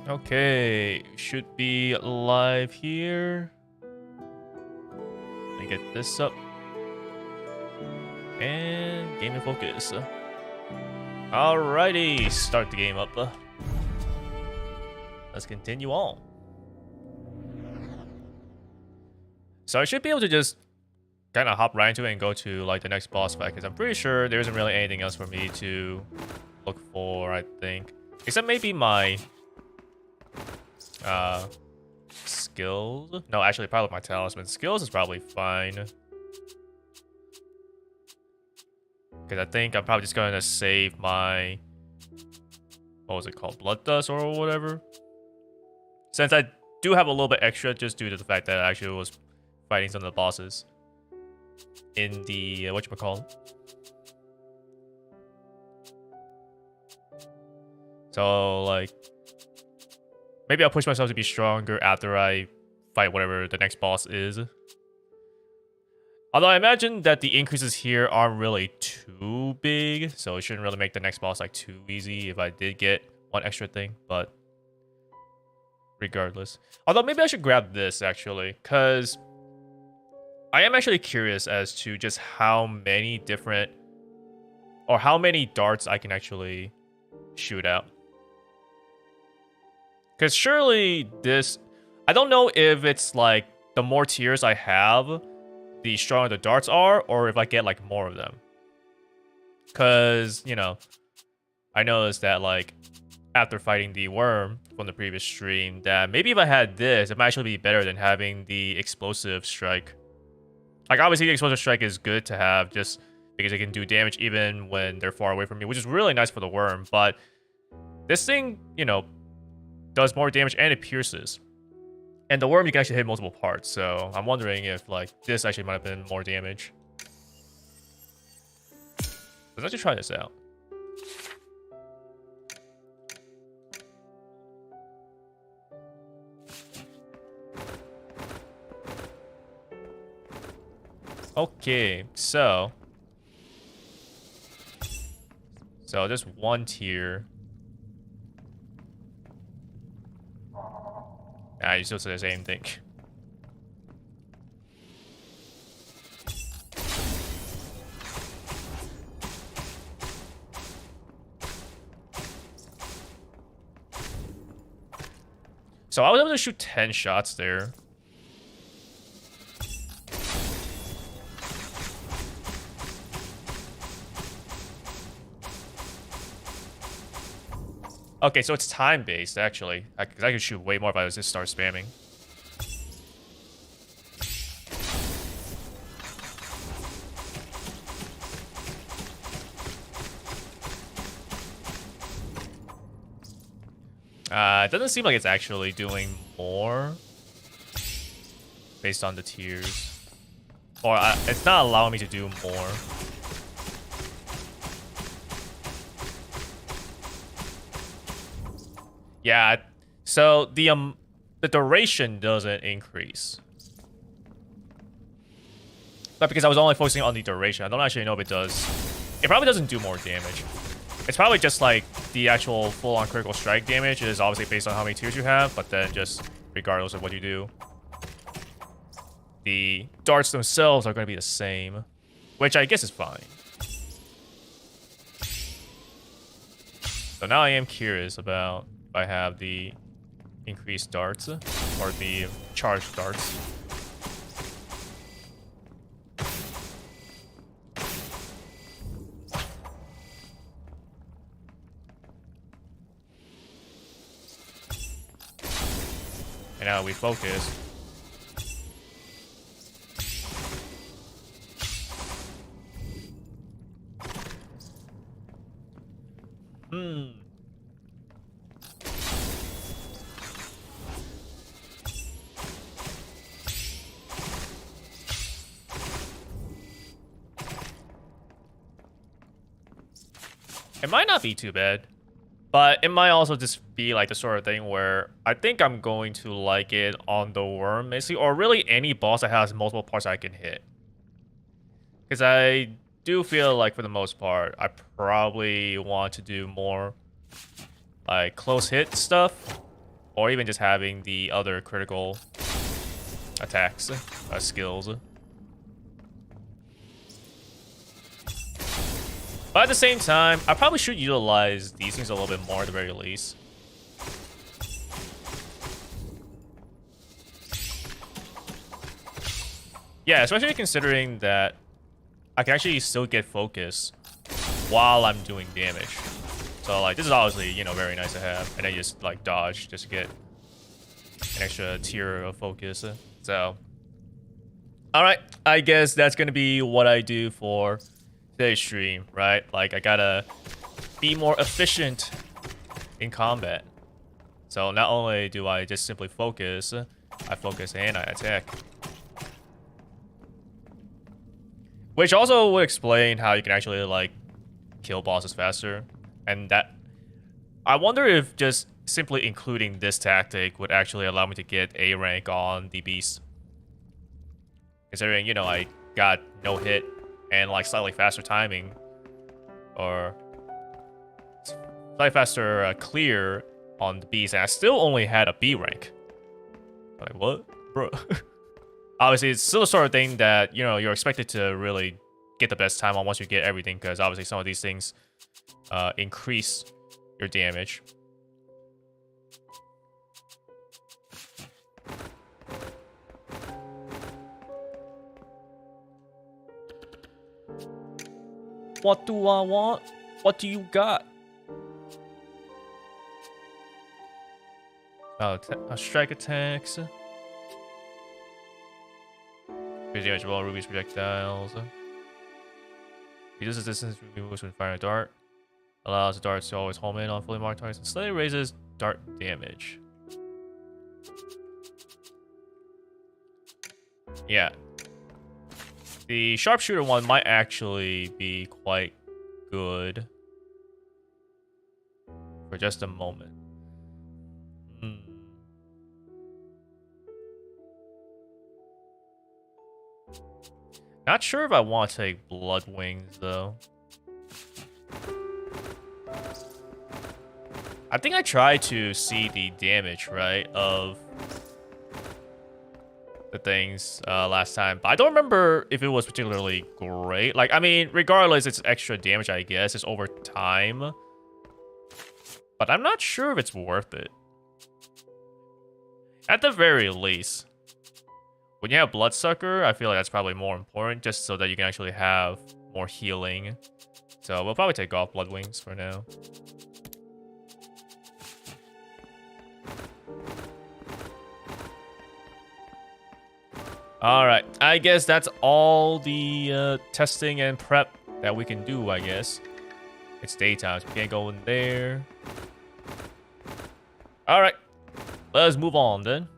Okay, should be live here. Let me get this up. And game in focus. Alrighty, start the game up. Let's continue on. So I should be able to just kind of hop right into it and go to like the next boss fight, because I'm pretty sure there isn't really anything else for me to look for, I think. Except maybe my skills. No, actually probably my talisman. Skills is probably fine. Because I think I'm probably just going to save my... what was it called? Blood dust or whatever? Since I do have a little bit extra just due to the fact that I actually was fighting some of the bosses in the... whatchamacallit? So, like... maybe I'll push myself to be stronger after I fight whatever the next boss is. Although I imagine that the increases here aren't really too big, so it shouldn't really make the next boss like too easy if I did get one extra thing, but regardless. Although maybe I should grab this actually, because I am actually curious as to just how many different or how many darts I can actually shoot out. Because surely this, I don't know if it's like the more tiers I have, the stronger the darts are, or if I get like more of them. Because, you know, I noticed that like after fighting the worm from the previous stream, that maybe if I had this, it might actually be better than having the explosive strike. Like obviously the explosive strike is good to have just because it can do damage even when they're far away from me, which is really nice for the worm. But this thing, you know, does more damage and it pierces. And the worm you can actually hit multiple parts, so I'm wondering if like this actually might have been more damage. Let's actually try this out. Okay, so just one tier. Ah, you still say the same thing. So I was able to shoot 10 shots there. Okay, so it's time-based, actually. Because I could shoot way more if I just start spamming. It doesn't seem like it's actually doing more. Based on the tiers. Or it's not allowing me to do more. Yeah, so the duration doesn't increase. But because I was only focusing on the duration, I don't actually know if it does. It probably doesn't do more damage. It's probably just like the actual full-on critical strike damage is obviously based on how many tiers you have, but then just regardless of what you do, the darts themselves are going to be the same, which I guess is fine. So now I am curious about I have the increased darts or the charged darts. And now we focus. It might not be too bad, but it might also just be like the sort of thing where I think I'm going to like it on the worm, basically, or really any boss that has multiple parts I can hit. Because I do feel like for the most part, I probably want to do more like close hit stuff or even just having the other critical attacks skills. But at the same time, I probably should utilize these things a little bit more at the very least. Yeah, especially considering that I can actually still get focus while I'm doing damage. So like this is obviously, you know, very nice to have. And then you just like dodge just to get an extra tier of focus. So alright, I guess that's gonna be what I do for today's stream, right? Like I gotta be more efficient in combat. So not only do I just simply focus, I focus and I attack. Which also would explain how you can actually like kill bosses faster. And that I wonder if just simply including this tactic would actually allow me to get A rank on the beast. Considering, you know, I got no hit and like slightly faster timing, or slightly faster clear on the beast, and I still only had a B rank. Like what, bro? Obviously, it's still the sort of thing that, you know, you're expected to really get the best time on once you get everything, because obviously some of these things increase your damage. What do I want? What do you got? Oh, strike attacks. Increase damage of all Ruby's projectiles. Reduces distance Ruby moves when firing a dart. Allows the darts to always home in on fully marked targets and slightly raises dart damage. Yeah. The sharpshooter one might actually be quite good for just a moment. Not sure if I want to take Blood Wings, though. I think I tried to see the damage, right, of the things last time, but I don't remember if it was particularly great. Like, I mean, regardless, it's extra damage, I guess. It's over time. But I'm not sure if it's worth it. At the very least, when you have Bloodsucker, I feel like that's probably more important, just so that you can actually have more healing. So we'll probably take off Blood Wings for now. Alright, I guess that's all the testing and prep that we can do, I guess. It's daytime, so we can't go in there. Alright, let's move on then.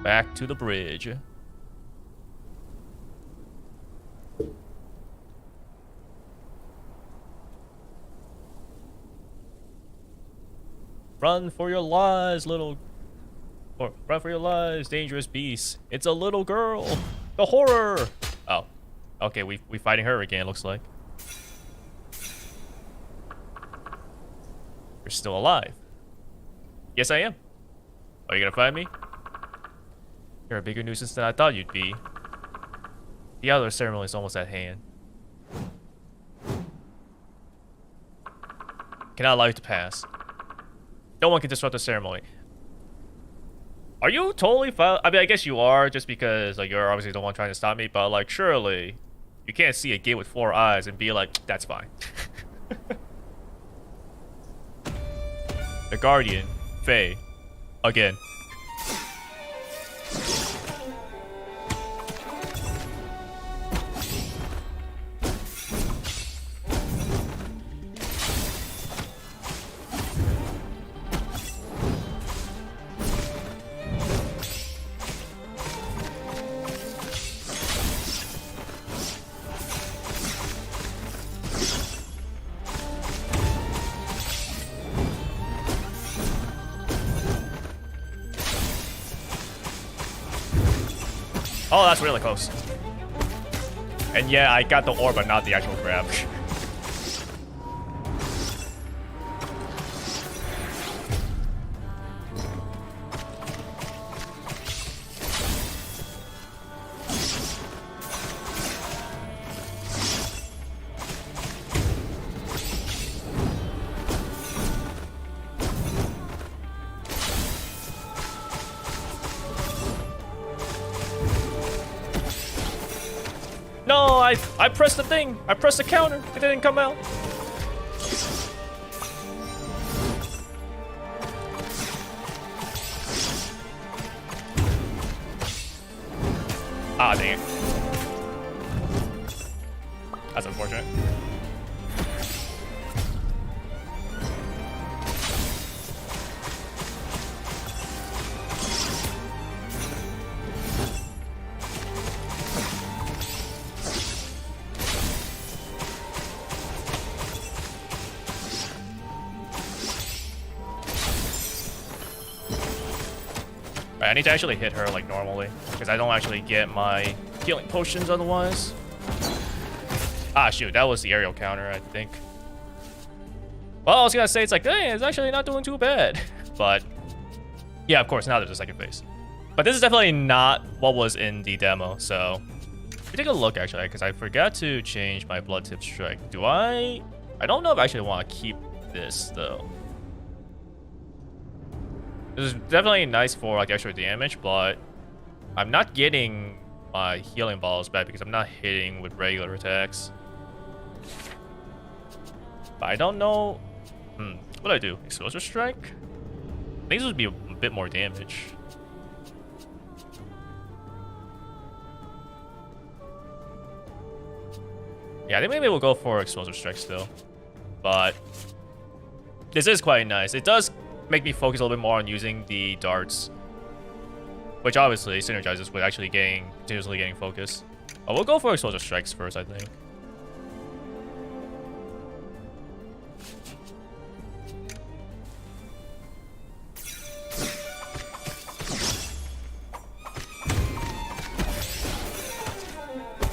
Back to the bridge. Run for your lives, little... Or run for your lives, dangerous beast. It's a little girl. The horror. Oh. Okay, we fighting her again, looks like. You're still alive. Yes, I am. Are you gonna find me? You're a bigger nuisance than I thought you'd be. The other ceremony is almost at hand. Cannot allow you to pass. No one can disrupt the ceremony. Are you totally fine? I mean, I guess you are, just because like you're obviously the one trying to stop me, but like surely you can't see a gate with 4 eyes and be like, that's fine. The Guardian, Faye, again. Oh, that's really close. And yeah, I got the orb, but not the actual grab. I pressed the thing. I pressed the counter. It didn't come out. Ah, dang it. That's unfortunate. I need to actually hit her like normally, because I don't actually get my healing potions otherwise. Ah, shoot, that was the aerial counter, I think. Well, I was gonna say it's like, hey, it's actually not doing too bad. But yeah, of course, now there's a second phase. But this is definitely not what was in the demo, so we take a look actually, because I forgot to change my blood tip strike. Do I don't know if I actually want to keep this though. This is definitely nice for like extra damage, but I'm not getting my healing balls back because I'm not hitting with regular attacks. But I don't know. What do I do? Explosive strike? I think this would be a bit more damage. Yeah, I think maybe we'll go for explosive strike still. But this is quite nice. It does make me focus a little bit more on using the darts, which obviously synergizes with actually continuously getting focus. We'll go for explosive strikes first, I think.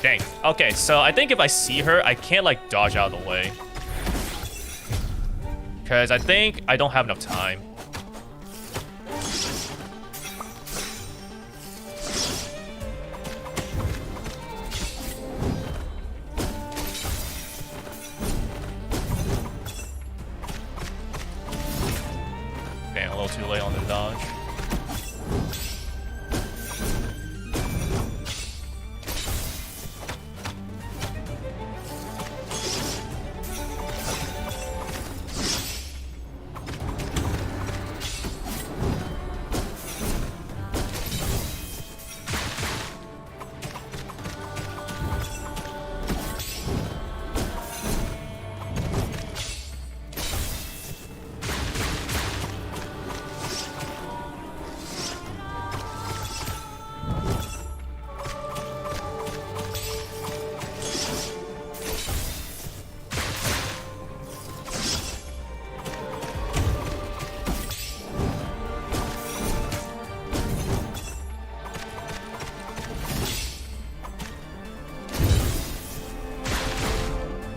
Dang. Okay, so I think if I see her, I can't like dodge out of the way, because I think I don't have enough time. Damn, a little too late on the dodge.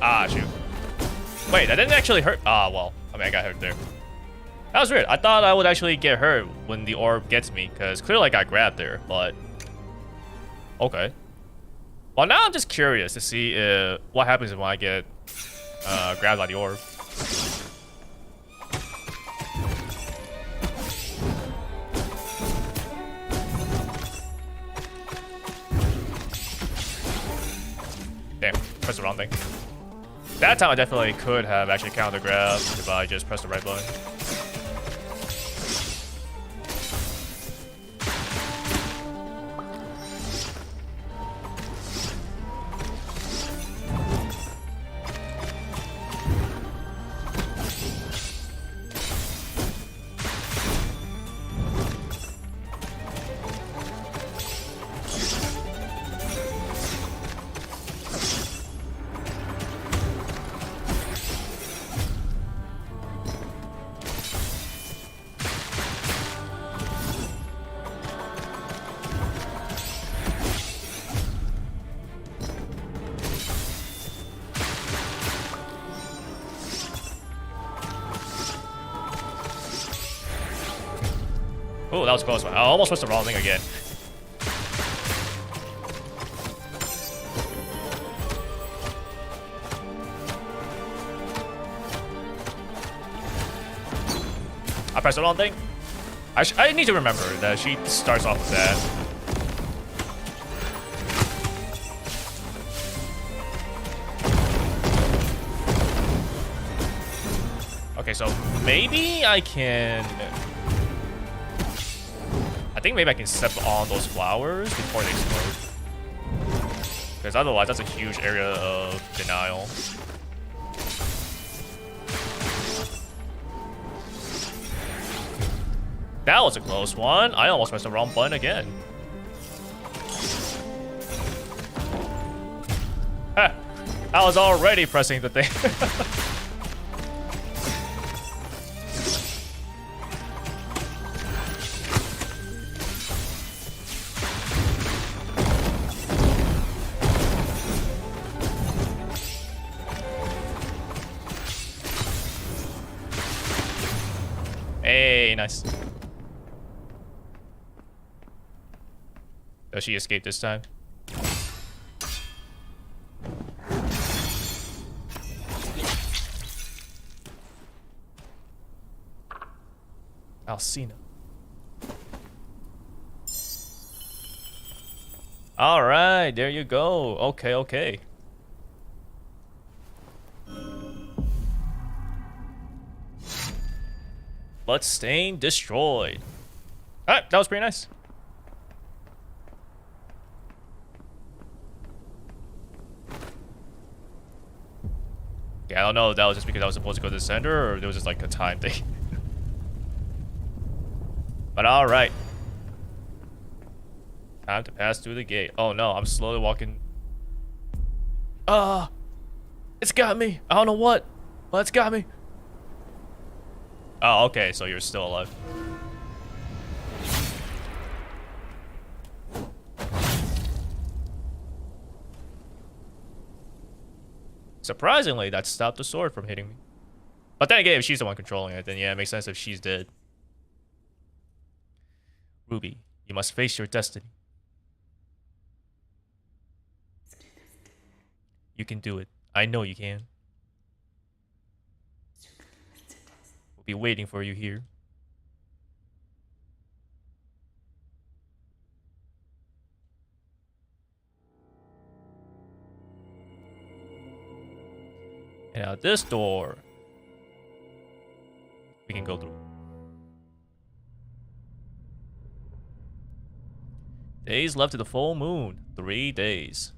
Ah, shoot. Wait, that didn't actually hurt. Ah, well. I mean, I got hurt there. That was weird. I thought I would actually get hurt when the orb gets me, because clearly I got grabbed there, but... Okay. Well, now I'm just curious to see what happens when I get grabbed by the orb. Damn, press the wrong thing. That time I definitely could have actually counter grabbed if I just pressed the right button. Oh, that was close. I almost pressed the wrong thing again. I pressed the wrong thing. I need to remember that she starts off with that. Okay, so maybe I can... I think maybe I can step on those flowers before they explode. Because otherwise, that's a huge area of denial. That was a close one. I almost pressed the wrong button again. Ha! I was already pressing the thing. Hey, nice. Does she escape this time? Alcina. All right, there you go. Okay, okay. Bloodstain destroyed. All right, that was pretty nice. Yeah, I don't know if that was just because I was supposed to go to the center or there was just like a time thing. But all right. Time to pass through the gate. Oh no, I'm slowly walking. It's got me. I don't know what, but it's got me. Oh, okay, so you're still alive. Surprisingly, that stopped the sword from hitting me. But then again, if she's the one controlling it, then yeah, it makes sense if she's dead. Ruby, you must face your destiny. You can do it. I know you can. We'll be waiting for you here. And out this door, we can go through. Days left to the full moon. 3 days.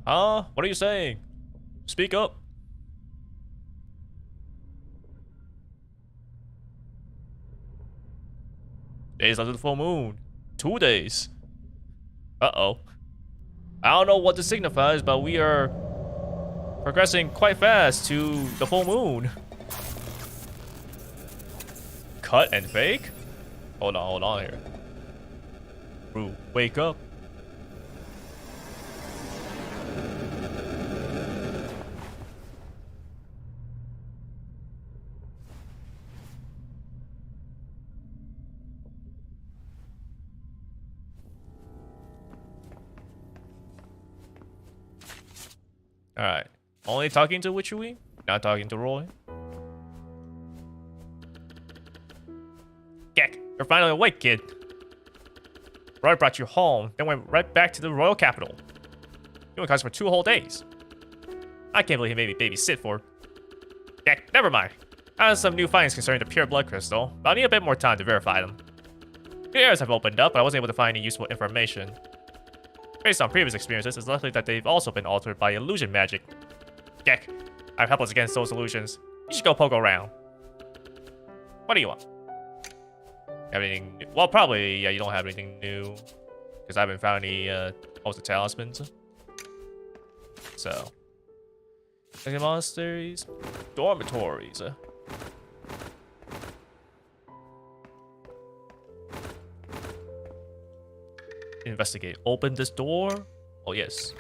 Huh? What are you saying? Speak up. Days left to the full moon. 2 days. Uh-oh. I don't know what this signifies, but we are progressing quite fast to the full moon. Cut and fake? Hold on here. Rue, wake up. Alright. Only talking to Witchery, not talking to Roy. Gek, you're finally awake, kid. Roy brought you home, then went right back to the royal capital. You were cause for 2 whole days. I can't believe he made me babysit for. Gek, never mind. I have some new findings concerning the pure blood crystal, but I need a bit more time to verify them. New areas have opened up, but I wasn't able to find any useful information. Based on previous experiences, it's likely that they've also been altered by illusion magic. Gek, I'm helpless against those illusions. You should go poke around. What do you want? Have anything new? Well, probably, yeah, you don't have anything new. Because I haven't found any, most of the talismans. So. Second monasteries. Dormitories. Investigate. Open this door? Oh, yes.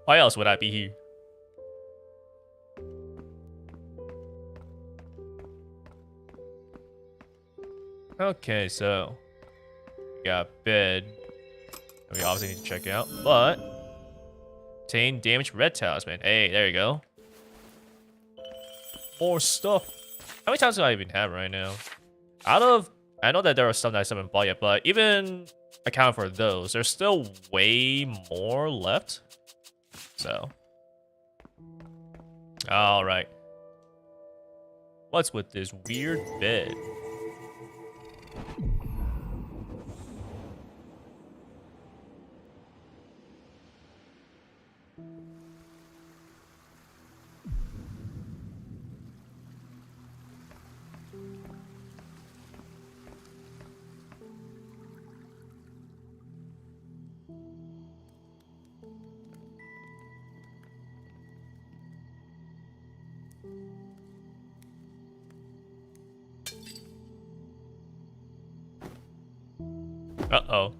Why else would I be here? Okay, so we got bed. And we obviously need to check out, but obtain damaged red talisman. Hey, there you go. More stuff. How many times do I even have right now? Out of I know that there are some that I still haven't bought yet, but even account for those, there's still way more left. So, all right. What's with this weird bed? Uh-oh.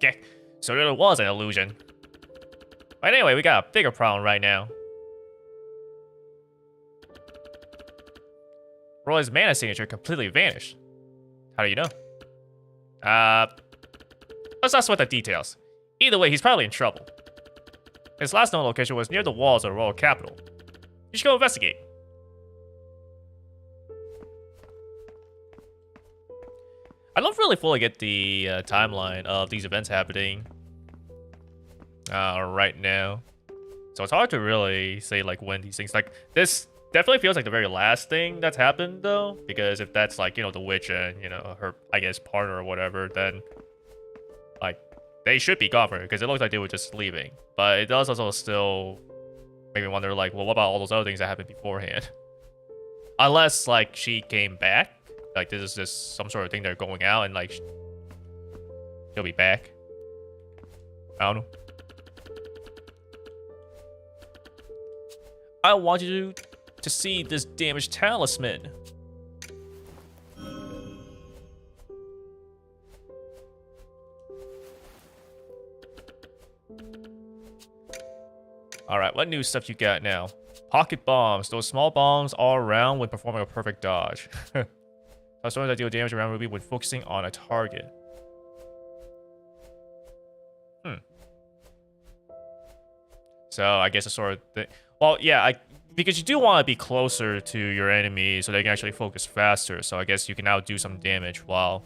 Okay, so it was an illusion. But anyway, we got a bigger problem right now. Roy's mana signature completely vanished. How do you know? Let's not sweat the details. Either way, he's probably in trouble. His last known location was near the walls of the royal capital. You should go investigate. I don't really fully get the timeline of these events happening right now. So it's hard to really say like when these things, like this definitely feels like the very last thing that's happened though, because if that's like, you know, the witch and, you know, her, I guess, partner or whatever, then like they should be gone for it because it looks like they were just leaving. But it does also still make me wonder like, well, what about all those other things that happened beforehand? Unless like she came back. Like, this is just some sort of thing they're going out and, like, she'll be back. I don't know. I want you to see this damaged talisman. Alright, what new stuff you got now? Pocket bombs. Those small bombs all around when performing a perfect dodge. Storms that deal damage around Ruby when focusing on a target. So I guess a sort of thing. Well, yeah, because you do want to be closer to your enemy so they can actually focus faster. So I guess you can now do some damage while,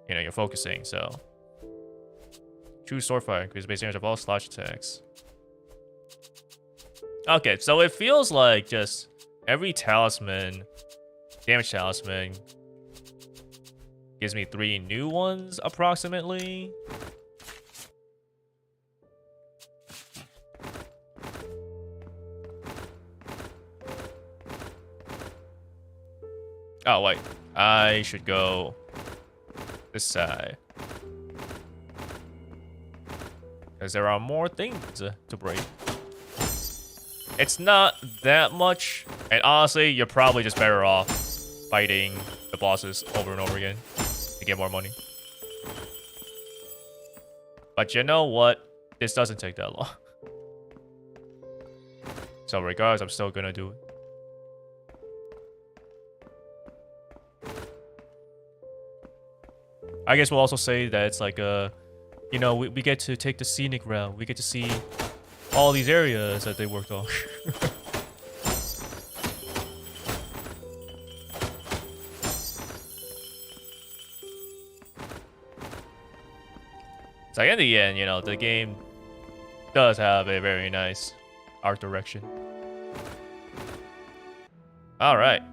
you know, you're focusing. So Choose sword fire. Increase the base damage of all slash attacks. Okay, so it feels like just every talisman, damage talisman, gives me 3 new ones approximately. Oh, wait. I should go this side. Because there are more things to break. It's not that much. And honestly, you're probably just better off fighting the bosses over and over again to get more money. But you know what? This doesn't take that long. So regardless, I'm still gonna do it. I guess we'll also say that it's like you know, we get to take the scenic route. We get to see all these areas that they worked on. So in the end, you know, the game does have a very nice art direction. All right.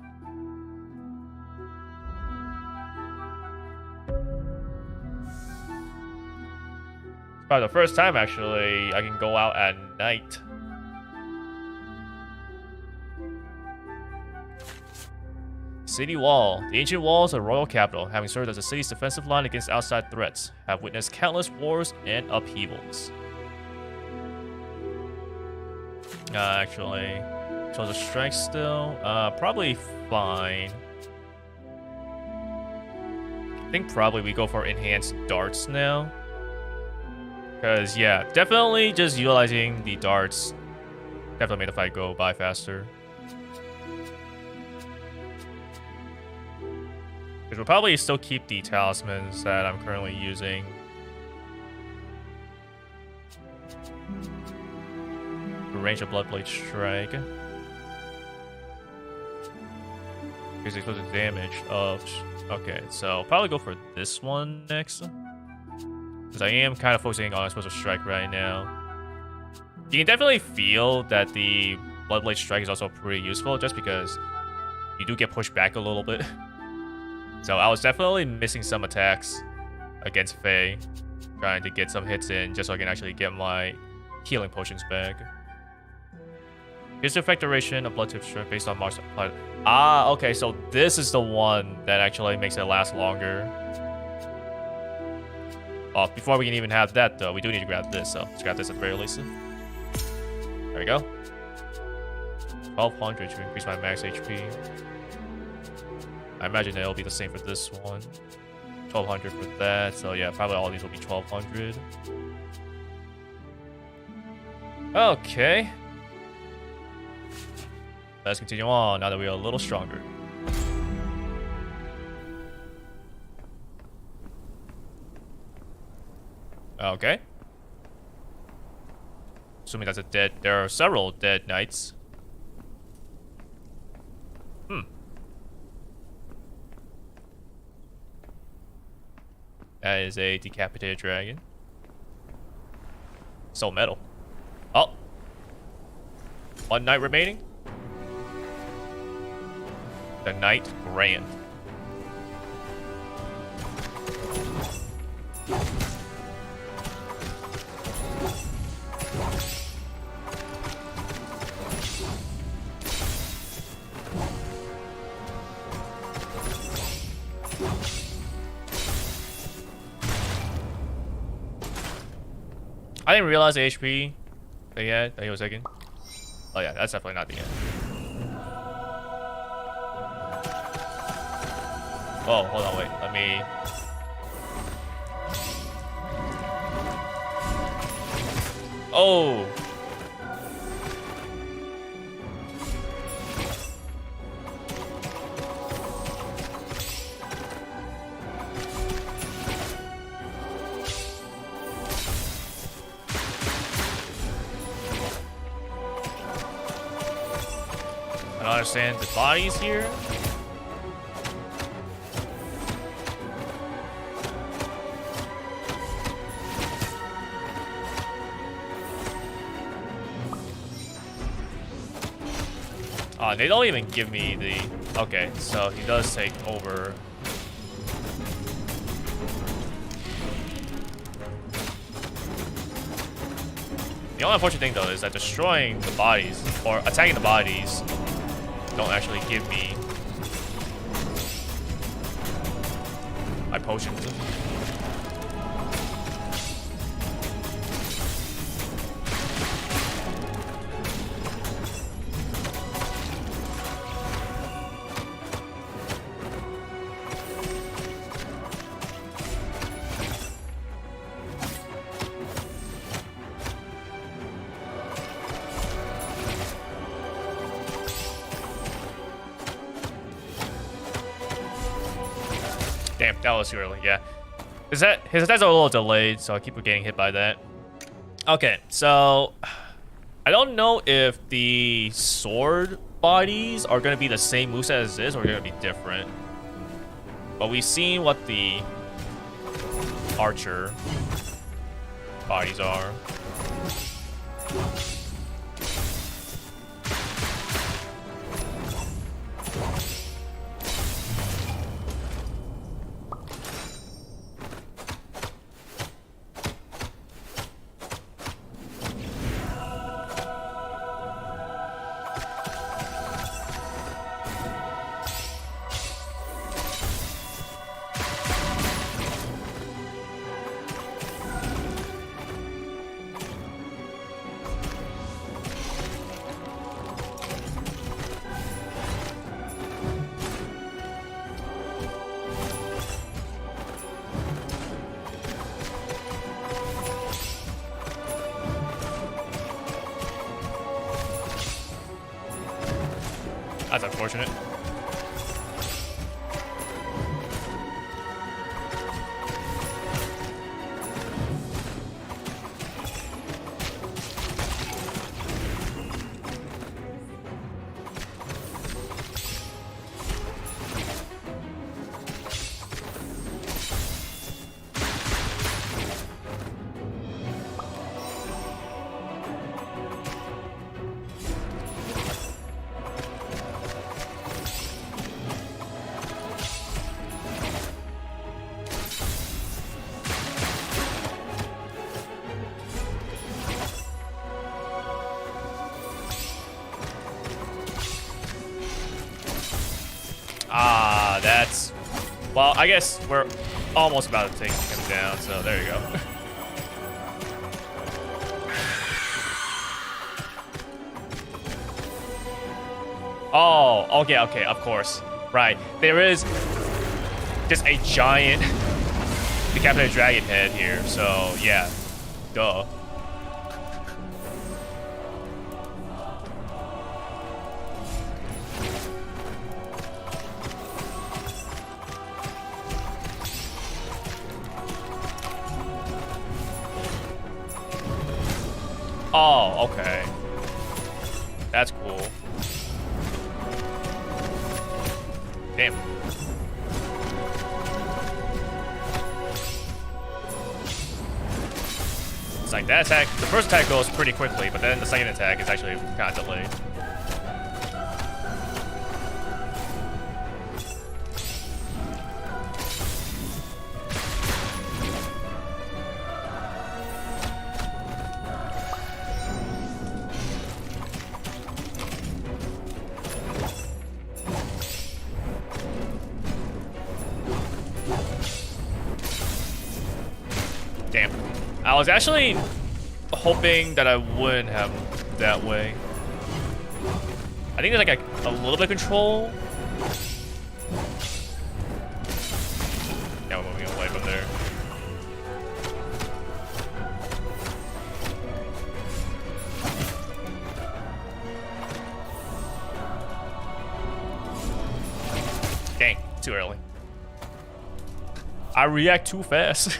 Probably the first time, actually, I can go out at night. City Wall. The ancient walls of the royal capital, having served as the city's defensive line against outside threats, have witnessed countless wars and upheavals. Actually, shows a strength still. Probably fine. I think probably we go for enhanced darts now. Because, yeah, definitely just utilizing the darts definitely made the fight go by faster. Because we'll probably still keep the talismans that I'm currently using. Range of Bloodblade Strike. Because it the damage of... Okay, so probably go for this one next. Because I am kind of focusing on Explosive Strike right now. You can definitely feel that the Bloodblade Strike is also pretty useful, just because you do get pushed back a little bit. So I was definitely missing some attacks against Faye, trying to get some hits in, just so I can actually get my healing potions back. Here's the effect duration of Blood Tip Strike based on Mars applied. Ah, okay, so this is the one that actually makes it last longer. Oh, before we can even have that, though, we do need to grab this, so let's grab this at the very least. There we go. 1200 to increase my max HP. I imagine it'll be the same for this one. 1200 for that, so yeah, probably all these will be 1200. Okay. Let's continue on now that we are a little stronger. Okay. Assuming that's a dead... There are several dead knights. That is a decapitated dragon. Soul metal. Oh. One knight remaining. The Knight Grand. I didn't realize the HP they had that he was taking. Oh yeah, that's definitely not the end. Oh, hold on, wait. Let me... Oh! I don't understand the bodies here. They don't even give me the... Okay, so he does take over. The only unfortunate thing, though, is that destroying the bodies, or attacking the bodies, don't actually give me my potions. Damn, that was too early, yeah. His attacks are a little delayed, so I keep getting hit by that. Okay, so... I don't know if the sword bodies are going to be the same moveset as this, or going to be different. But we've seen what the archer bodies are. That's unfortunate. That's... Well, I guess we're almost about to take him down, so there you go. Oh, okay, of course. Right. There is just a giant decapitated dragon head here, so yeah. Duh. Oh, okay. That's cool. Damn. It's like that attack, the first attack goes pretty quickly, but then the second attack is actually kind of delayed. Damn. I was actually hoping that I wouldn't have that way. I think there's like a little bit of control. Now we're moving away from there. Dang, too early. I react too fast.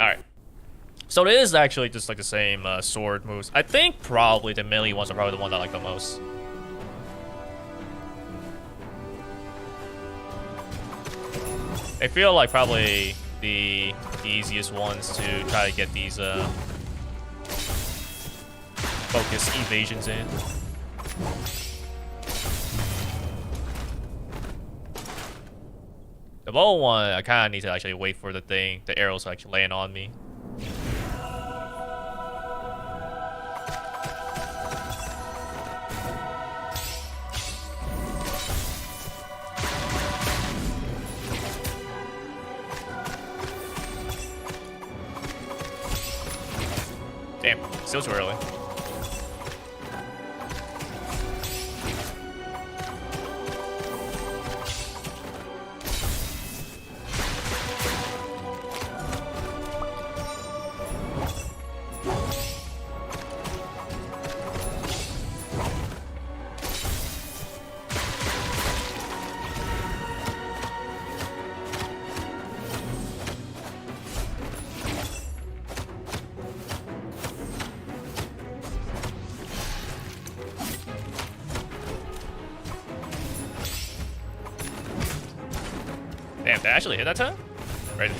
Alright. So it is actually just like the same sword moves. I think probably the melee ones are probably the ones I like the most. I feel like probably the easiest ones to try to get these focus evasions in. low one, I kind of need to actually wait for the arrows to actually land on me. Damn, still too early. Damn, did I actually hit that time? Right.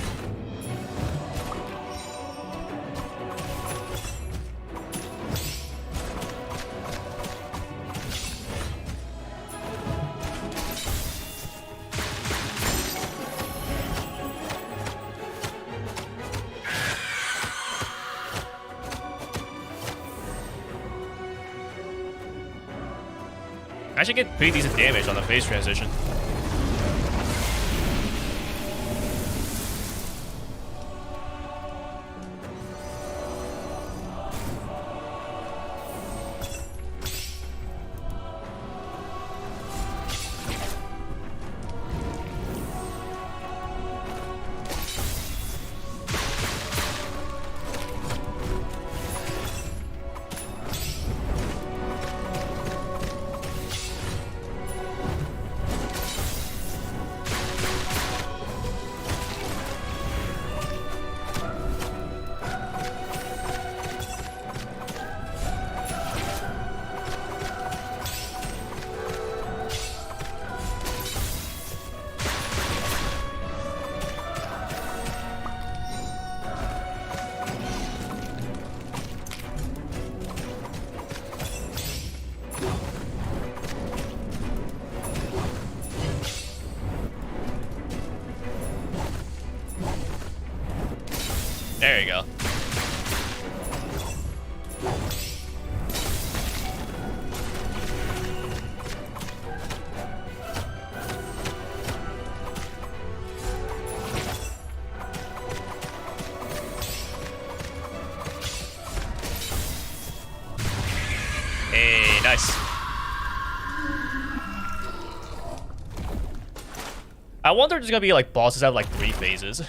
I should get pretty decent damage on the phase transition. There you go. Hey, nice. I wonder if there's gonna be like bosses that have like 3 phases.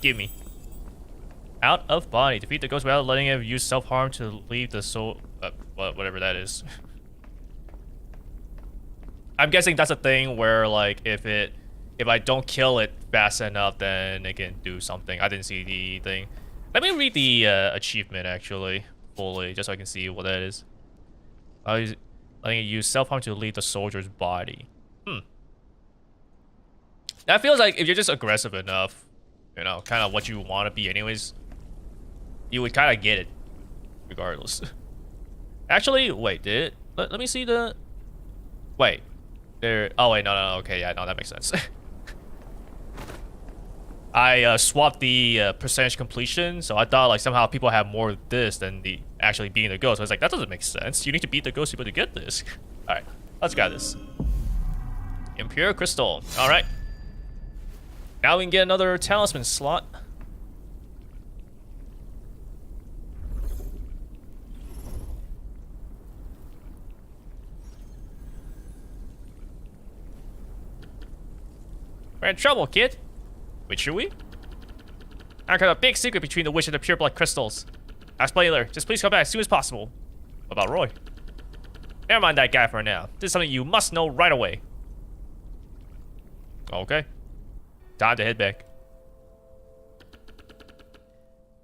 Give me. Out of body. Defeat the ghost without letting it use self-harm to leave the soul. Whatever that is. I'm guessing that's a thing where, like, if I don't kill it fast enough, then it can do something. I didn't see the thing. Let me read the achievement, actually, fully, just so I can see what that is. Letting it use self-harm to leave the soldier's body. That feels like if you're just aggressive enough, you know, kind of what you want to be anyways, you would kind of get it, regardless. Actually, wait, did it? Let me see the... Wait. There... Oh, wait, no, okay, yeah, no, that makes sense. I swapped the percentage completion, so I thought, like, somehow people have more of this than the actually beating the ghost. I was like, that doesn't make sense. You need to beat the ghost people to get this. Alright, let's grab this. Impure Crystal. Alright. Now we can get another talisman slot. We're in trouble, kid. Wait, should we? I got a big secret between the witch and the pure blood crystals. I'll explain later. Just please come back as soon as possible. What about Roy? Never mind that guy for now. This is something you must know right away. Okay. Time to head back.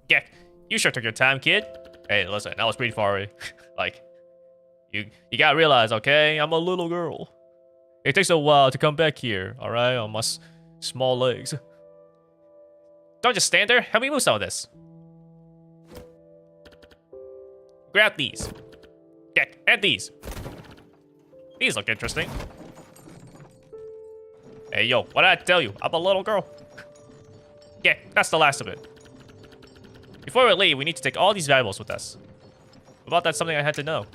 Gek, you sure took your time, kid. Hey, listen, that was pretty far away. Like, you gotta realize, okay? I'm a little girl. It takes a while to come back here, alright? On my small legs. Don't just stand there. Help me move some of this. Grab these. Yeah, and these. These look interesting. Hey, yo, what did I tell you? I'm a little girl. Yeah, that's the last of it. Before we leave, we need to take all these valuables with us. About that's something I had to know.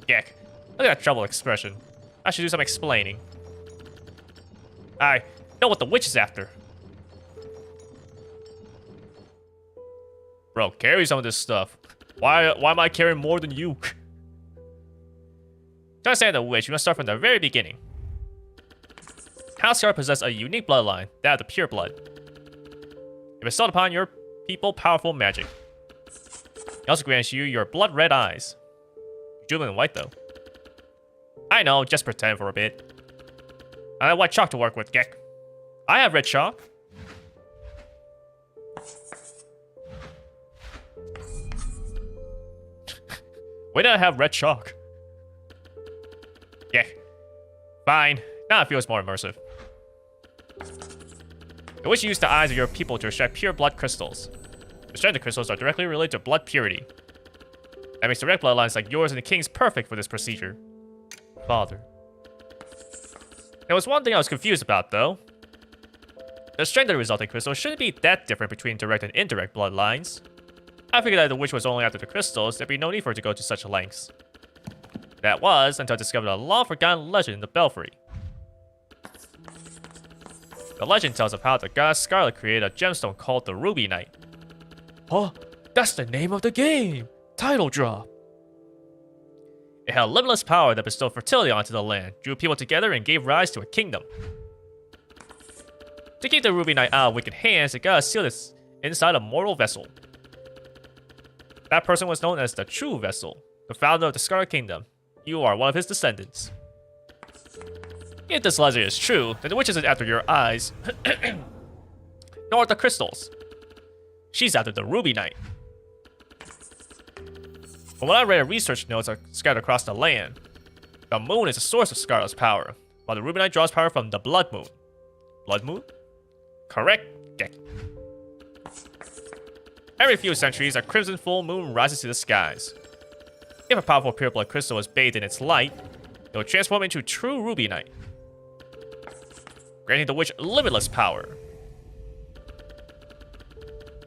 Yeah, look at that troubled expression. I should do some explaining. I know what the witch is after. Bro, carry some of this stuff. Why am I carrying more than you? To understand the witch, we must start from the very beginning. House Scar possess a unique bloodline, that of the pure blood. It bestowed upon your people powerful magic. It also grants you your blood-red eyes. You drew them in white, though. I know, just pretend for a bit. I have white chalk to work with, Gek. I have red chalk. Why did I have red chalk? Yeah. Fine. Now it feels more immersive. The witch used the eyes of your people to extract pure blood crystals. The strength of crystals are directly related to blood purity. That makes direct bloodlines like yours and the king's perfect for this procedure. Father. There was one thing I was confused about, though. The strength of the resulting crystal shouldn't be that different between direct and indirect bloodlines. I figured that the witch was only after the crystals, there'd be no need for her to go to such lengths. That was until I discovered a long-forgotten legend in the Belfry. The legend tells of how the goddess Scarlet created a gemstone called the Rubinite. Oh, that's the name of the game! Title drop! It had limitless power that bestowed fertility onto the land, drew people together, and gave rise to a kingdom. To keep the Rubinite out of wicked hands, the goddess sealed it inside a mortal vessel. That person was known as the True Vessel, the founder of the Scarlet Kingdom. You are one of his descendants. If this legend is true, then the witch isn't after your eyes, nor the crystals. She's after the Rubinite. From what I read in research notes are scattered across the land, the moon is the source of Scarlet's power, while the Rubinite draws power from the blood moon. Blood moon? Correct. Dick. Every few centuries, a crimson full moon rises to the skies. If a powerful pure blood crystal is bathed in its light, it will transform into true Rubinite, granting the witch limitless power.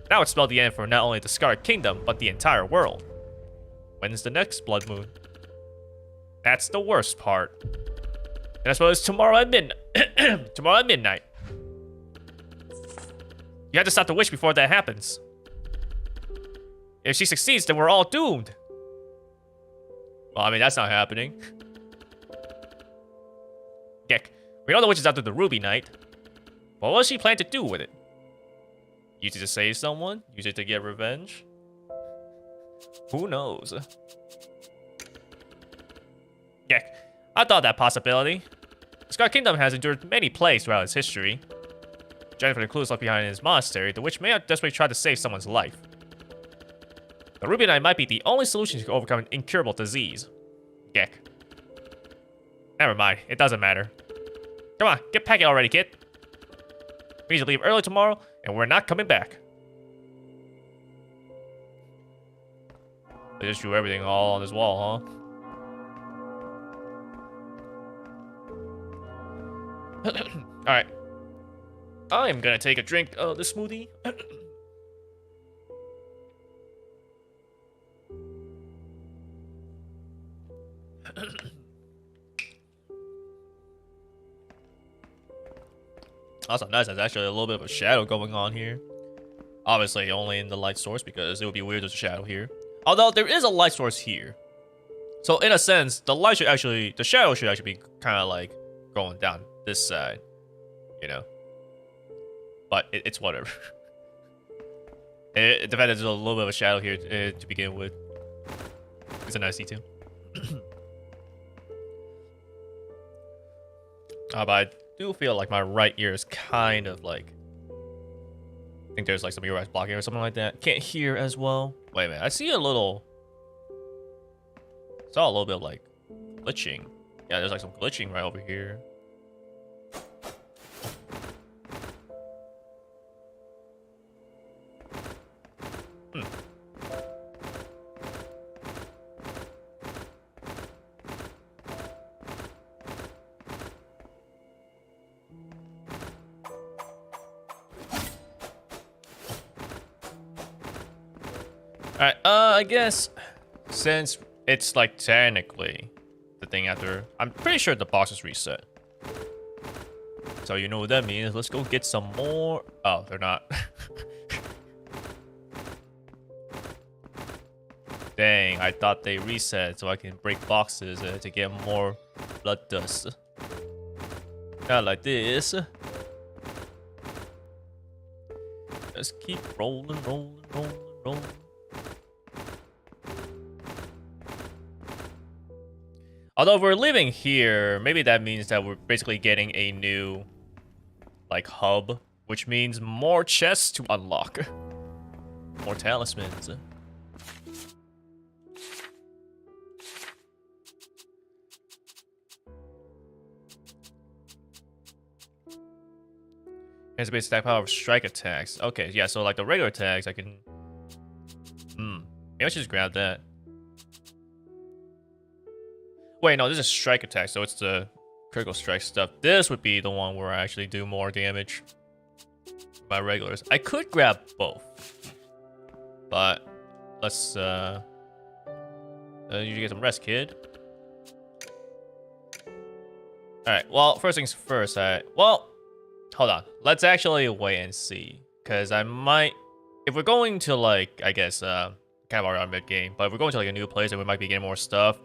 That would spell the end for not only the Scarlet Kingdom, but the entire world. When's the next blood moon? That's the worst part. And I suppose tomorrow at midnight. Tomorrow at midnight. You have to stop the witch before that happens. If she succeeds, then we're all doomed. Well, I mean, that's not happening. Heck, we know the witch is after the Rubinite. But what does she plan to do with it? Use it to save someone? Use it to get revenge? Who knows? Heck, I thought that possibility. The Scar Kingdom has endured many plagues throughout its history. Judging from the clues left behind in his monastery, the witch may have desperately tried to save someone's life. The Rubinite might be the only solution to overcome an incurable disease. Geck. Never mind, it doesn't matter. Come on, get packing already, kid. We need to leave early tomorrow, and we're not coming back. They just drew everything all on this wall, huh? Alright. I am gonna take a drink of the smoothie. Also nice, there's actually a little bit of a shadow going on here. Obviously only in the light source because it would be weird there's a shadow here. Although there is a light source here. So in a sense, the shadow should actually be kind of like going down this side. You know? But it's whatever. The fact that there's a little bit of a shadow here to begin with. It's a nice detail. But I do feel like my right ear is kind of like... I think there's like some earwax blocking or something like that. Can't hear as well. Wait a minute, I see a little... Saw a little bit of like glitching. Yeah, there's like some glitching right over here. Alright, I guess since it's like technically the thing after, I'm pretty sure the box is reset. So you know what that means. Let's go get some more. Oh, they're not. Dang, I thought they reset so I can break boxes to get more blood dust. Not like this. Let's keep rolling, rolling, rolling, rolling. Although if we're living here, maybe that means that we're basically getting a new, like, hub, which means more chests to unlock. More talismans. Here's the base attack power of strike attacks. Okay, yeah, so like the regular attacks, I can... maybe I should just grab that. Wait, no, this is strike attack, so it's the critical strike stuff. This would be the one where I actually do more damage by regulars. I could grab both, but let's you get some rest, kid. All right. Well, first things first. Well, hold on. Let's actually wait and see, because I might, if we're going to like, I guess, kind of around mid game, but if we're going to like a new place and we might be getting more stuff.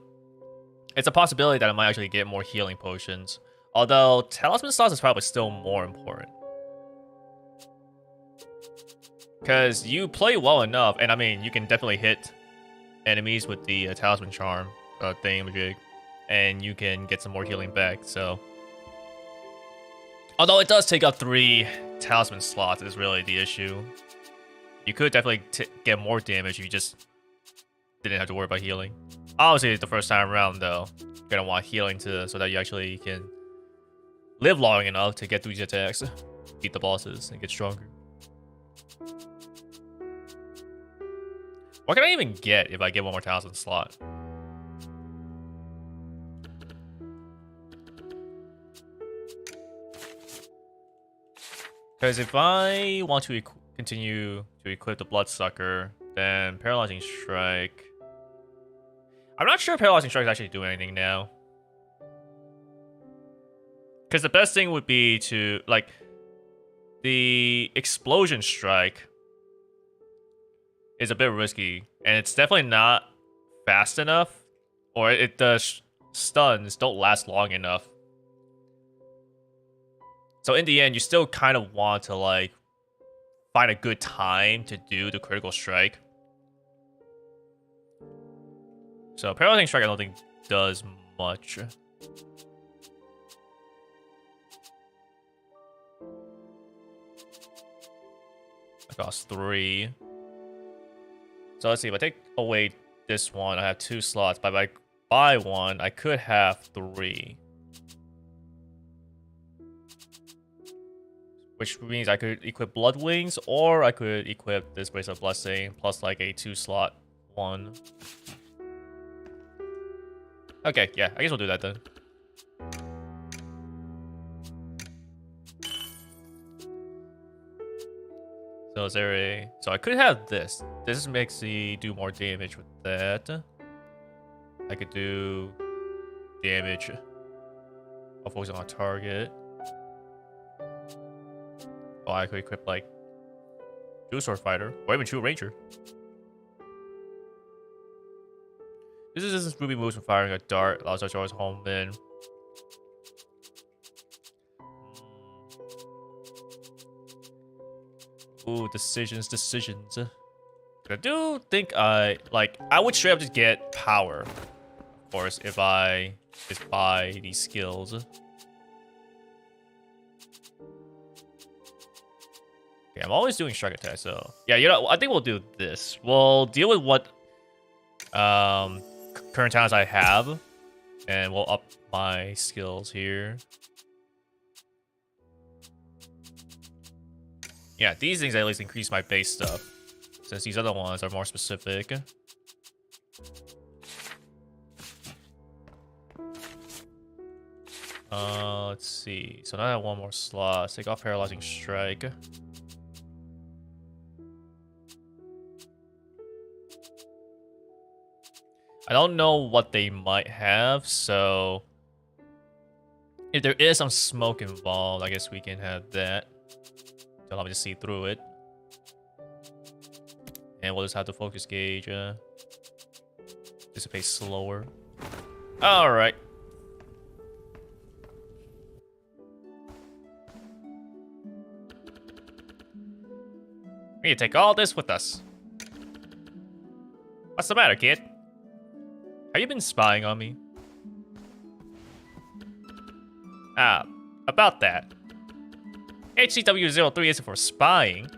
It's a possibility that I might actually get more healing potions. Although, talisman slots is probably still more important. Because you play well enough, and I mean, you can definitely hit enemies with the talisman charm thingamajig, and you can get some more healing back, so. Although it does take up 3 talisman slots is really the issue. You could definitely get more damage if you just didn't have to worry about healing. Obviously, the first time around, though, you're gonna want healing so that you actually can live long enough to get through these attacks, beat the bosses, and get stronger. What can I even get if I get one more talisman slot? Because if I want to continue to equip the Bloodsucker, then Paralyzing Strike... I'm not sure if Paralyzing Strike is actually doing anything now. Because the best thing would be to, like, the Explosion Strike is a bit risky. And it's definitely not fast enough. Or the stuns don't last long enough. So in the end, you still kind of want to, like, find a good time to do the Critical Strike. So Paralyzing Strike I don't think does much. That costs 3. So let's see, if I take away this one, I have 2 slots. But if I buy one, I could have 3. Which means I could equip Blood Wings, or I could equip this Brace of Blessing, plus like a 2-slot one. Okay, yeah, I guess we'll do that then. So is there a... So I could have this. This makes me do more damage with that. I could do damage. I'll focus on a target. Oh, I could equip like True Sword Fighter, or even True Ranger. This is Ruby moves from firing a dart. Allows such always home in. Ooh, decisions. I do think I would straight up just get power, of course, if I just buy these skills. Okay, I'm always doing strike attack, so yeah, you know, I think we'll do this. We'll deal with what current talents I have, and we'll up my skills here. Yeah, these things at least increase my base stuff, since these other ones are more specific. Let's see. So now I have one more slot. Let's take off Paralyzing Strike. I don't know what they might have, so if there is some smoke involved, I guess we can have that. So let me just see through it. And we'll just have the focus gauge dissipate slower. Alright. We need to take all this with us. What's the matter, kid? Have you been spying on me? Ah, about that. HCW03 isn't for spying.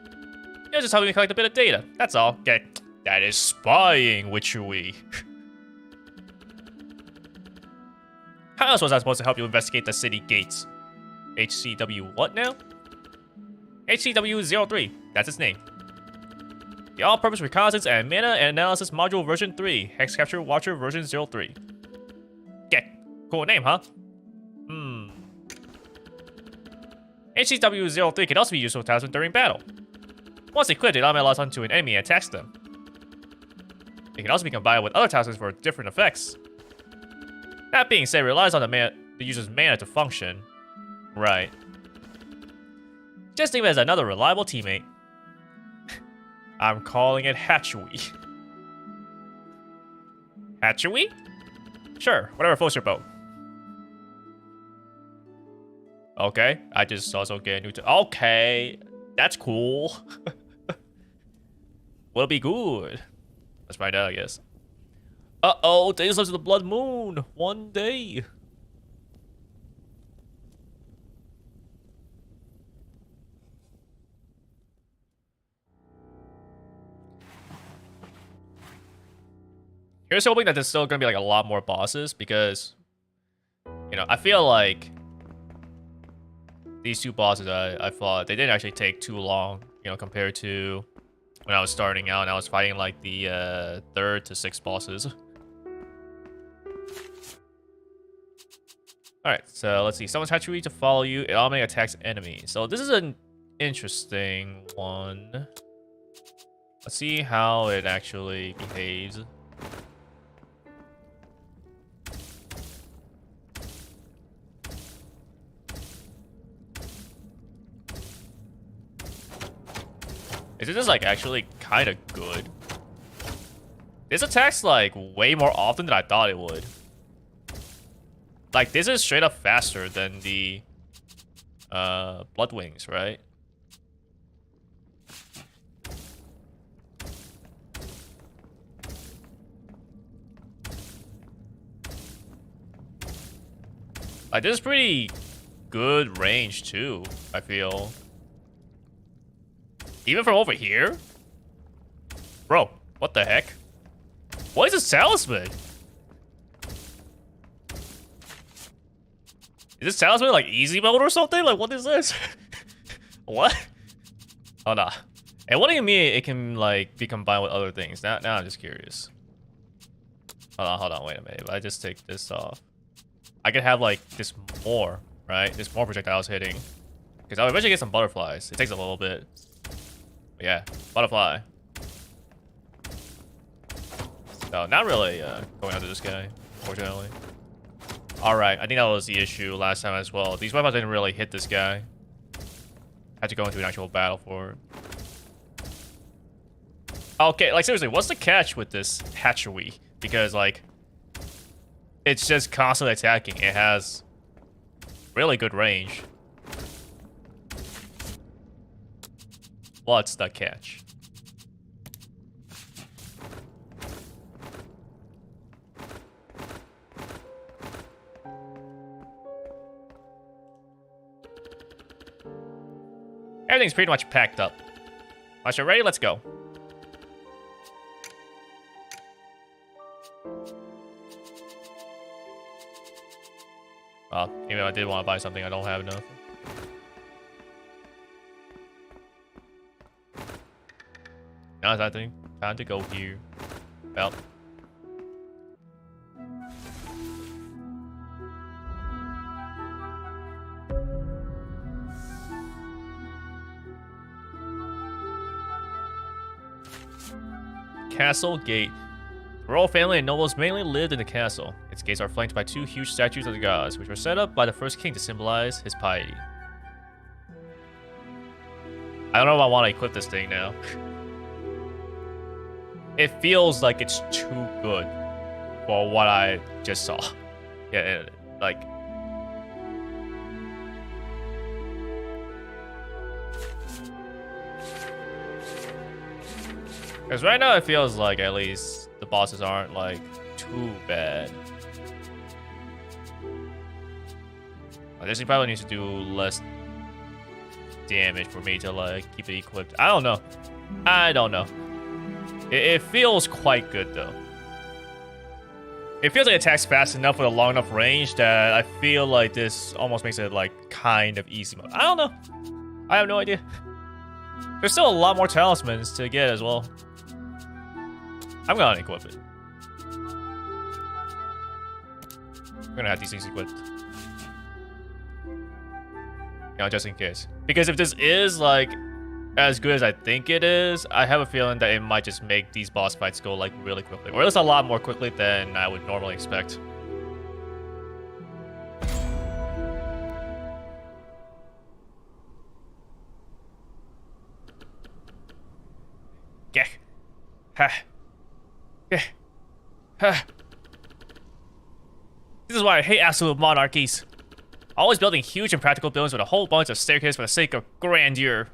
You're just helping me collect a bit of data. That's all. Okay. That is spying, Witchery. How else was I supposed to help you investigate the city gates? HCW what now? HCW03. That's its name. The All-Purpose Reconnaissance and Mana Analysis Module version 3. Hex Capture Watcher version 03. Okay. Cool name, huh? HCW03 can also be used for talisman during battle. Once equipped, it automatically locks onto an enemy and attacks them. It can also be combined with other talismans for different effects. That being said, it relies on the user's mana to function. Right. Just think of it as another reliable teammate. I'm calling it Hatchewy. Hatchewy? Sure, whatever floats your boat. Okay, I just also get a new okay, that's cool. Will be good. Let's find out, I guess. Uh-oh, Days of the Blood Moon. One day. Here's hoping that there's still gonna be like a lot more bosses because, you know, I feel like these two bosses I fought, they didn't actually take too long, you know, compared to when I was starting out and I was fighting like the 3rd to 6th bosses. Alright, so let's see. Someone's hatchery to follow you. It automatically attacks enemies. So this is an interesting one. Let's see how it actually behaves. Is it just like actually kind of good? This attacks like way more often than I thought it would. Like this is straight up faster than the Blood Wings, right? Like this is pretty good range too, I feel. Even from over here? Bro, what the heck? What is this talisman? Is this talisman like easy mode or something? Like, what is this? What? Oh, nah. And what do you mean it can, like, be combined with other things? Now I'm just curious. Hold on, wait a minute. If I just take this off, I could have, like, this more, right? This more projectiles hitting. Because I'll eventually get some butterflies. It takes a little bit. But yeah, butterfly. So, not really going after this guy, unfortunately. Alright, I think that was the issue last time as well. These weapons didn't really hit this guy. Had to go into an actual battle for it. Okay, like seriously, what's the catch with this hatchery? Because, like, it's just constantly attacking. It has really good range. What's the catch? Everything's pretty much packed up. Once you're ready, let's go. Well, even if I did want to buy something, I don't have enough. Now it's time to go here. Well. Castle Gate royal family and nobles mainly lived in the castle. Its gates are flanked by 2 huge statues of the gods, which were set up by the first king to symbolize his piety. I don't know if I want to equip this thing now. It feels like it's too good for what I just saw. Yeah, like... Because right now it feels like at least the bosses aren't like too bad. I guess he probably needs to do less damage for me to like keep it equipped. I don't know. I don't know. It feels quite good though. It feels like it attacks fast enough with a long enough range that I feel like this almost makes it like kind of easy mode. I don't know. I have no idea. There's still a lot more talismans to get as well. I'm gonna equip it. I'm gonna have these things equipped. You know, just in case. Because if this is like as good as I think it is, I have a feeling that it might just make these boss fights go like really quickly. Or at least a lot more quickly than I would normally expect. Yeah. Ha. Yeah. Ha. This is why I hate absolute monarchies. Always building huge impractical buildings with a whole bunch of staircases for the sake of grandeur.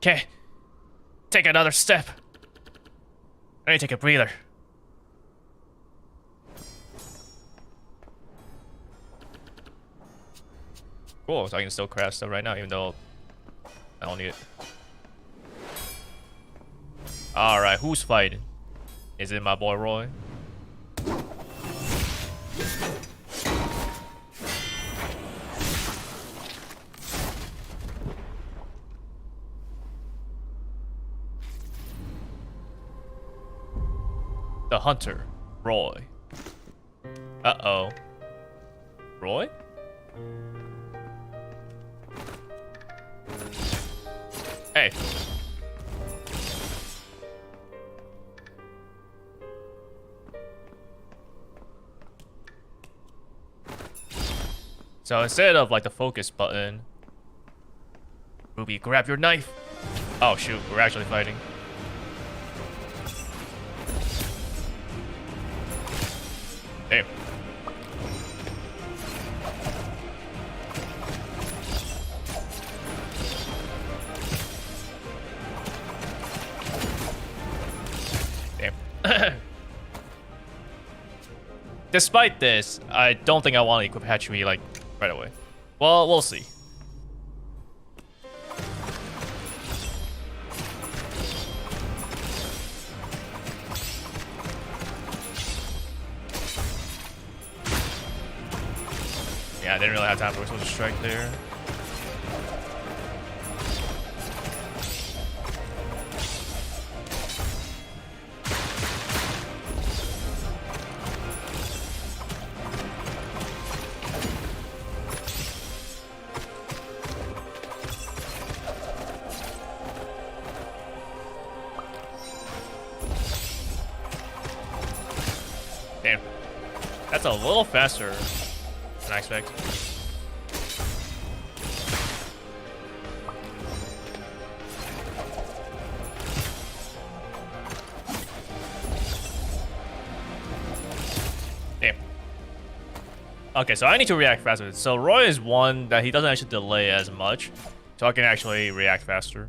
Okay. Take another step. I need to take a breather. Cool, so I can still craft stuff right now, even though I don't need it. Alright, who's fighting? Is it my boy Roy? The hunter, Roy. Uh-oh. Roy? Hey. So instead of like the focus button, Ruby, grab your knife. Oh shoot, we're actually fighting. Damn. Damn. Despite this, I don't think I want to equip Hatchery like right away. Well, we'll see. Yeah, I didn't really have time for a strike there. Damn. That's a little faster than I expected. Damn. Okay, so I need to react faster. So Roy is one that he doesn't actually delay as much, so I can actually react faster.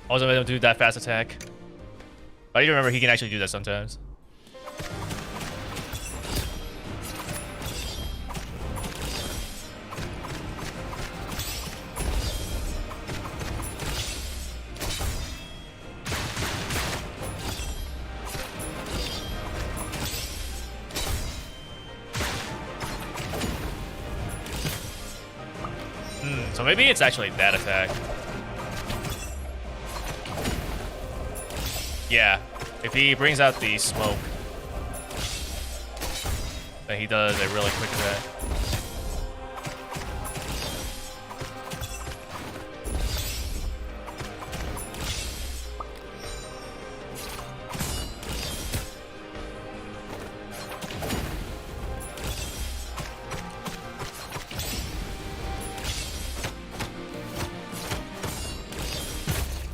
I wasn't able to do that fast attack. But I even remember he can actually do that sometimes. So maybe it's actually that attack. Yeah, if he brings out the smoke, then he does a really quick attack.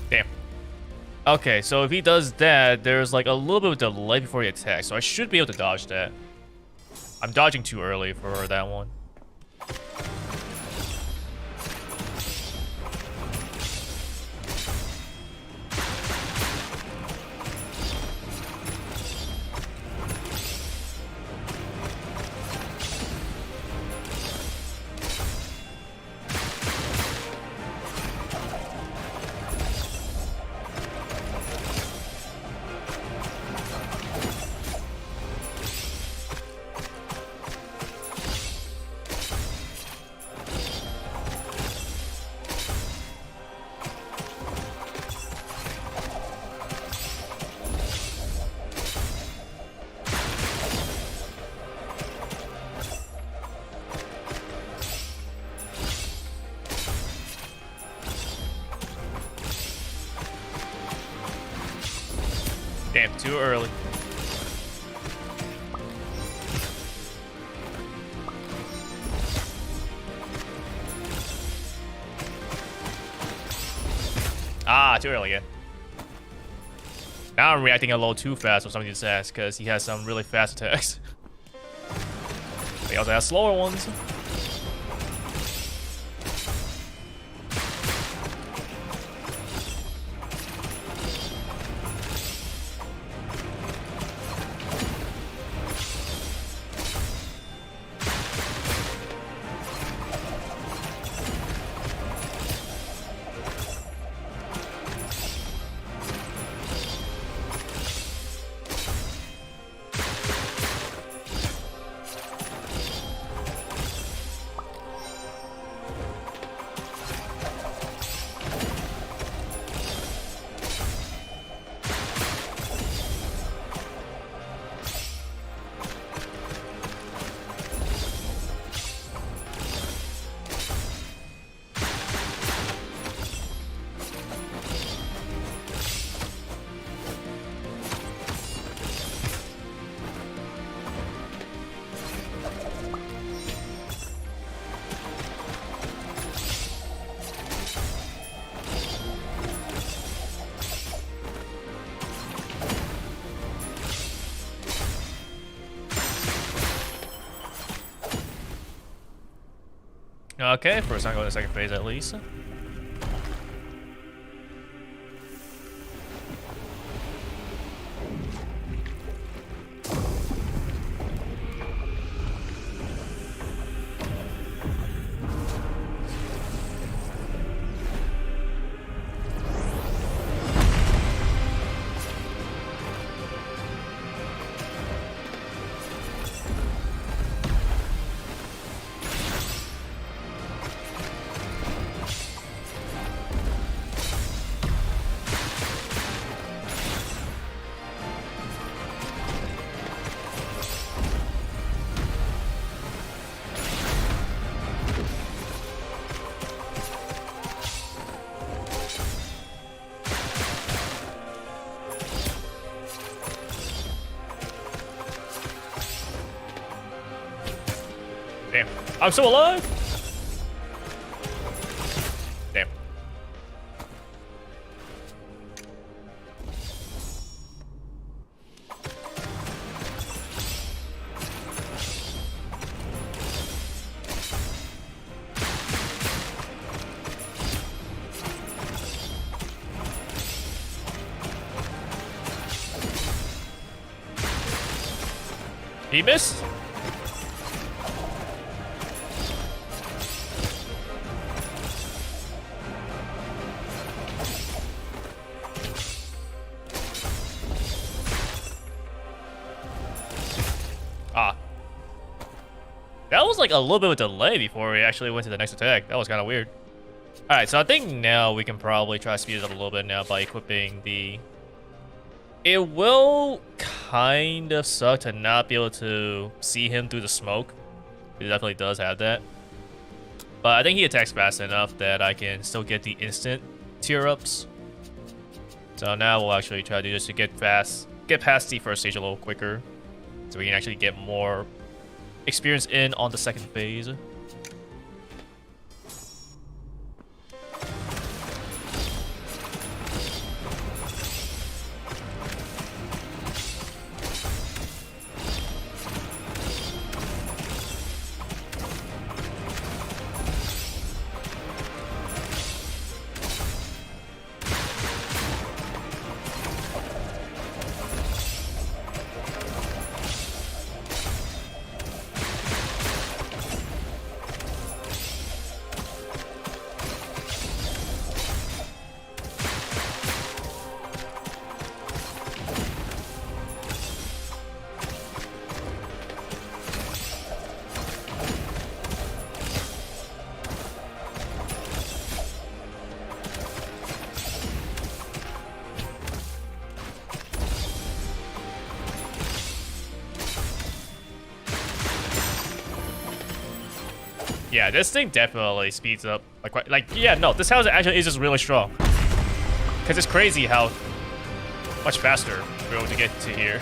Damn. Okay, so if he does that, there's like a little bit of delay before he attacks, so I should be able to dodge that. I'm dodging too early for that one. Damn, too early. Ah, too early again. Now I'm reacting a little too fast with some of these attacks because he has some really fast attacks. He also has slower ones. Okay, first time going to the second phase at least. Damn. I'm still alive? Damn. He missed? Ah. That was like a little bit of a delay before we actually went to the next attack. That was kind of weird. Alright, so I think now we can probably try to speed it up a little bit now by equipping the... It will kind of suck to not be able to see him through the smoke. He definitely does have that. But I think he attacks fast enough that I can still get the instant tier-ups. So now we'll actually try to do this to get past the first stage a little quicker. So we can actually get more experience in on the second phase. Yeah, this thing definitely speeds up. Yeah, no, this house actually is just really strong. Because it's crazy how much faster we're able to get to here.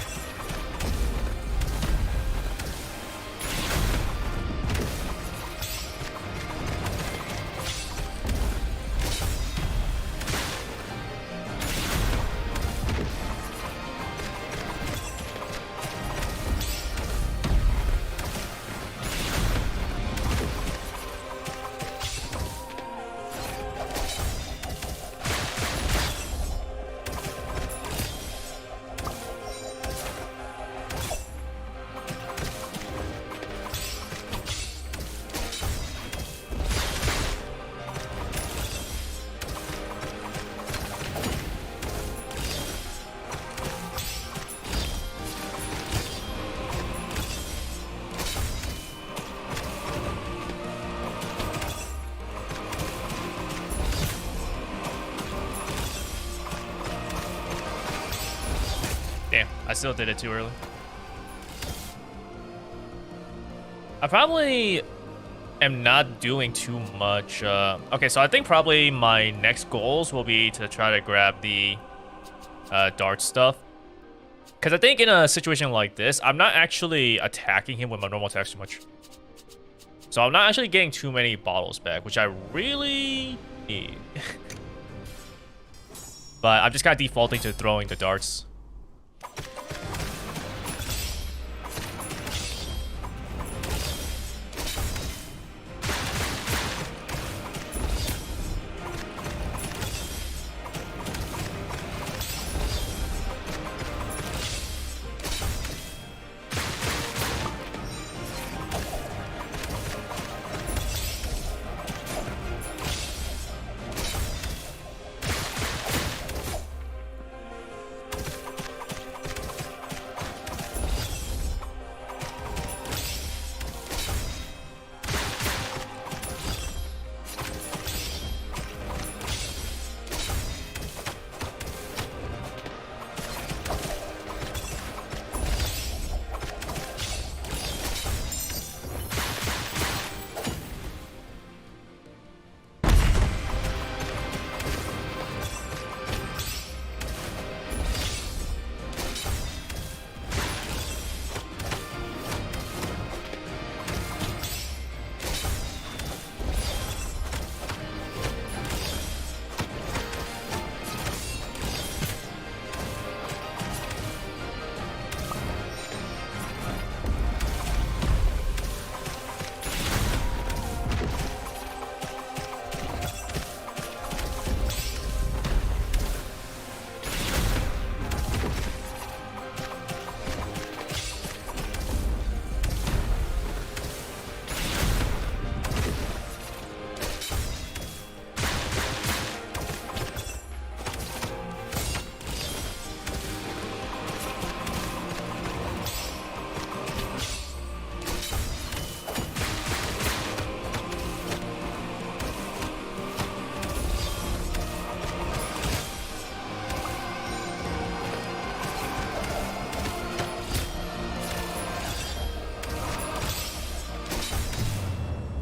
Damn, I still did it too early. I probably am not doing too much. Okay, so I think probably my next goals will be to try to grab the dart stuff. Because I think in a situation like this, I'm not actually attacking him with my normal attacks too much. So I'm not actually getting too many bottles back, which I really need. But I'm just kind of defaulting to throwing the darts.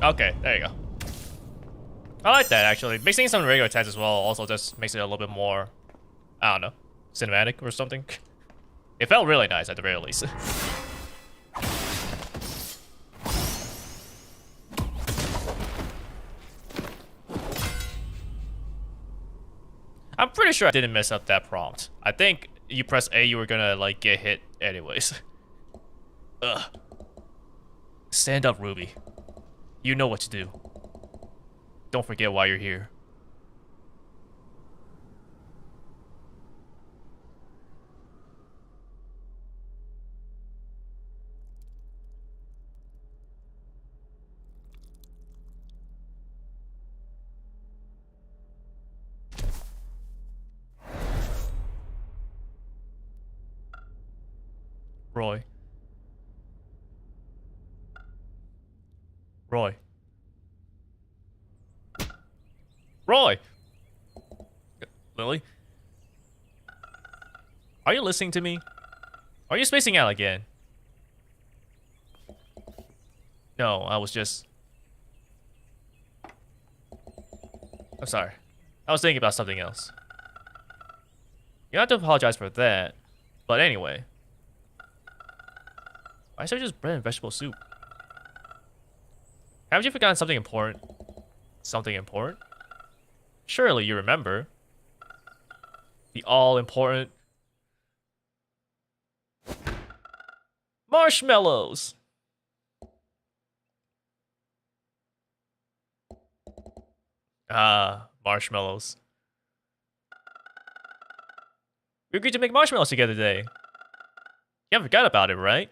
Okay, there you go. I like that, actually. Mixing some regular attacks as well also just makes it a little bit more, I don't know, cinematic or something. It felt really nice at the very least. I'm pretty sure I didn't mess up that prompt. I think you press A, you were gonna, like, get hit anyways. Ugh. Stand up, Ruby. You know what to do. Don't forget why you're here. Roy. Roy. Roy! Lily? Are you listening to me? Are you spacing out again? No, I was just... I'm sorry. I was thinking about something else. You don't have to apologize for that. But anyway. Why is there just bread and vegetable soup? Haven't you forgotten something important? Something important? Surely you remember. The all-important... marshmallows! Ah, marshmallows. We agreed to make marshmallows together today. You haven't forgot about it, right?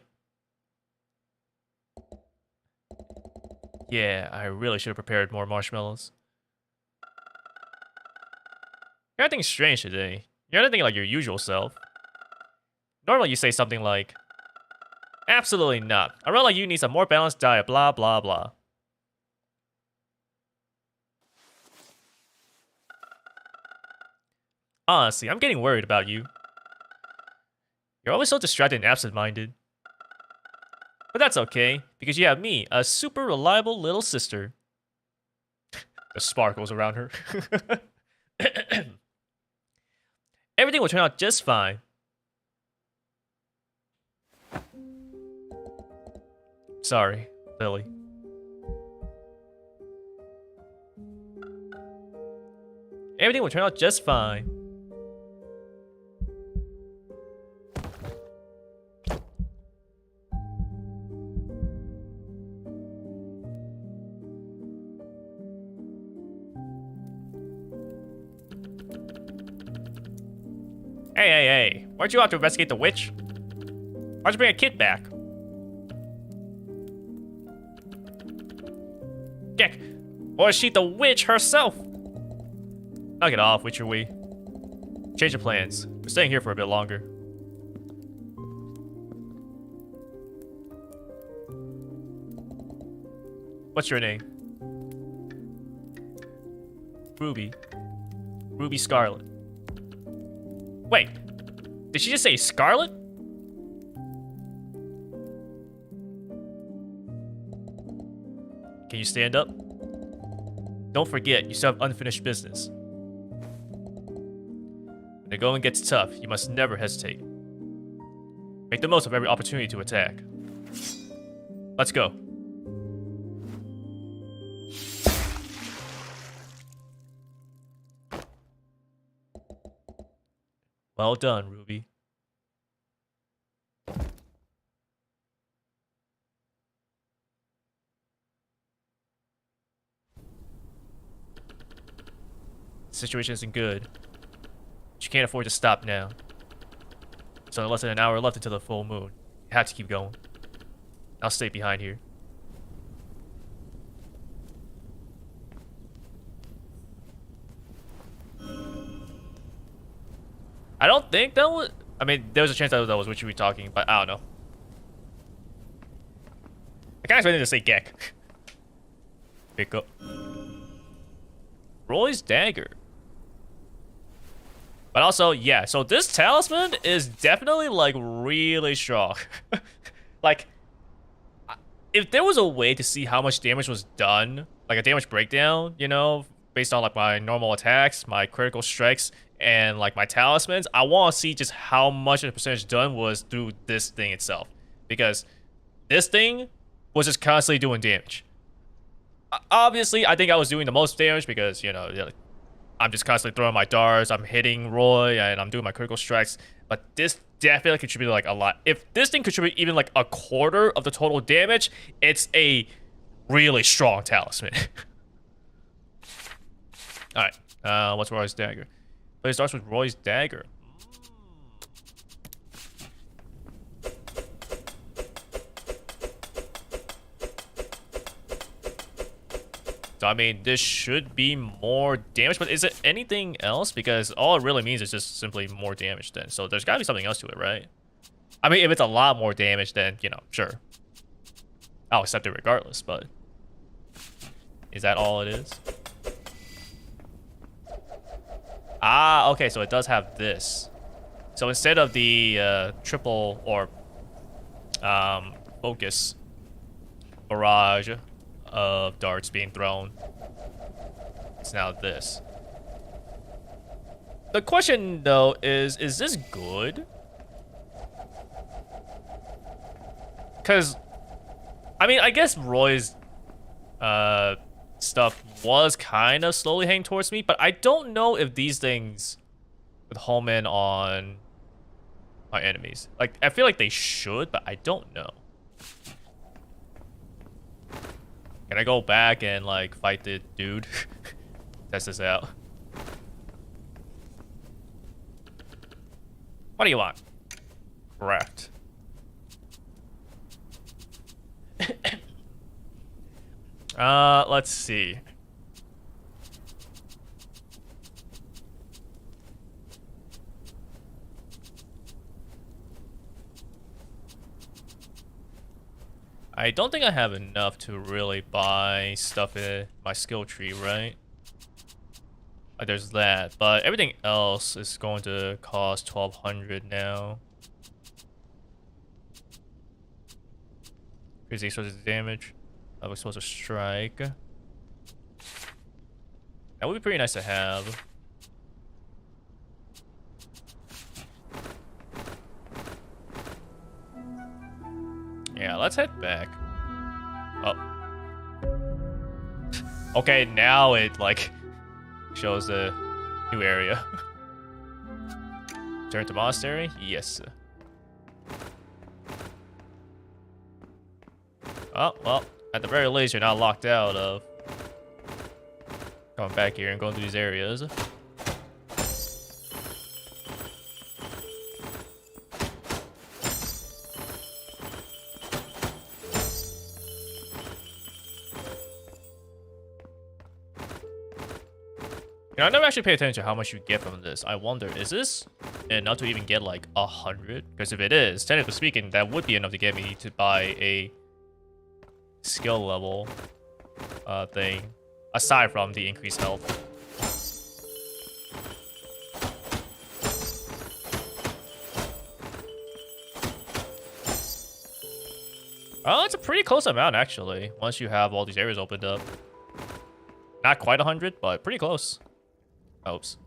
Yeah, I really should have prepared more marshmallows. You're acting strange today. You're not thinking like your usual self. Normally you say something like, absolutely not. I really like you need some more balanced diet, blah, blah, blah. Honestly, I'm getting worried about you. You're always so distracted and absent-minded. But that's okay, because you have me, a super reliable little sister. The sparkles around her. Everything will turn out just fine. Sorry, Lily. Everything will turn out just fine. Hey. Weren't you out to investigate the witch? Why'd you bring a kid back? Geck! Or is she the witch herself? Knock it off, Witcher we. Change of plans. We're staying here for a bit longer. What's your name? Ruby. Ruby Scarlet. Wait, did she just say Scarlet? Can you stand up? Don't forget, you still have unfinished business. When the going gets tough, you must never hesitate. Make the most of every opportunity to attack. Let's go. Well done, Ruby. The situation isn't good, but you can't afford to stop now. There's only less than an hour left until the full moon. You have to keep going. I'll stay behind here. I don't think that was... I mean, there was a chance that was what you were talking, but I don't know. I kind of expected to say Geck. Pick up. Roy's dagger. But also, yeah, so this talisman is definitely, like, really strong. Like, if there was a way to see how much damage was done, like a damage breakdown, you know, based on like my normal attacks, my critical strikes, and like my talismans, I want to see just how much of the percentage done was through this thing itself. Because this thing was just constantly doing damage. Obviously, I think I was doing the most damage because, you know, I'm just constantly throwing my darts, I'm hitting Roy, and I'm doing my critical strikes. But this definitely contributed like a lot. If this thing contributed even like a quarter of the total damage, it's a really strong talisman. Alright, what's Roy's dagger? But it starts with Roy's dagger. So, I mean, this should be more damage, but is it anything else? Because all it really means is just simply more damage then. So there's gotta be something else to it, right? I mean, if it's a lot more damage, then, you know, sure. I'll accept it regardless, but... is that all it is? Ah, okay, so it does have this. So instead of the triple or focus barrage of darts being thrown, it's now this. The question though is this good? Because I mean, I guess Roy's stuff was kind of slowly heading towards me, but I don't know if these things would home in on my enemies. Like, I feel like they should, but I don't know. Can I go back and, like, fight the dude? Test this out. What do you want? Craft. Let's see. I don't think I have enough to really buy stuff in my skill tree, right? Like, there's that, but everything else is going to cost 1,200 now. Crazy sources of damage. I was supposed to strike. That would be pretty nice to have. Yeah, let's head back. Oh. Okay, now it, like, shows the new area. Turn to monastery? Yes. Oh, well, at the very least, you're not locked out of coming back here and going through these areas. You know, I never actually pay attention to how much you get from this. I wonder, is this enough to even get like 100? Because if it is, technically speaking, that would be enough to get me to buy a skill level thing, aside from the increased health. Oh, it's a pretty close amount, actually, once you have all these areas opened up. Not quite 100, but pretty close. Oops.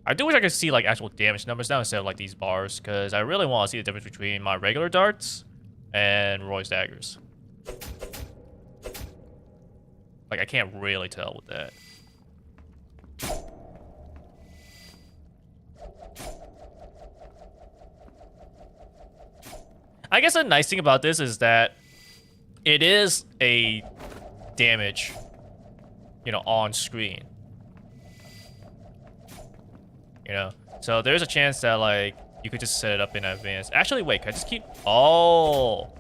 I do wish I could see like actual damage numbers now instead of like these bars, because I really want to see the difference between my regular darts and Roy's daggers. Like, I can't really tell with that. I guess the nice thing about this is that it is a damage, you know, on screen. You know, so there's a chance that, like, you could just set it up in advance. Actually, wait, can I just keep... Oh!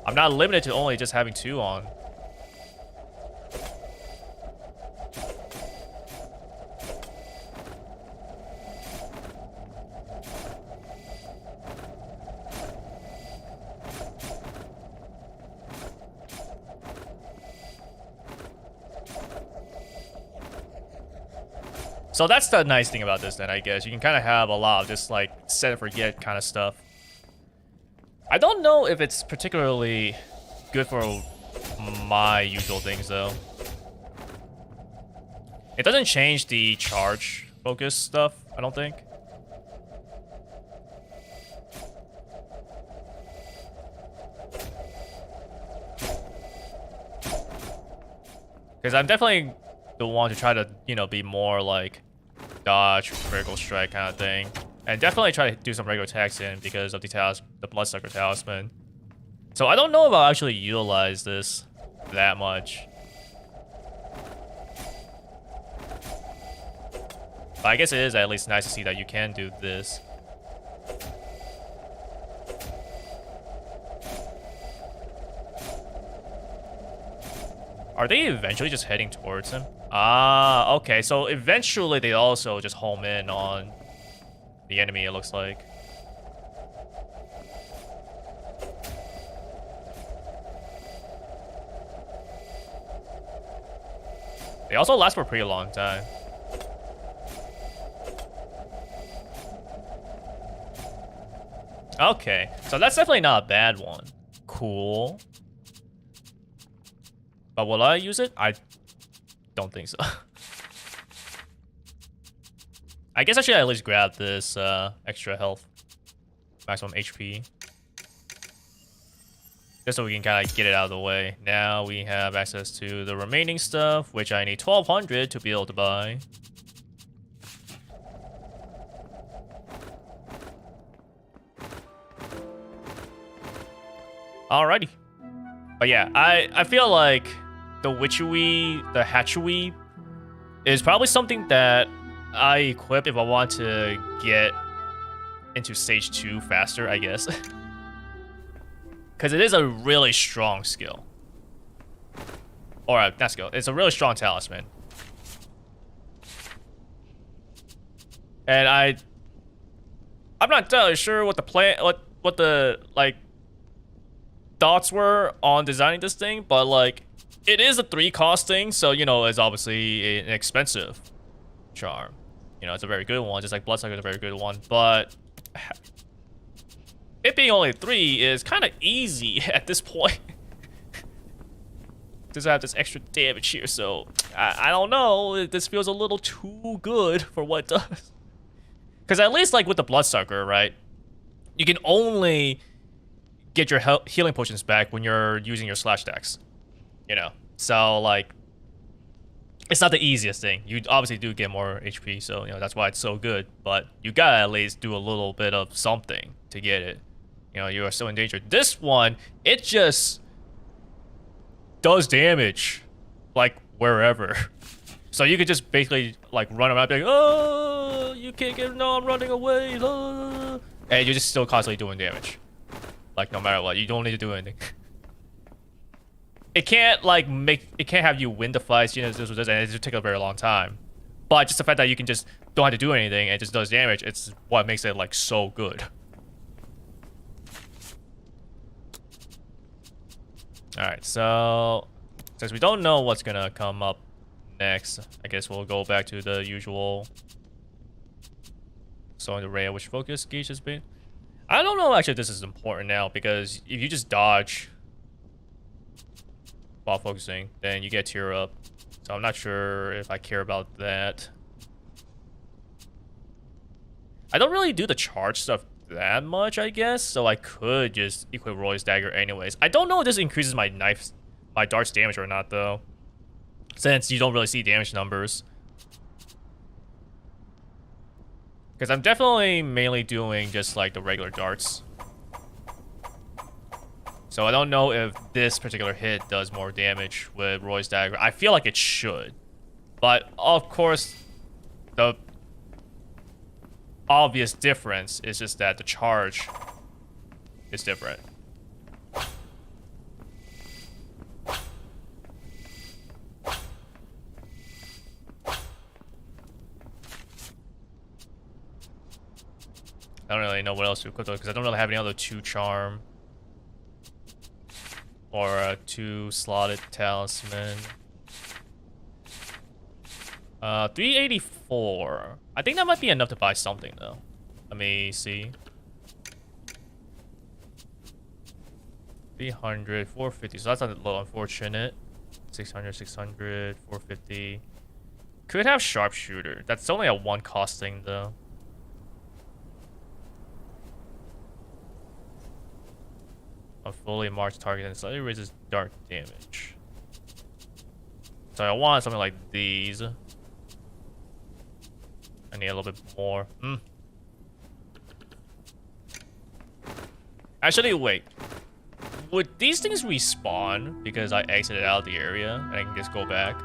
I'm not limited to only just having 2 on. So that's the nice thing about this then, I guess. You can kind of have a lot of just like set and forget kind of stuff. I don't know if it's particularly good for my usual things though. It doesn't change the charge focus stuff, I don't think. Because I'm definitely the one to try to, you know, be more like dodge, critical strike kind of thing. And definitely try to do some regular attacks in because of the Bloodsucker Talisman. So I don't know if I'll actually utilize this that much. But I guess it is at least nice to see that you can do this. Are they eventually just heading towards him? Ah, okay. So eventually they also just home in on the enemy, it looks like. They also last for a pretty long time. Okay, so that's definitely not a bad one. Cool. But will I use it? I don't think so. I guess I should at least grab this extra health. Maximum HP. Just so we can kind of get it out of the way. Now we have access to the remaining stuff, which I need 1,200 to be able to buy. Alrighty. But yeah, I feel like the Witchery, the Hatchery, is probably something that I equip if I want to get into Stage 2 faster, I guess. Because it is a really strong skill. Or, not skill, it's a really strong talisman. And I'm not entirely sure what the plan, what the, like, thoughts were on designing this thing, but, like, it is a 3-cost thing, so, you know, it's obviously an expensive charm. You know, it's a very good one, just like Bloodsucker is a very good one, but it being only 3 is kind of easy at this point. Just have this extra damage here, so I don't know. This feels a little too good for what it does. Because at least, like, with the Bloodsucker, right, you can only get your healing potions back when you're using your slash attacks. You know, so, like, it's not the easiest thing. You obviously do get more HP, so, you know, that's why it's so good. But you gotta at least do a little bit of something to get it. You know, you are still in danger. This one, it just does damage, like, wherever. So you could just basically, like, run around and be like, oh, you can't get, no, I'm running away. And you're just still constantly doing damage. Like, no matter what, you don't need to do anything. It can't, like, it can't have you win the fights, you know, and it just take a very long time. But just the fact that you can just don't have to do anything and it just does damage, it's what makes it, like, so good. Alright, so since we don't know what's gonna come up next, I guess we'll go back to the usual. So in the rail, which focus gauge has been. I don't know actually if this is important now, because if you just dodge while focusing, then you get tear up. So I'm not sure if I care about that. I don't really do the charge stuff that much, I guess, so I could just equip Roy's Dagger anyways. I don't know if this increases my dart's damage or not, though, since you don't really see damage numbers. Because I'm definitely mainly doing just, like, the regular darts. So I don't know if this particular hit does more damage with Roy's Dagger. I feel like it should. But, of course, the obvious difference is just that the charge is different. I don't really know what else to equip though, because I don't really have any other 2 charm or a 2 slotted talisman. 384. I think that might be enough to buy something though. Let me see. 300, 450. So that's a little unfortunate. 600, 600, 450. Could have sharpshooter. That's only a one cost thing though. A fully marked target and slightly raises dark damage. So I want something like these. I need a little bit more. Actually, wait. Would these things respawn because I exited out of the area and I can just go back?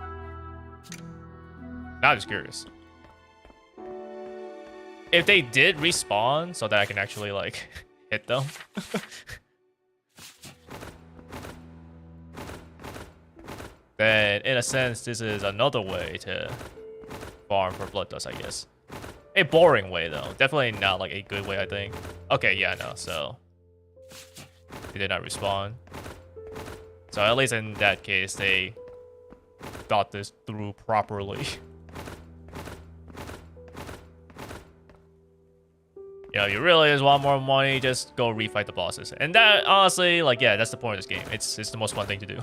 Now I'm just curious. If they did respawn so that I can actually, like, hit them. Then, in a sense, this is another way to farm for blood dust, I guess. A boring way, though. Definitely not, like, a good way, I think. Okay, yeah, no, so... They did not respawn. So, at least in that case, they thought this through properly. You know, you really just want more money, just go refight the bosses. And that, honestly, like, yeah, that's the point of this game. It's the most fun thing to do.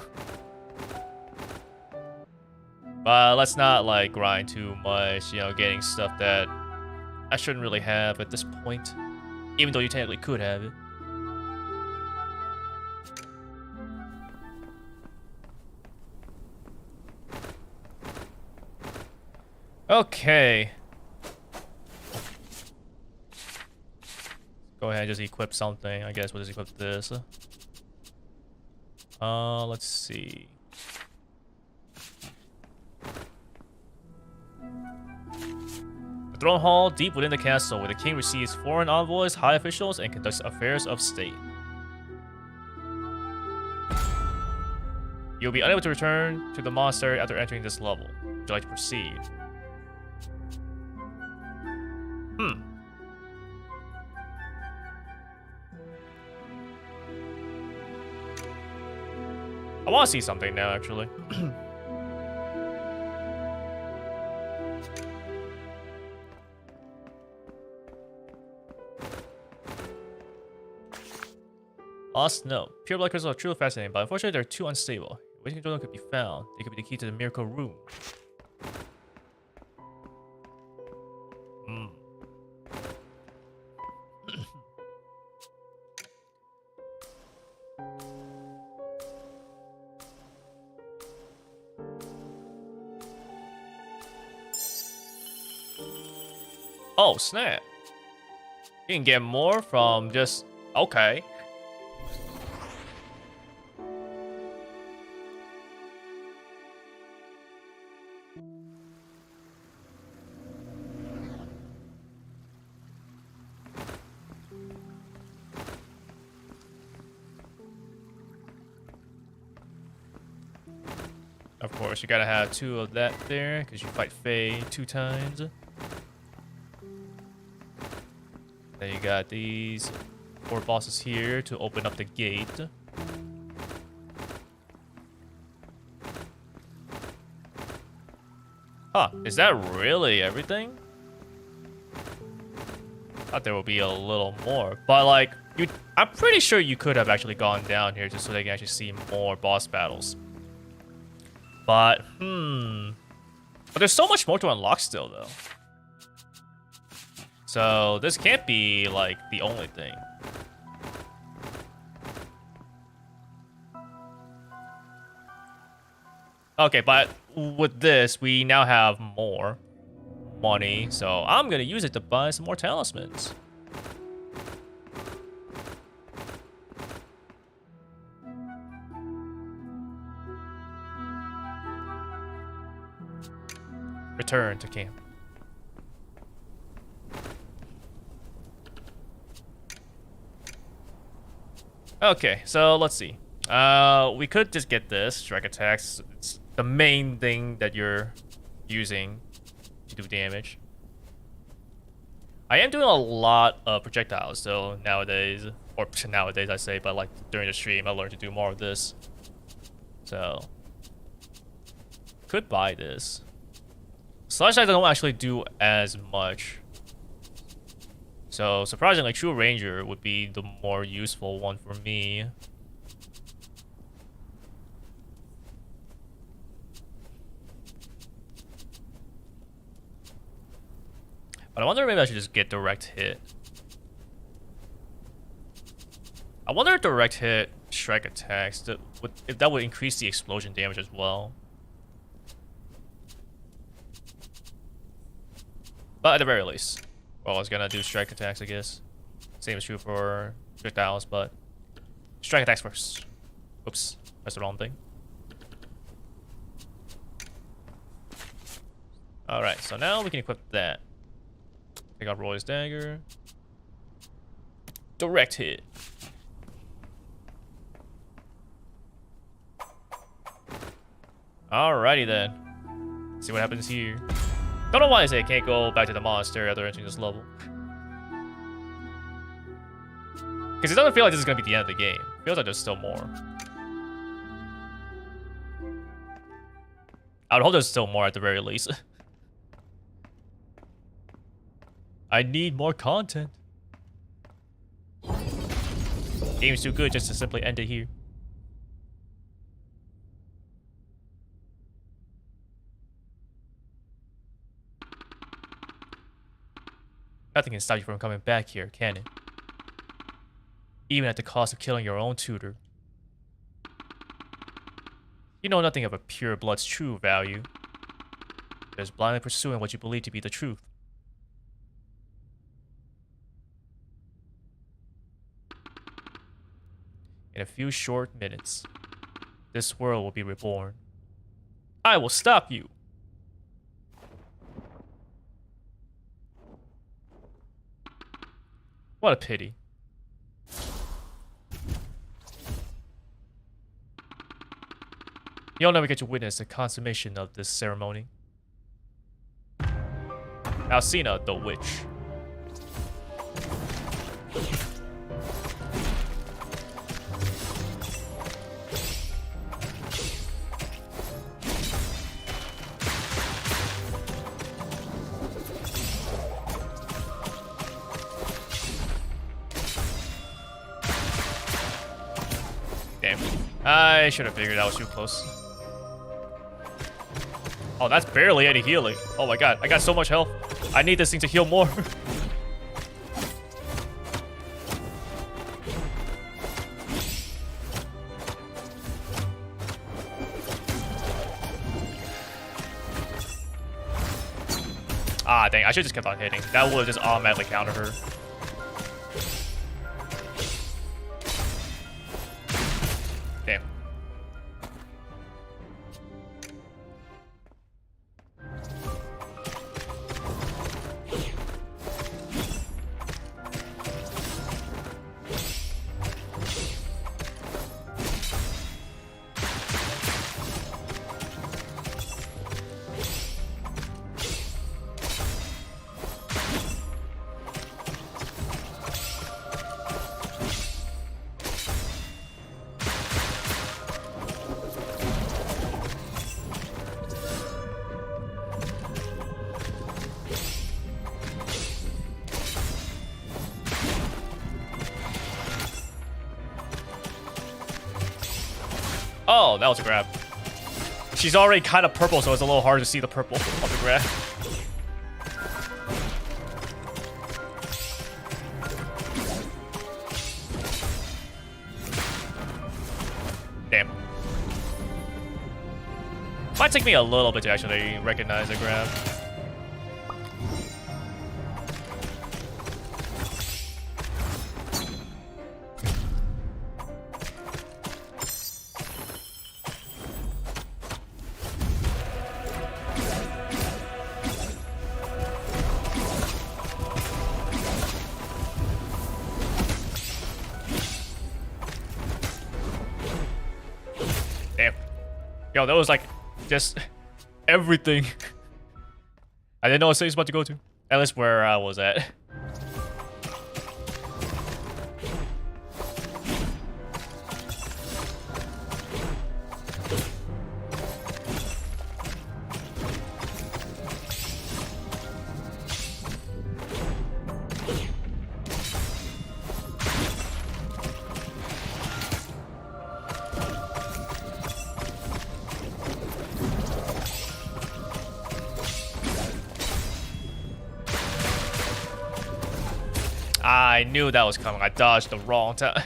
But let's not, like, grind too much, you know, getting stuff that I shouldn't really have at this point. Even though you technically could have it. Okay. Go ahead and just equip something. I guess we'll just equip this. Let's see. The throne hall deep within the castle, where the king receives foreign envoys, high officials, and conducts affairs of state. You'll be unable to return to the monastery after entering this level. Would you like to proceed? I want to see something now, actually. Lost note. Pure blood crystals are truly fascinating, but unfortunately they're too unstable. Waiting control could be found. They could be the key to the miracle room. Oh, snap. You can get more from just... Okay. Of course, you gotta have 2 of that there, because you fight Faye 2 times. Then you got these 4 bosses here to open up the gate. Huh, is that really everything? Thought there would be a little more, but like, I'm pretty sure you could have actually gone down here just so they can actually see more boss battles. But, But there's so much more to unlock still, though. So, this can't be, like, the only thing. Okay, but with this, we now have more money. So, I'm gonna use it to buy some more talismans. Return to camp. Okay, so let's see. We could just get this strike attacks. It's the main thing that you're using to do damage. I am doing a lot of projectiles though nowadays, or nowadays I say, but like during the stream I learned to do more of this. So could buy this. Slash I don't actually do as much. So surprisingly, True Ranger would be the more useful one for me. But I wonder if maybe I should just get direct hit. I wonder if direct hit strike attacks if that would increase the explosion damage as well. But at the very least, well, I was gonna do strike attacks, I guess. Same is true for projectiles, but strike attacks first. Oops, that's the wrong thing. Alright, so now we can equip that. Take out Roy's dagger. Direct hit. Alrighty then. Let's see what happens here. Don't know why I say I can't go back to the monster after entering this level. Because it doesn't feel like this is going to be the end of the game. It feels like there's still more. I would hope there's still more at the very least. I need more content. Game's too good just to simply end it here. Nothing can stop you from coming back here, can it? Even at the cost of killing your own tutor. You know nothing of a pure blood's true value. Just blindly pursuing what you believe to be the truth. In a few short minutes, this world will be reborn. I will stop you! What a pity. You'll never get to witness the consummation of this ceremony. Alcina, the witch. Damn. I should have figured I was too close. Oh, that's barely any healing. Oh my god, I got so much health. I need this thing to heal more. Ah, dang, I should just kept on hitting. That would have just automatically countered her. Damn. Oh, that was a grab. She's already kind of purple, so it's a little hard to see the purple of the grab. Damn. Might take me a little bit to actually recognize the grab. Damn. Yo, that was like just everything. I didn't know what stage was about to go to. At least where I was at. I knew that was coming. I dodged the wrong time.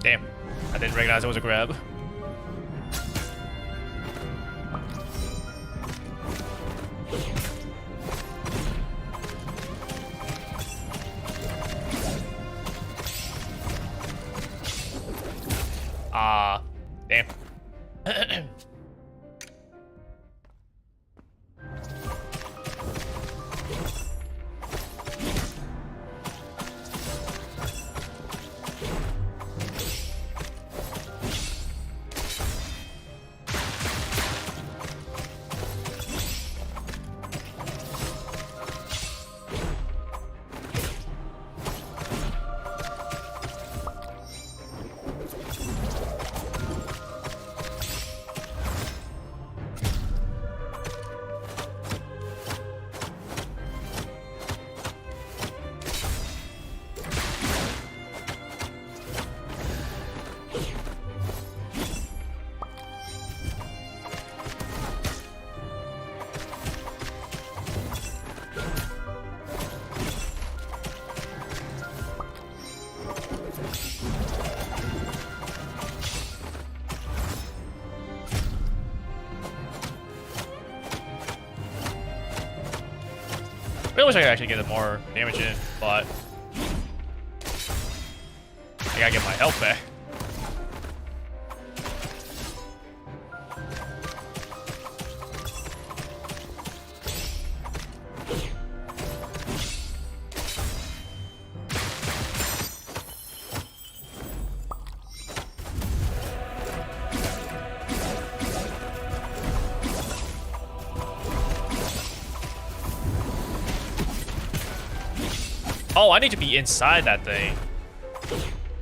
Damn, I didn't recognize it was a grab. Damn. I wish I could actually get more damage in, but I gotta get my health back. Oh, I need to be inside that thing.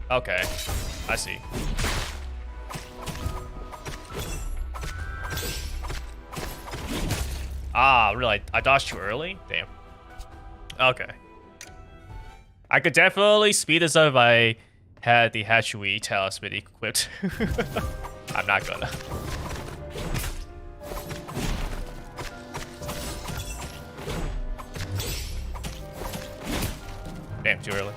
Okay, I see. Ah, really? I dodged too early? Damn. Okay. I could definitely speed this up if I had the Hatchery talisman equipped. I'm not gonna. Damn, too early.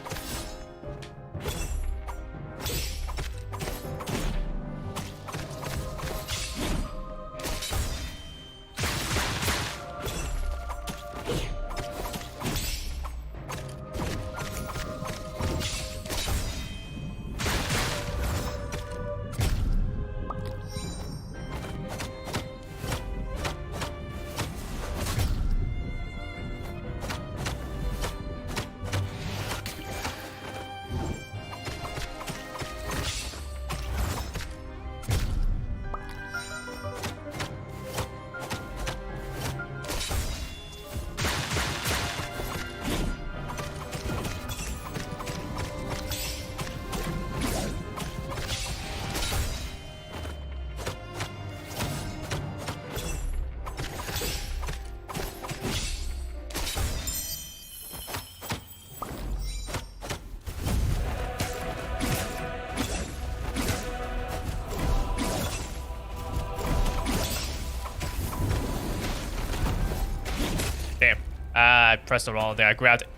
Damn. I pressed the wrong thing. I grabbed it.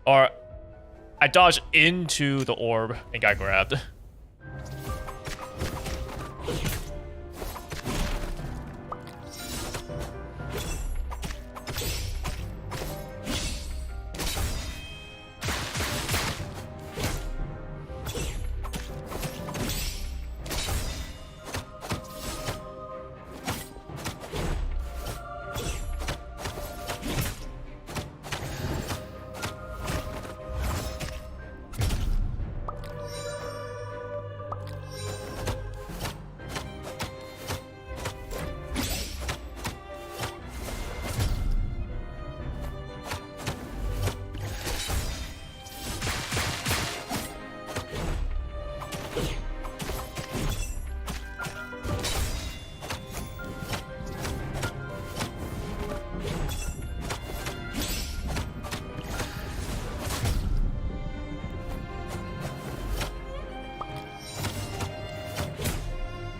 Or I dodged into the orb and got grabbed.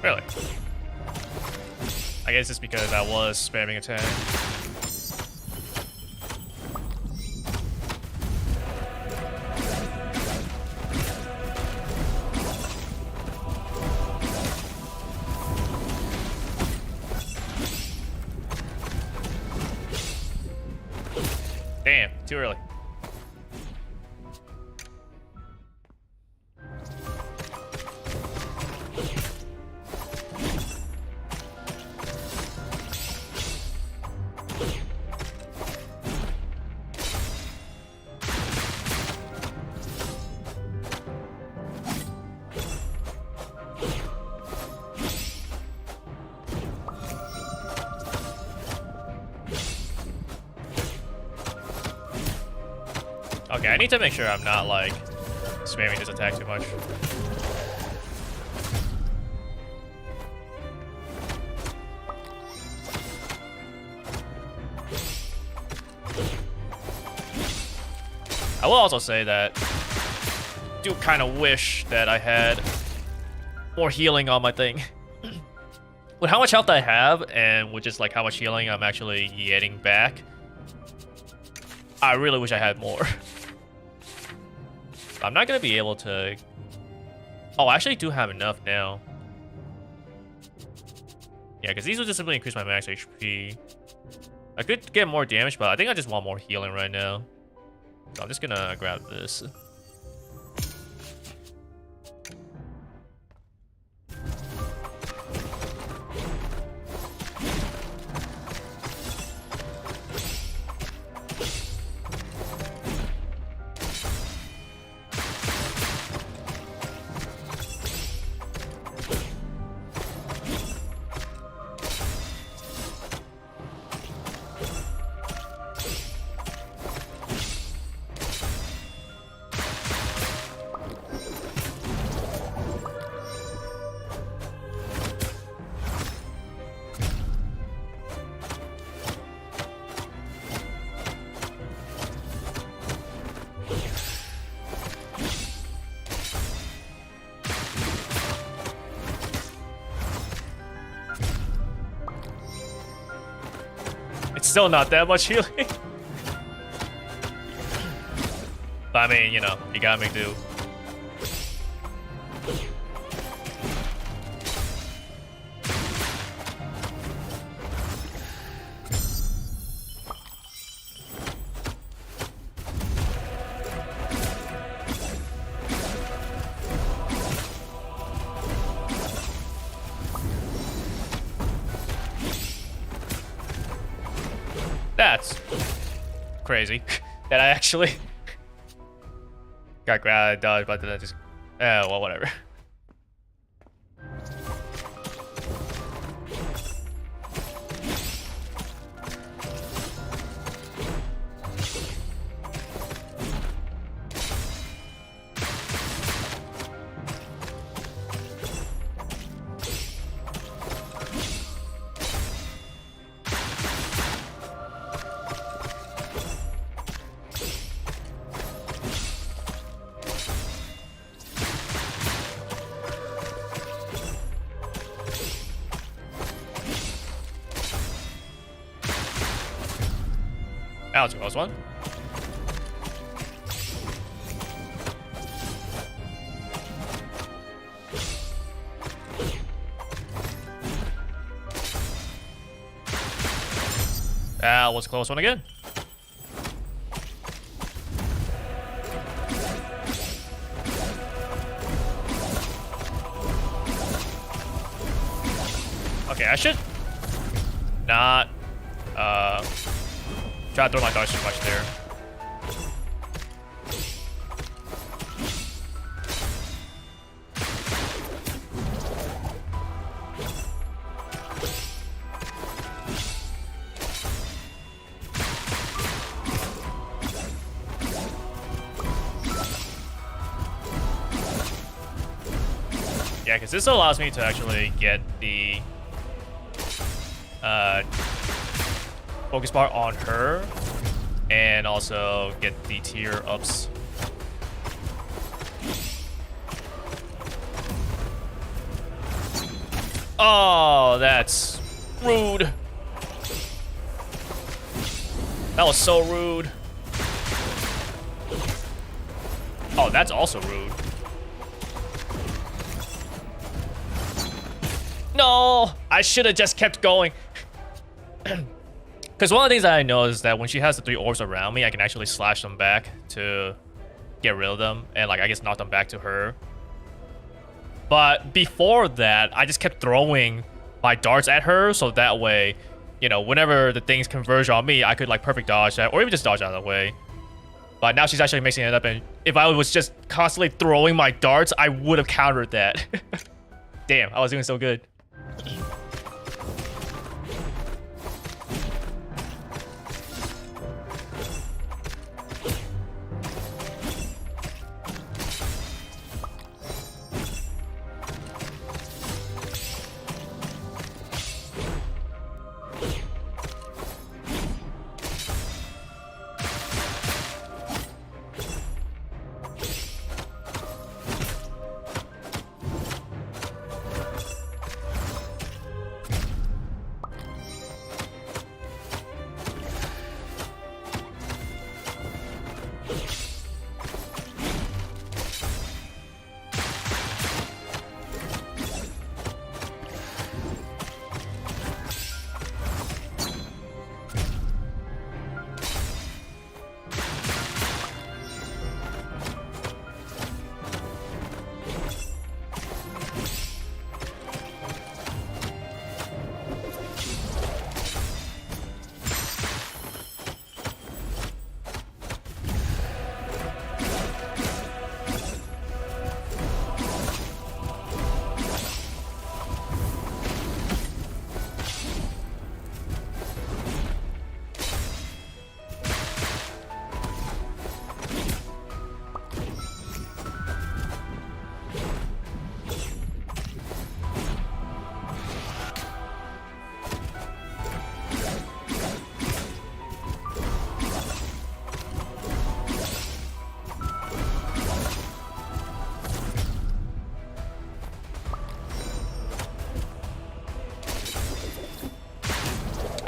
Really? I guess it's because I was spamming attack. Damn, too early. Okay, I need to make sure I'm not, like, spamming this attack too much. I will also say that I do kind of wish that I had more healing on my thing. With how much health I have, and with just, like, how much healing I'm actually getting back, I really wish I had more. I'm not gonna be able to... Oh, I actually do have enough now. Yeah, because these will just simply increase my max HP. I could get more damage, but I think I just want more healing right now. So I'm just gonna grab this. It's still not that much healing. But I mean, you know, you gotta make do. That's crazy. That I actually got grabbed, dodged, but then I just... well, whatever. That was a close one. That was a close one again. Okay, I should not try to throw my dodge too much there. Yeah, because this allows me to actually get the focus bar on her, and also get the tier ups. Oh, that's rude. That was so rude. Oh, that's also rude. No, I should have just kept going. Because one of the things that I know is that when she has the 3 orbs around me, I can actually slash them back to get rid of them. And, like, I guess knock them back to her. But before that, I just kept throwing my darts at her. So that way, you know, whenever the things converge on me, I could, like, perfect dodge that. Or even just dodge out of the way. But now she's actually mixing it up. And if I was just constantly throwing my darts, I would have countered that. Damn, I was doing so good.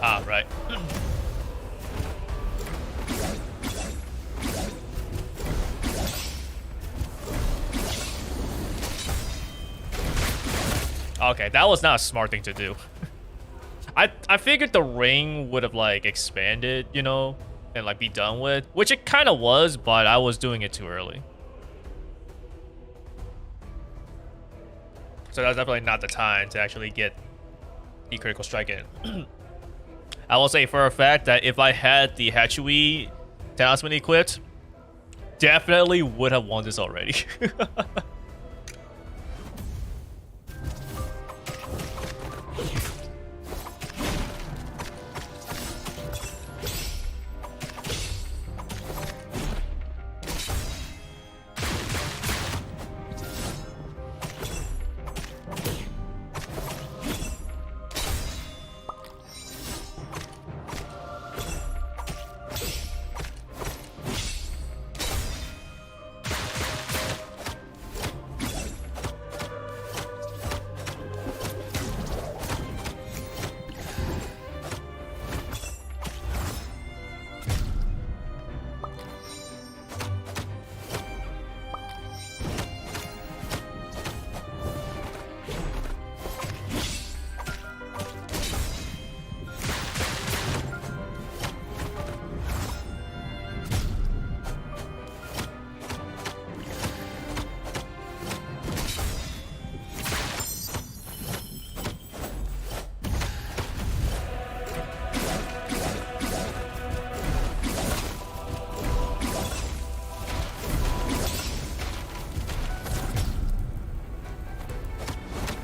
Ah, right. Okay, that was not a smart thing to do. I figured the ring would have, like, expanded, you know, and, like, be done with, which it kind of was, but I was doing it too early. So that's definitely not the time to actually get the critical strike in. I will say for a fact that if I had the Hatsui talisman equipped, definitely would have won this already.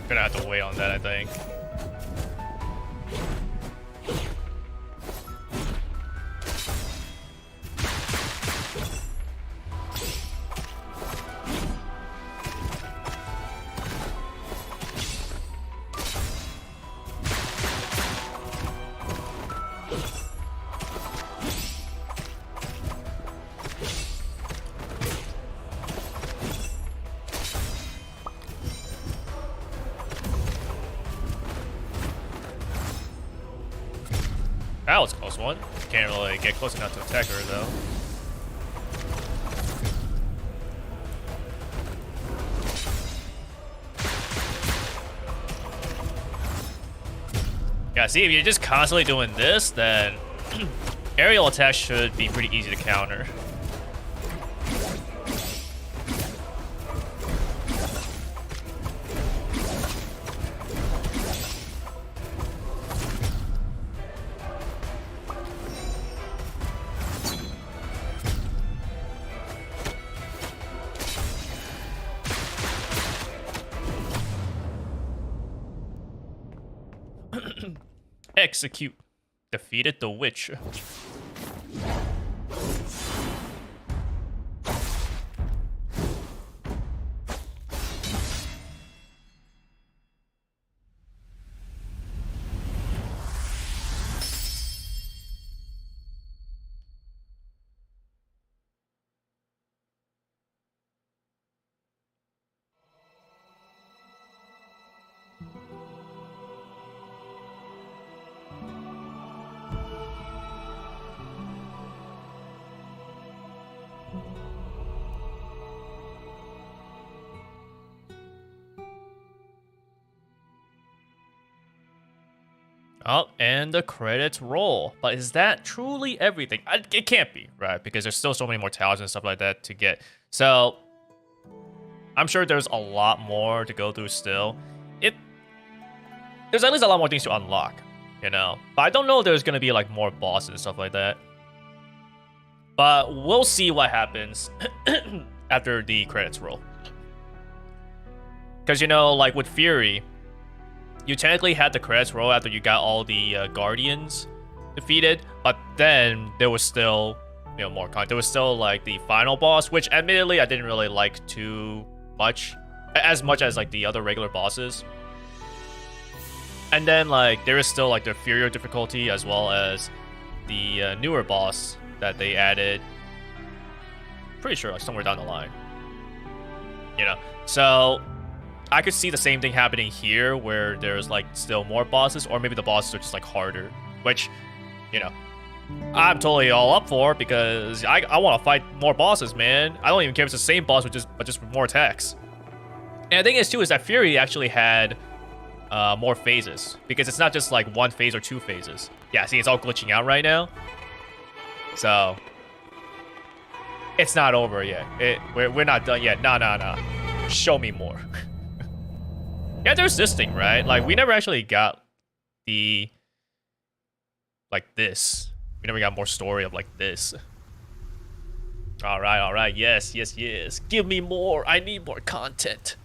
Gonna have to wait on that, I think. That was a close one. Can't really get close enough to attack her, though. Yeah, see, if you're just constantly doing this, then aerial attacks should be pretty easy to counter. Execute. Defeated the witch. Oh, and the credits roll. But is that truly everything? It can't be, right? Because there's still so many more towers and stuff like that to get. So, I'm sure there's a lot more to go through still. There's at least a lot more things to unlock, you know? But I don't know if there's going to be, like, more bosses and stuff like that. But we'll see what happens after the credits roll. Because, you know, like, with Fury, you technically had the credits roll after you got all the Guardians defeated, but then there was still, you know, more content. There was still, like, the final boss, which admittedly I didn't really like too much, as much as, like, the other regular bosses. And then, like, there is still, like, the inferior difficulty as well as the newer boss that they added. Pretty sure, like, somewhere down the line. You know, so I could see the same thing happening here where there's, like, still more bosses, or maybe the bosses are just, like, harder, which, you know, I'm totally all up for, because I want to fight more bosses, man. I don't even care if it's the same boss, but just with more attacks. And the thing is, too, is that Fury actually had more phases, because it's not just, like, one phase or two phases. Yeah, see, it's all glitching out right now. So, it's not over yet. We're not done yet. Nah. Show me more. Yeah, there's this thing, right? Like, we never actually got the, like, this. We never got more story of, like, this. All right. Yes. Give me more. I need more content.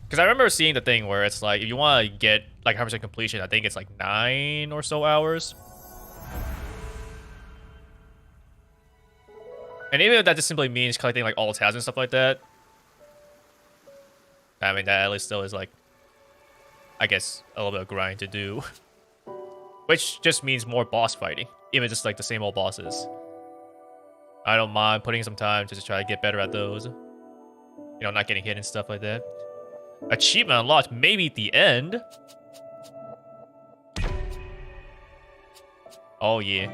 Because I remember seeing the thing where it's like, if you want to get, like, 100% completion, I think it's, like, 9 or so hours. And even if that just simply means collecting, like, all tabs and stuff like that, I mean, that at least still is, like, I guess, a little bit of grind to do. Which just means more boss fighting, even just, like, the same old bosses. I don't mind putting some time to just try to get better at those. You know, not getting hit and stuff like that. Achievement unlocked, maybe at the end. Oh, yeah.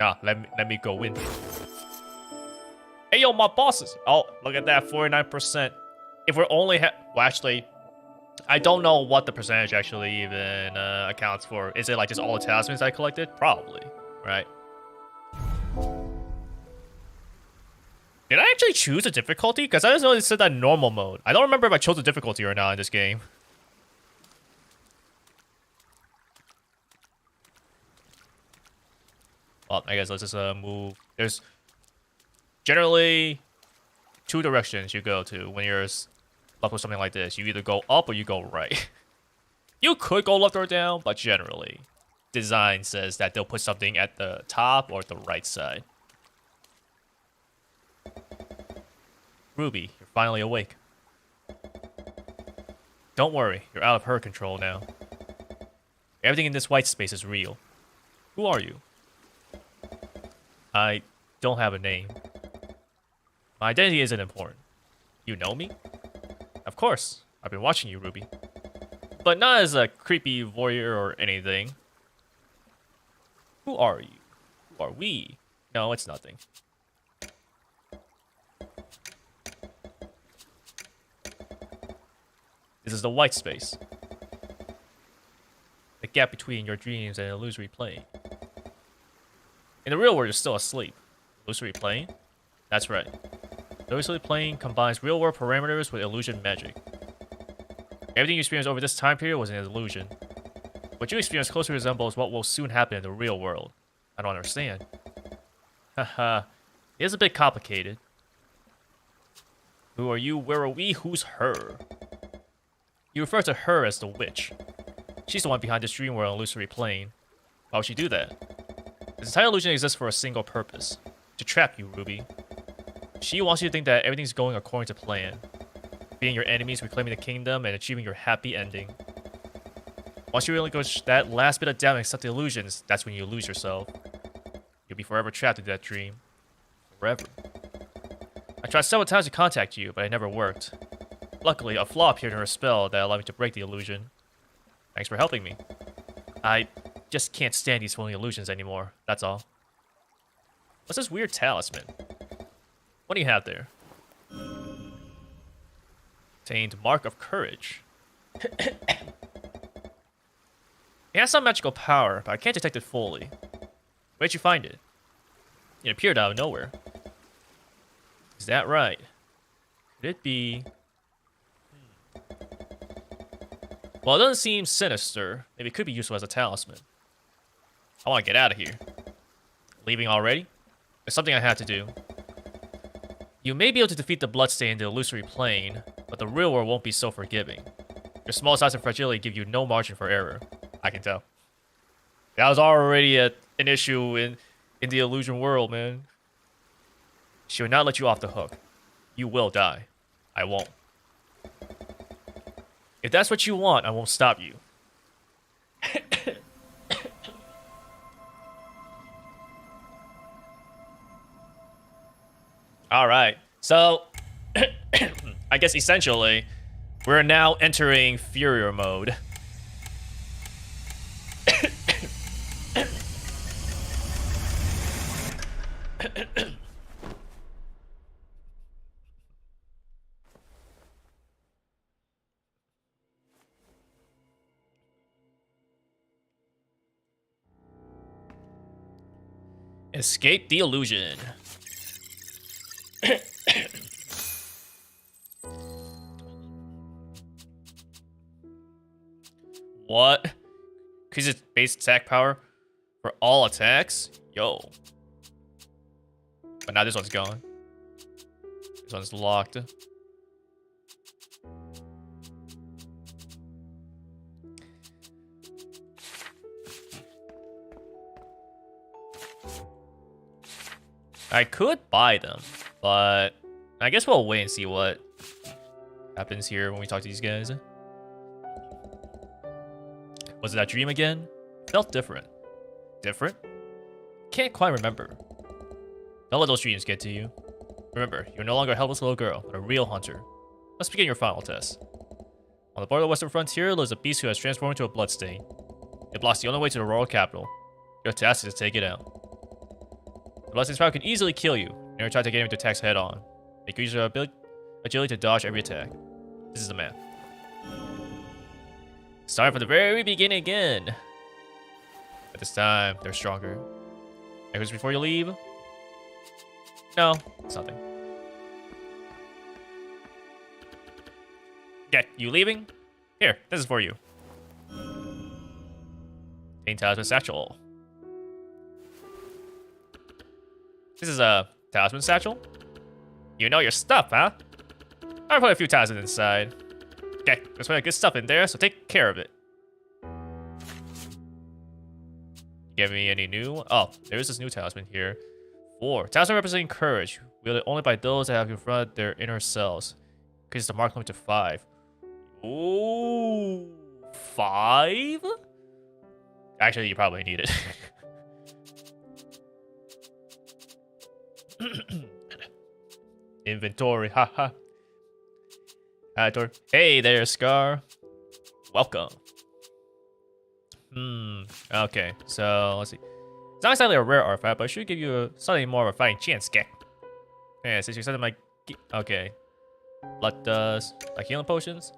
Nah, let me go in. Hey, yo, my bosses. Oh, look at that, 49%. If we're only well, actually, I don't know what the percentage actually even accounts for. Is it, like, just all the talismans I collected? Probably, right? Did I actually choose a difficulty? Because I just know it said that normal mode. I don't remember if I chose a difficulty or not in this game. Well, I guess let's just move. There's generally 2 directions you go to when you're left with something like this. You either go up or you go right. You could go left or down, but generally, design says that they'll put something at the top or the right side. Ruby, you're finally awake. Don't worry, you're out of her control now. Everything in this white space is real. Who are you? I don't have a name. My identity isn't important. You know me? Of course, I've been watching you, Ruby. But not as a creepy voyeur or anything. Who are you? Who are we? No, it's nothing. This is the white space. The gap between your dreams and illusory plane. In the real world, you're still asleep. Illusory plane? That's right. The illusory plane combines real-world parameters with illusion magic. Everything you experienced over this time period was an illusion. What you experienced closely resembles what will soon happen in the real world. I don't understand. Haha. It is a bit complicated. Who are you? Where are we? Who's her? You refer to her as the witch. She's the one behind this dream world illusory plane. Why would she do that? This entire illusion exists for a single purpose. To trap you, Ruby. She wants you to think that everything's going according to plan. Beating your enemies, reclaiming the kingdom, and achieving your happy ending. Once you relinquish that last bit of doubt and accept the illusions, that's when you lose yourself. You'll be forever trapped in that dream. Forever. I tried several times to contact you, but it never worked. Luckily, a flaw appeared in her spell that allowed me to break the illusion. Thanks for helping me. I just can't stand these phony illusions anymore, that's all. What's this weird talisman? What do you have there? Obtained Mark of Courage. It has some magical power, but I can't detect it fully. Where'd you find it? It appeared out of nowhere. Is that right? Could it be... Well, it doesn't seem sinister. Maybe it could be useful as a talisman. I want to get out of here. Leaving already? There's something I have to do. You may be able to defeat the bloodstain in the illusory plane, but the real world won't be so forgiving. Your small size and fragility give you no margin for error. I can tell. That was already an issue in the illusion world, man. She will not let you off the hook. You will die. I won't. If that's what you want, I won't stop you. Alright, so... I guess essentially, we're now entering Furrier mode. Escape the illusion. What? Increases base attack power for all attacks? Yo. But now this one's gone. This one's locked. I could buy them, but I guess we'll wait and see what happens here when we talk to these guys. Was it that dream again? Felt different. Different? Can't quite remember. Don't let those dreams get to you. Remember, you're no longer a helpless little girl, but a real hunter. Let's begin your final test. On the border of the western frontier lives a beast who has transformed into a bloodstain. It blocks the only way to the royal capital. Your task is to take it out. The bloodstain's power can easily kill you. Never try to get him to attacks head on. Make use of your agility to dodge every attack. This is the map. Starting from the very beginning again. At this time, they're stronger. Anything before you leave? No, it's nothing. Yeah, you leaving? Here, this is for you. Talisman Satchel. This is a talisman satchel? You know your stuff, huh? I'll put a few talismans inside. Okay, there's plenty of good stuff in there, so take care of it. Give me any new... Oh, there's this new talisman here. 4. Talisman representing courage. Wielded only by those that have confronted their inner selves. Increases the mark limit to 5. Ooh, 5? Actually, you probably need it. Inventory, haha. Ador. Hey there, Scar. Welcome. Okay, so let's see. It's not exactly a rare artifact, but it should give you slightly more of a fighting chance, Gek. Yeah, since you said my... Okay. Blood dust. Like healing potions?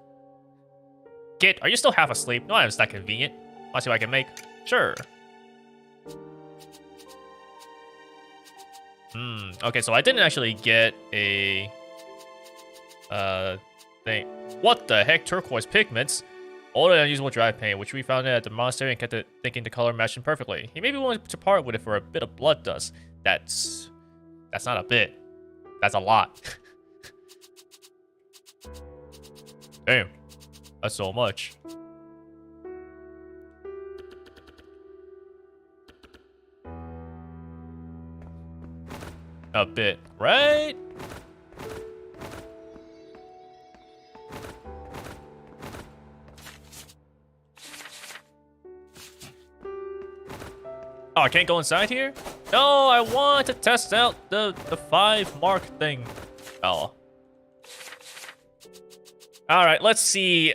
Kid, are you still half asleep? No, it's not convenient. Wanna see what I can make? Sure. Okay, so I didn't actually get a... thing. What the heck? Turquoise pigments? Old and unusual drive paint, which we found at the monastery and kept it thinking the color matched him perfectly. He may be willing to part with it for a bit of blood dust. That's not a bit. That's a lot. Damn. That's so much. A bit, right? Oh, I can't go inside here? No, I want to test out the 5 mark thing. Oh. Alright, let's see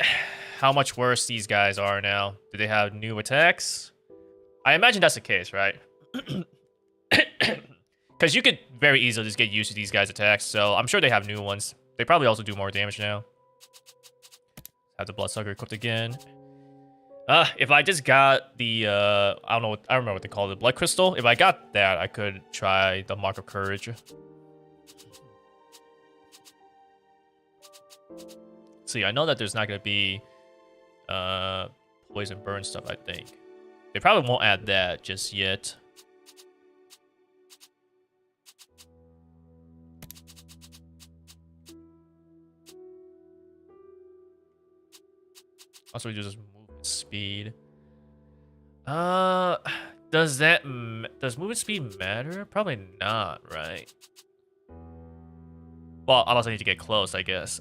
how much worse these guys are now. Do they have new attacks? I imagine that's the case, right? Because you could very easily just get used to these guys' attacks, so I'm sure they have new ones. They probably also do more damage now. Have the Bloodsucker equipped again. If I just got the, I don't remember what they call it, Blood Crystal. If I got that, I could try the Mark of Courage. See, I know that there's not going to be, poison burn stuff, I think. They probably won't add that just yet. Also, just movement speed. Does movement speed matter? Probably not, right? Well, unless I need to get close, I guess.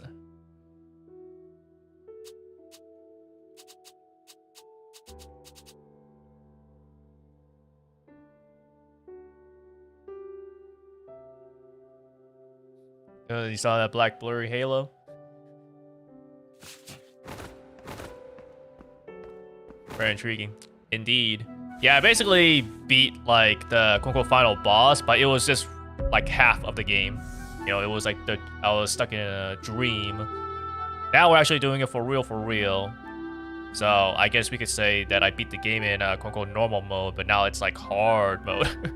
You saw that black blurry halo? Very intriguing. Indeed. Yeah, I basically beat, like, the quote-unquote final boss, but it was just, like, half of the game. You know, it was like I was stuck in a dream. Now we're actually doing it for real. So, I guess we could say that I beat the game in, quote-unquote normal mode, but now it's, like, hard mode.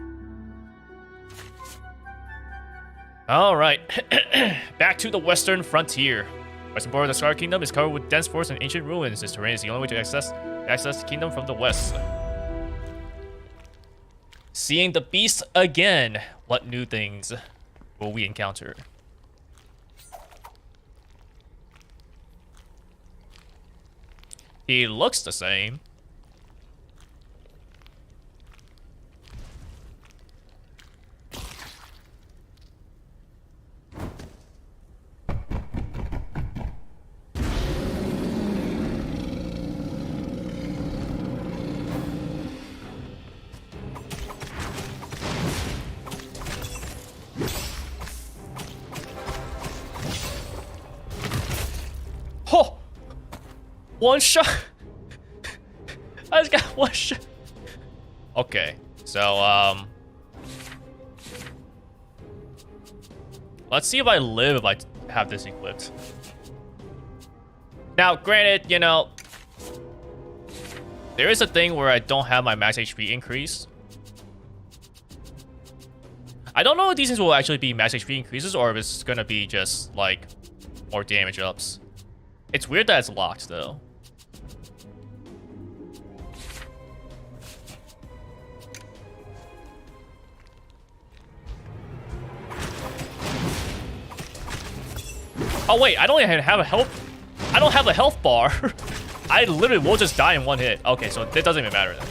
Alright. Back to the western frontier. Western border of the Scar Kingdom is covered with dense forests and ancient ruins. This terrain is the only way to access the kingdom from the west. Seeing the beast again. What new things will we encounter? He looks the same. Oh! One shot! I just got one shot. Okay, so, let's see if I live if I have this equipped. Now, granted, you know, there is a thing where I don't have my max HP increase. I don't know if these things will actually be max HP increases or if it's gonna be just, like, more damage ups. It's weird that it's locked, though. Oh wait, I don't even have a health. I don't have a health bar. I literally will just die in one hit. Okay, so it doesn't even matter then.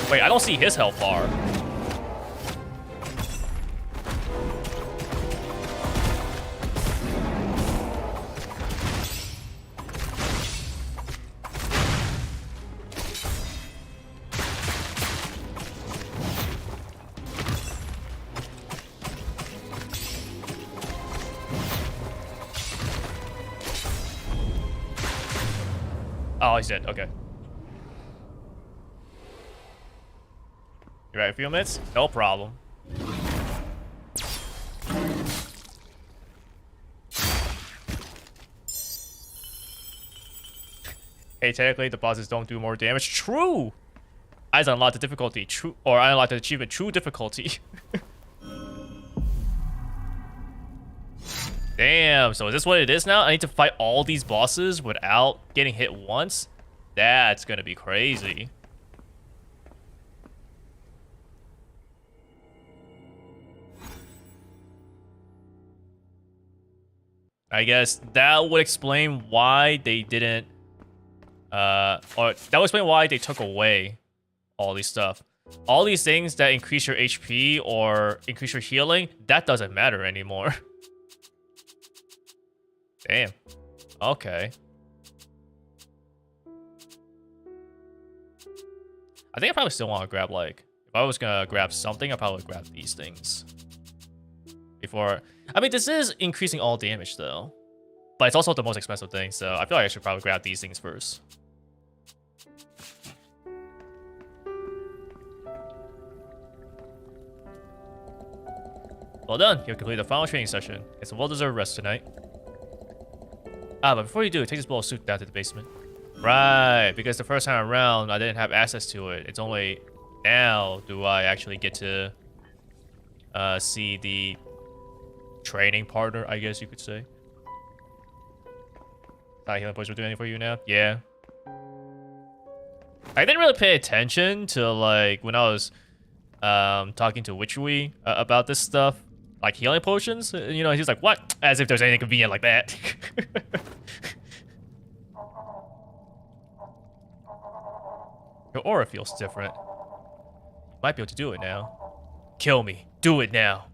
Wait, I don't see his health bar. Oh, he's dead. Okay. You right? A few minutes? No problem. Hey, technically the bosses don't do more damage. True. I unlocked the difficulty. True, or I unlocked the achievement. True difficulty. Damn. So is this what it is now? I need to fight all these bosses without getting hit once. That's gonna be crazy. I guess that would explain why they didn't, or that would explain why they took away all these stuff. All these things that increase your HP or increase your healing, that doesn't matter anymore. Damn. Okay. I think I probably still want to grab, like, if I was gonna grab something, I probably would grab these things. Before, I mean, this is increasing all damage though, but it's also the most expensive thing, so I feel like I should probably grab these things first. Well done, you've completed the final training session. It's a well-deserved rest tonight. Ah, but before you do, take this ball suit down to the basement. Right, because the first time around, I didn't have access to it. It's only now do I actually get to see the training partner, I guess you could say. Not healing potions will do anything for you now? Yeah. I didn't really pay attention to, like, when I was talking to Witchery about this stuff. Like, healing potions? You know, he's like, what? As if there's anything convenient like that. Your aura feels different. You might be able to do it now. Kill me. Do it now.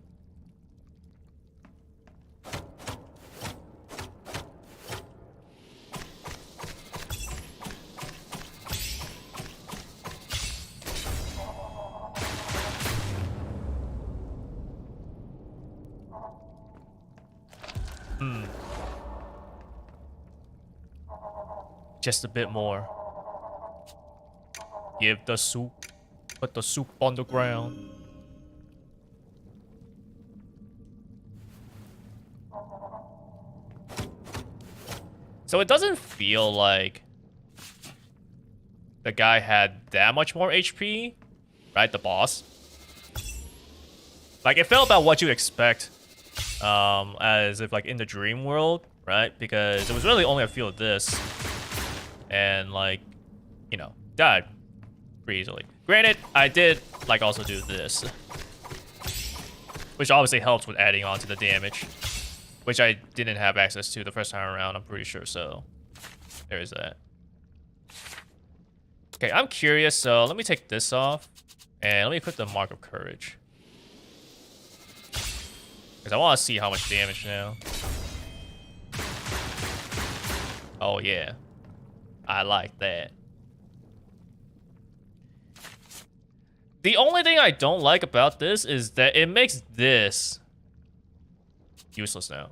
Just a bit more. Give the soup. Put the soup on the ground. So it doesn't feel like the guy had that much more HP, right? The boss. Like, it felt about what you expect, as if, like, in the dream world, right? Because it was really only a few of this. And, like, you know, died pretty easily. Granted, I did, like, also do this, which obviously helps with adding on to the damage, which I didn't have access to the first time around, I'm pretty sure, so there is that. Okay, I'm curious, so let me take this off, and let me put the Mark of Courage. Because I want to see how much damage now. Oh, yeah. I like that. The only thing I don't like about this is that it makes this useless now.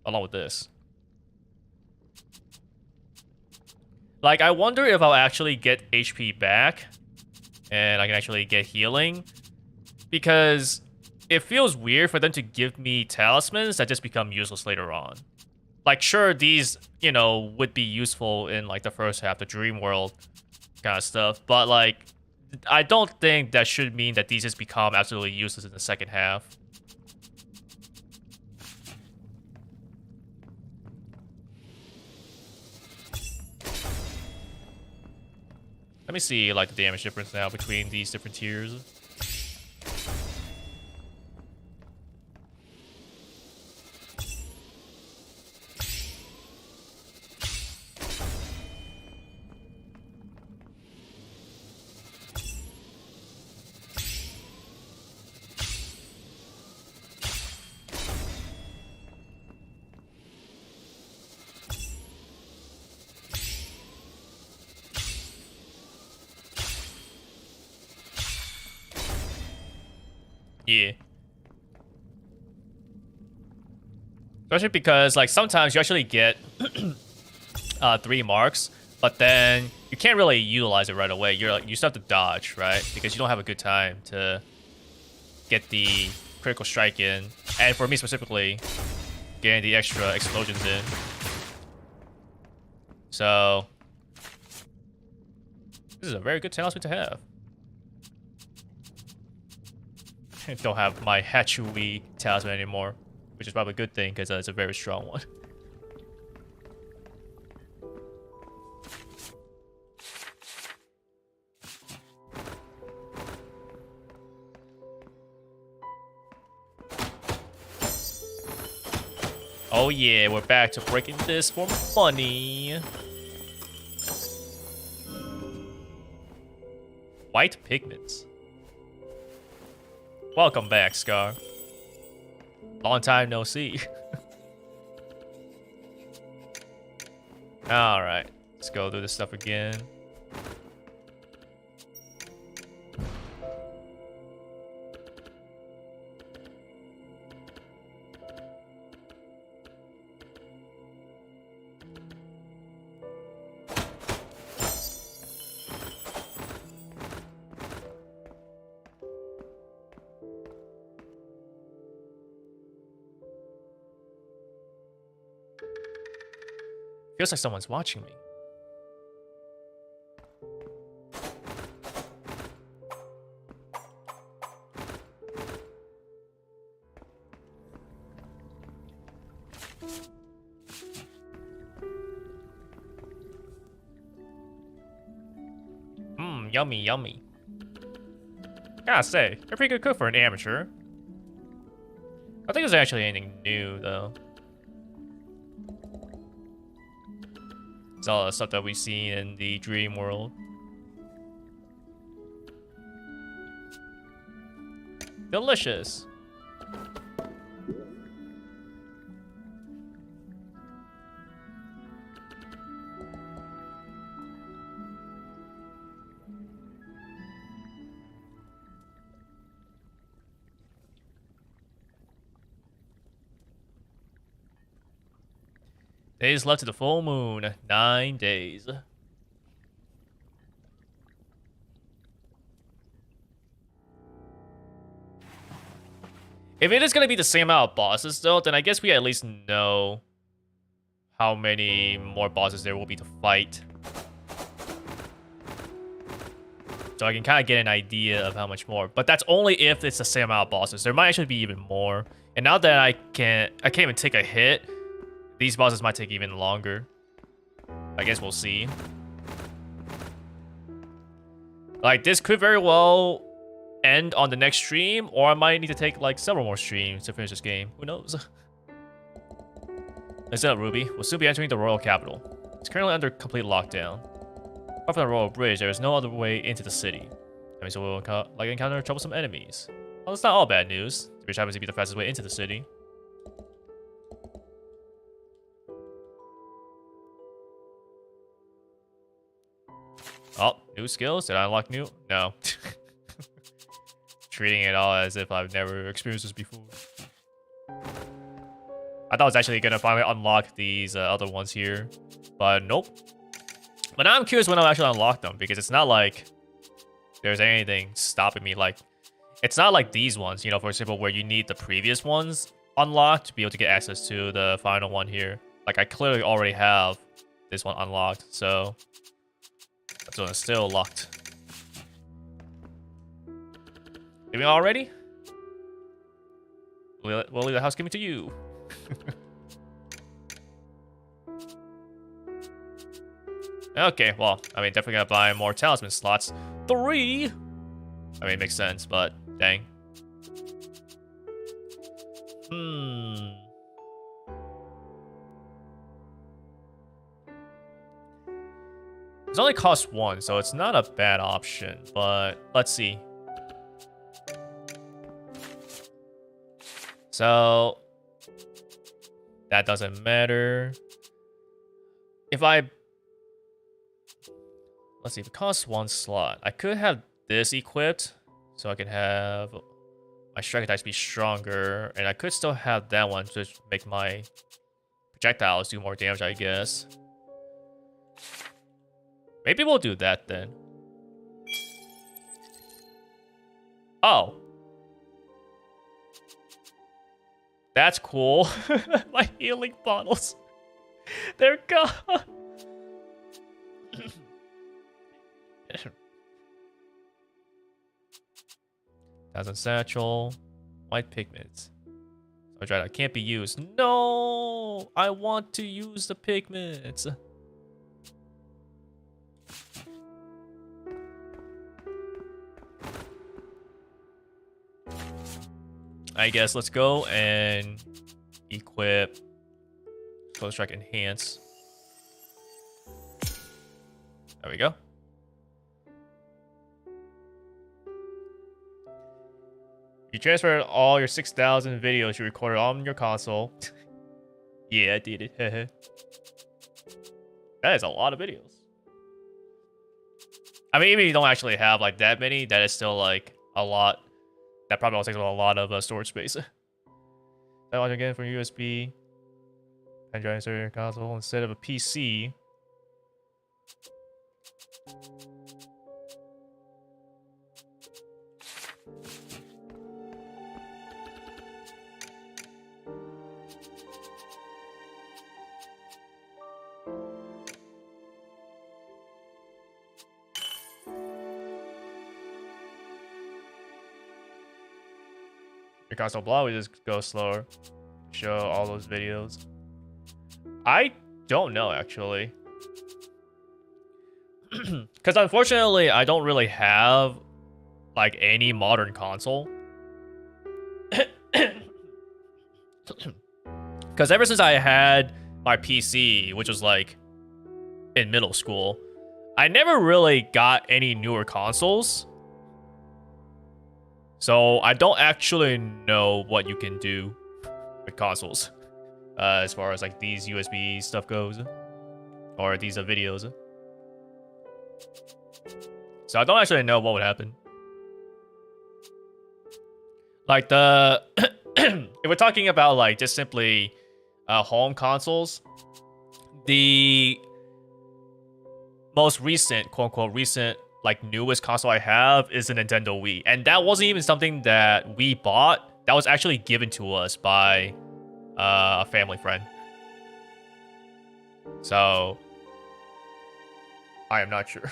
Along with this. Like, I wonder if I'll actually get HP back. And I can actually get healing. Because it feels weird for them to give me talismans that just become useless later on. Like, sure, these, you know, would be useful in, like, the first half, the dream world kind of stuff. But, like, I don't think that should mean that these just become absolutely useless in the second half. Let me see, like, the damage difference now between these different tiers. Yeah. Especially because, like, sometimes you actually get 3 marks But then you can't really utilize it right away. You still have to dodge, right? Because you don't have a good time to get the critical strike in. And for me specifically, getting the extra explosions in. So this is a very good talisman to have. I don't have my Hatchui talisman anymore, which is probably a good thing because it's a very strong one. Oh yeah, we're back to breaking this for money. White pigments. Welcome back, Scar. Long time no see. Alright, let's go do this stuff again. Feels like someone's watching me. Yummy, yummy. Gotta say, you're a pretty good cook for an amateur. I think there's actually anything new, though. It's all the stuff that we've seen in the dream world. Delicious. Days left to the full moon. 9 days. If it is going to be the same amount of bosses, though, then I guess we at least know how many more bosses there will be to fight. So I can kind of get an idea of how much more. But that's only if it's the same amount of bosses. There might actually be even more. And now that I can't even take a hit, these bosses might take even longer. I guess we'll see. Like, this could very well end on the next stream, or I might need to take, like, several more streams to finish this game. Who knows? Listen up, Ruby. We'll soon be entering the royal capital. It's currently under complete lockdown. Apart from the royal bridge, there is no other way into the city. That means we'll encounter troublesome enemies. Well, it's not all bad news. The bridge happens to be the fastest way into the city. Oh, new skills? Did I unlock new? No. Treating it all as if I've never experienced this before. I thought I was actually going to finally unlock these other ones here. But nope. But now I'm curious when I'll actually unlock them. Because it's not like there's anything stopping me. Like, it's not like these ones, you know, for example, where you need the previous ones unlocked to be able to get access to the final one here. Like, I clearly already have this one unlocked. So this one is still locked. Leaving already? We'll leave the housekeeping to you. Okay, well, I mean, definitely gonna buy more talisman slots. 3! I mean, it makes sense, but dang. It only costs 1, so it's not a bad option, but let's see. So that doesn't matter. If I... Let's see, if it costs 1 slot, I could have this equipped, so I can have my strike attacks be stronger, and I could still have that one to make my projectiles do more damage, I guess. Maybe we'll do that then. Oh. That's cool. My healing bottles. They're gone. Thousand satchel. White pigments. So dry that can't be used. No! I want to use the pigments. I guess let's go and equip Close Strike Enhance. There we go. You transferred all your 6,000 videos you recorded on your console. Yeah, I did it. That is a lot of videos. I mean, even if you don't actually have like that many, that is still like a lot. That probably also takes a lot of storage space. That one again from USB. Pen drive insert in your console instead of a PC. Your console block, we just go slower. Show all those videos. I don't know, actually. Because unfortunately, I don't really have like any modern console. Because ever since I had my PC, which was like in middle school, I never really got any newer consoles. So I don't actually know what you can do with consoles as far as like these USB stuff goes, or these videos. So I don't actually know what would happen. Like the if we're talking about like just simply home consoles, the most recent, quote unquote, recent like newest console I have is a Nintendo Wii, and that wasn't even something that we bought. That was actually given to us by a family friend. So I am not sure.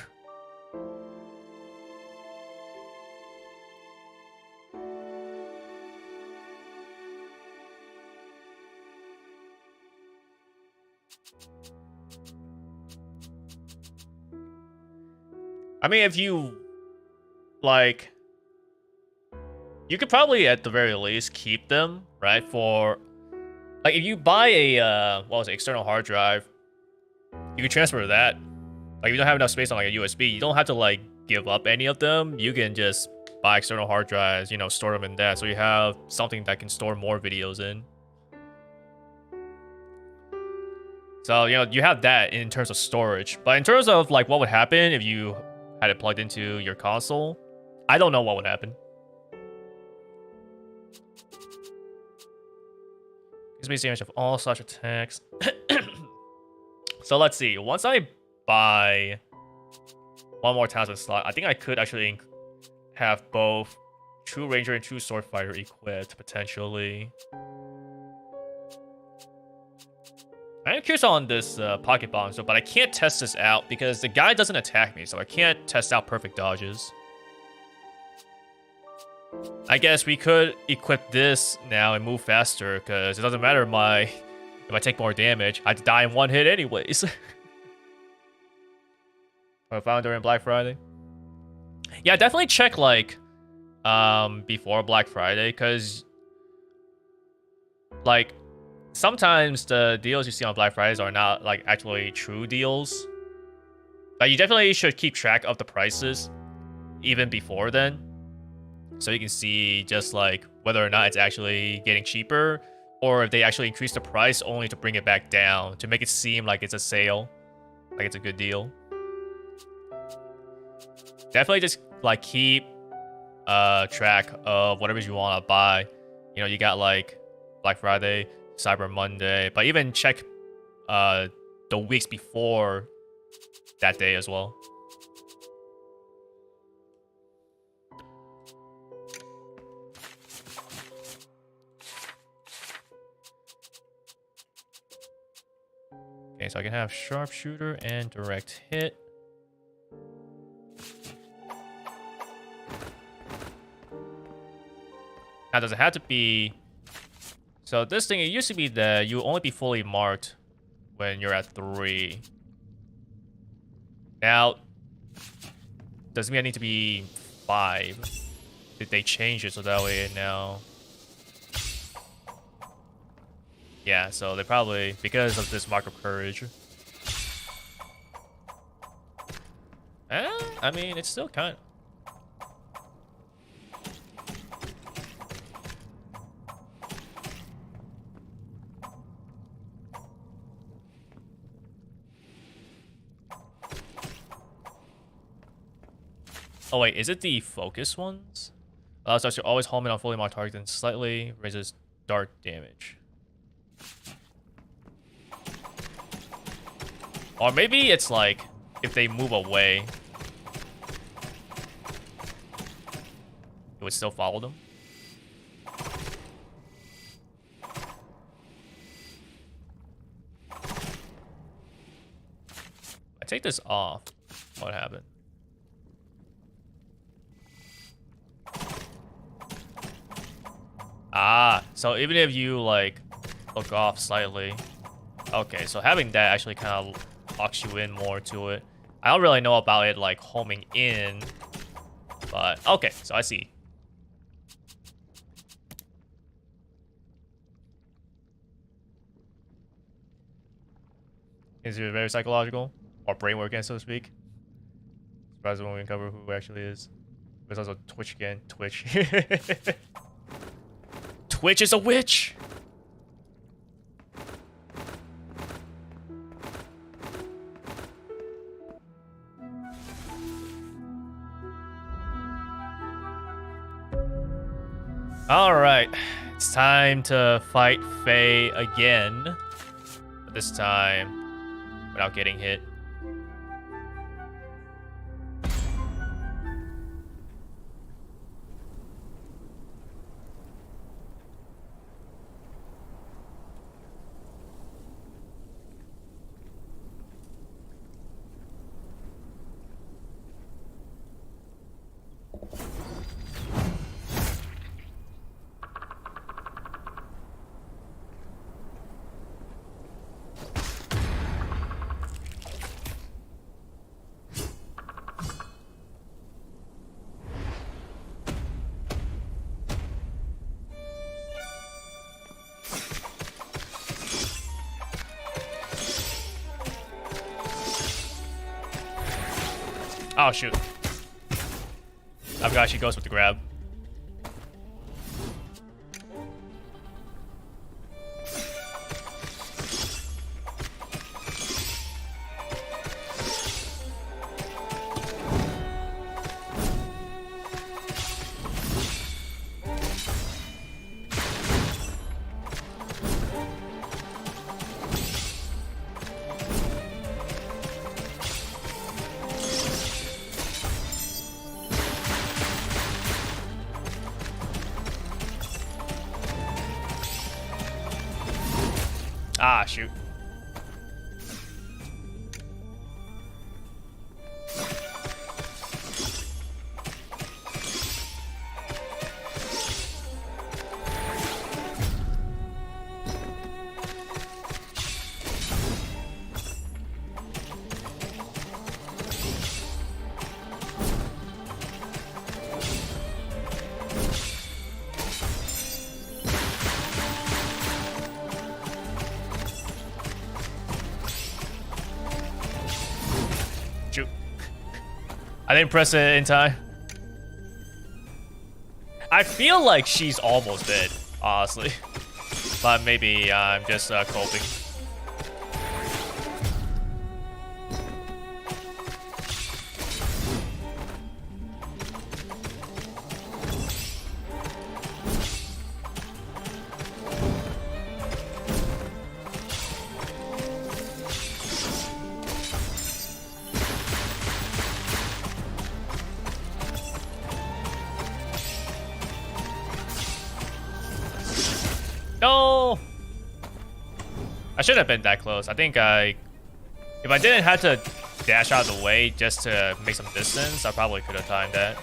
I mean, if you like, you could probably at the very least keep them, right? For like, if you buy a what was it, external hard drive, you can transfer that. Like, if you don't have enough space on like a USB, you don't have to like give up any of them. You can just buy external hard drives, you know, store them in that, so you have something that can store more videos in. So, you know, you have that in terms of storage. But in terms of like what would happen if you had it plugged into your console, I don't know what would happen. Gives me damage of all slash attacks. So let's see. Once I buy one more Talisman slot, I think I could actually have both True Ranger and True Sword Fighter equipped, potentially. I'm curious on this pocket bomb, but I can't test this out because the guy doesn't attack me, so I can't test out perfect dodges. I guess we could equip this now and move faster, because it doesn't matter if I take more damage. I'd die in one hit anyways. I found during Black Friday. Yeah, definitely check like before Black Friday, because like sometimes the deals you see on Black Fridays are not like actually true deals. Like, you definitely should keep track of the prices even before then, so you can see just like whether or not it's actually getting cheaper, or if they actually increase the price only to bring it back down to make it seem like it's a sale, like it's a good deal. Definitely just like keep track of whatever you want to buy. You know, you got like Black Friday, Cyber Monday, but even check the weeks before that day as well. Okay, so I can have sharpshooter and direct hit. Now, does it have to be... So this thing, it used to be that you only be fully marked when you're at 3. Now, does it mean I need to be 5? Did they change it so that way now... Yeah, so they probably, because of this mark of courage. I mean, it's still kind of... Oh wait, is it the focus ones? Allows us to always home in on fully marked target and slightly raises dart damage. Or maybe it's like, if they move away, it would still follow them. I take this off. What happened? Ah, so even if you like look off slightly. Okay, so having that actually kind of locks you in more to it. I don't really know about it like homing in, but okay, so I see. Is it very psychological or brain working, so to speak? Surprised when we uncover who actually is. There's also Twitch again. Twitch. Twitch is a witch. All right, it's time to fight Faye again, but this time without getting hit. Oh, shoot. I forgot she goes with the grab. Ah, shoot. I didn't press it in time. I feel like she's almost dead, honestly. But maybe I'm just coping. I shouldn't have been that close. I think if I didn't have to dash out of the way just to make some distance, I probably could have timed that.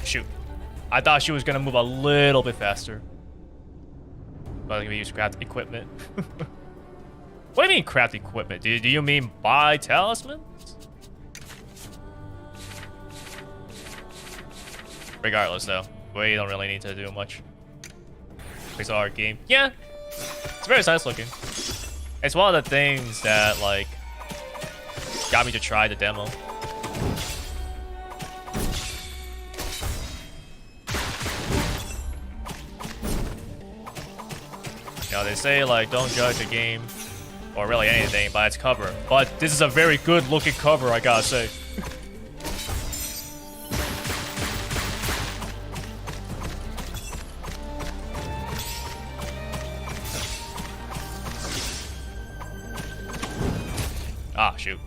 Shoot. I thought she was gonna move a little bit faster. But I'm gonna use craft equipment. What do you mean craft equipment? Do you mean buy talismans? Regardless though, we don't really need to do much. It's an art game. Yeah. It's very nice looking. It's one of the things that like got me to try the demo. You know, they say like don't judge a game or really anything by its cover, but this is a very good looking cover, I gotta say. Ah, shoot.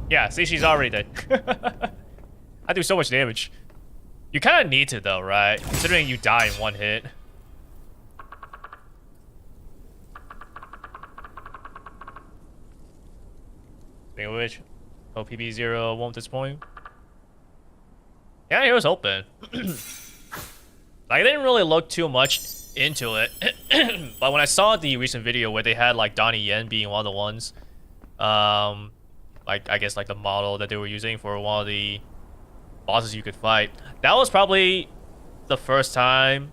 Yeah, see, she's already dead. I do so much damage. You kind of need to, though, right? Considering you die in one hit. Speaking of which, hope PB0 won't disappoint. Yeah, it was open. Like, I didn't really look too much into it. But when I saw the recent video where they had, like, Donnie Yen being one of the ones, like, I guess, like, the model that they were using for one of the bosses you could fight. That was probably the first time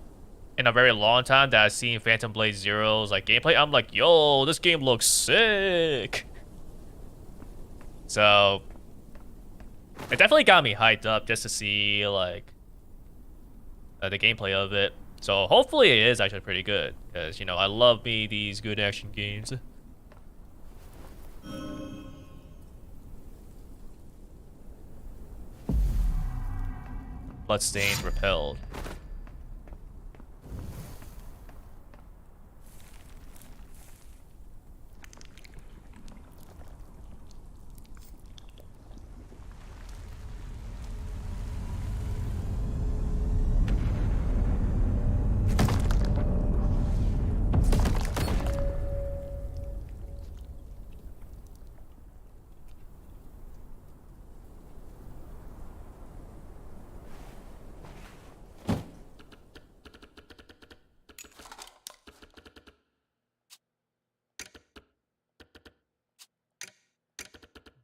in a very long time that I've seen Phantom Blade Zero's, like, gameplay. I'm like, yo, this game looks sick! So, it definitely got me hyped up just to see, like, the gameplay of it. So, hopefully it is actually pretty good. Because, you know, I love me these good action games. Bloodstained repelled.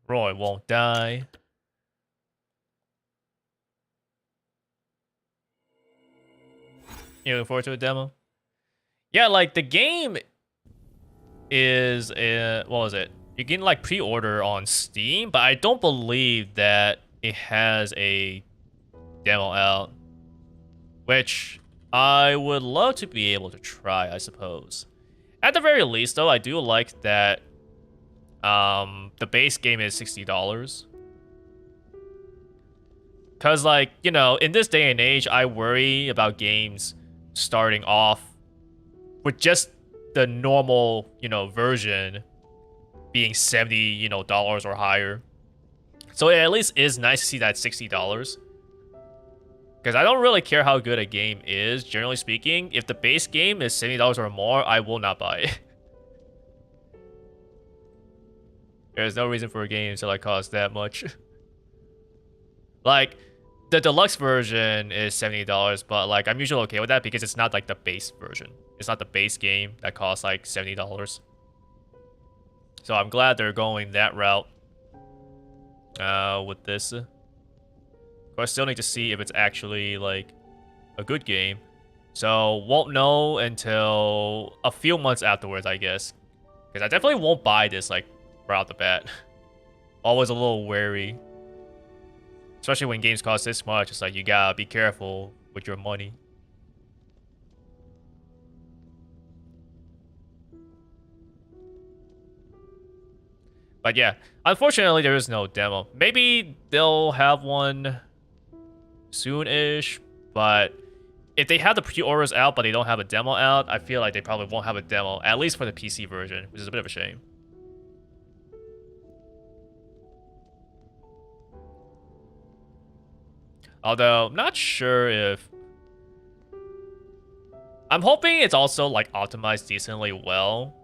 Roy won't die. You looking forward to a demo? Yeah, like the game is what was it? You can like pre-order on Steam, but I don't believe that it has a demo out, which I would love to be able to try, I suppose. At the very least, though, I do like that the base game is $60. Because, like, you know, in this day and age, I worry about games starting off with just the normal, you know, version being $70, you know, dollars or higher. So it at least is nice to see that $60. Because I don't really care how good a game is, generally speaking. If the base game is $70 or more, I will not buy it. There's no reason for a game to like cost that much. Like, the deluxe version is $70, but like I'm usually okay with that because it's not like the base version. It's not the base game that costs like $70. So I'm glad they're going that route with this. But I still need to see if it's actually like a good game. So won't know until a few months afterwards, I guess. Because I definitely won't buy this like right out the bat. Always a little wary. Especially when games cost this much, it's like you gotta be careful with your money. But yeah, unfortunately there is no demo. Maybe they'll have one soon-ish, but if they have the pre-orders out but they don't have a demo out, I feel like they probably won't have a demo, at least for the PC version, which is a bit of a shame. Although, I'm not sure if... I'm hoping it's also, like, optimized decently well.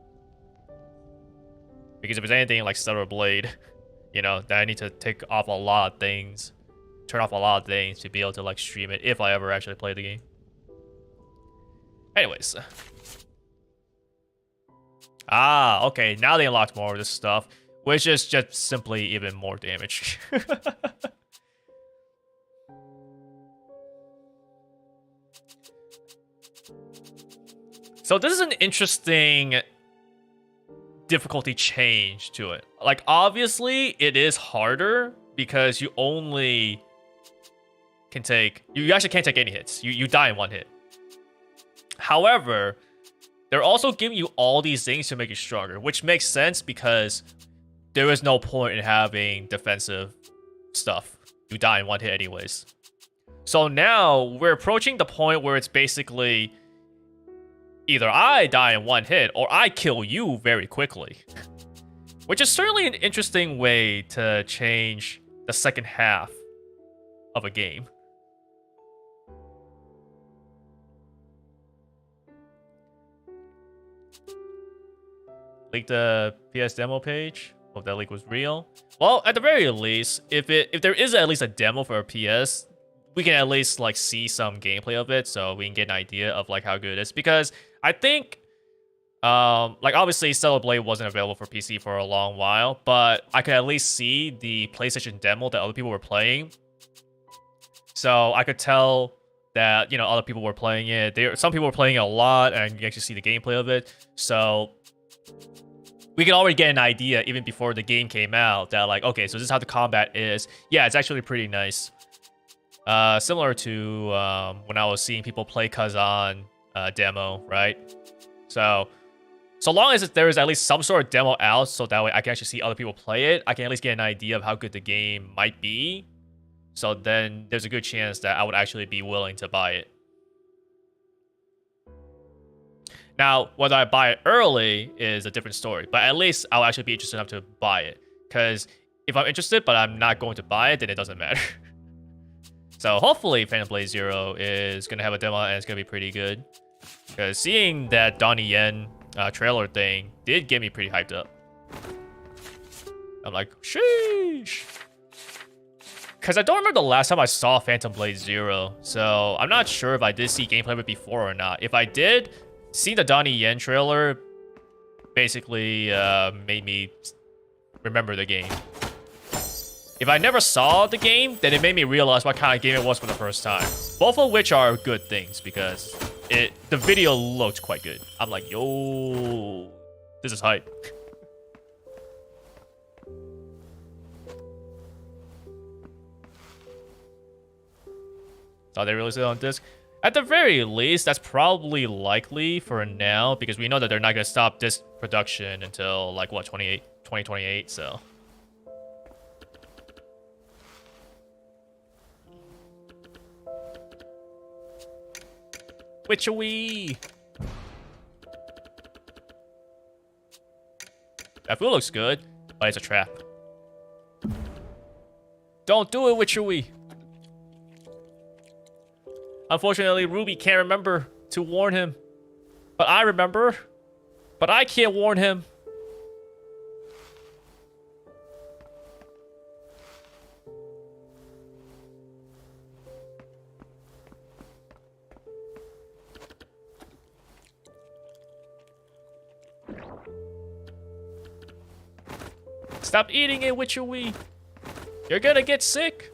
Because if it's anything like Stellar Blade, you know, that I need to take off a lot of things. Turn off a lot of things to be able to, like, stream it if I ever actually play the game. Anyways. Ah, okay, now they unlocked more of this stuff, which is just simply even more damage. So this is an interesting difficulty change to it. Like, obviously, it is harder because you only can take... You actually can't take any hits. You die in one hit. However, they're also giving you all these things to make you stronger, which makes sense because there is no point in having defensive stuff. You die in one hit anyways. So now, we're approaching the point where it's basically... either I die in one hit, or I kill you very quickly. Which is certainly an interesting way to change the second half of a game. Leaked the PS demo page. Hope that leak was real. Well, at the very least, if there is at least a demo for a PS, we can at least like see some gameplay of it, so we can get an idea of like how good it is. Because I think, like obviously Stellar Blade wasn't available for PC for a long while, but I could at least see the PlayStation demo that other people were playing. So I could tell that, you know, other people were playing it. Some people were playing it a lot, and you can actually see the gameplay of it. So we can already get an idea even before the game came out that like, okay, so this is how the combat is. Yeah, it's actually pretty nice. Similar to when I was seeing people play Kazan demo, right? So long as there is at least some sort of demo out, so that way I can actually see other people play it, I can at least get an idea of how good the game might be. So then there's a good chance that I would actually be willing to buy it. Now, whether I buy it early is a different story, but at least I'll actually be interested enough to buy it. Because if I'm interested, but I'm not going to buy it, then it doesn't matter. So hopefully Phantom Blade Zero is going to have a demo and it's going to be pretty good. Because seeing that Donnie Yen trailer thing did get me pretty hyped up. I'm like, sheesh. Because I don't remember the last time I saw Phantom Blade Zero. So I'm not sure if I did see gameplay of it before or not. If I did, seeing the Donnie Yen trailer basically made me remember the game. If I never saw the game, then it made me realize what kind of game it was for the first time. Both of which are good things because the video looked quite good. I'm like, yo, this is hype. So they released it on disc. At the very least, that's probably likely for now because we know that they're not going to stop disc production until like what, 2028, so. Witchery! That food looks good, but it's a trap. Don't do it, Witchery! Unfortunately, Ruby can't remember to warn him. But I remember. But I can't warn him. Stop eating it, Witcher-wee. You're gonna get sick.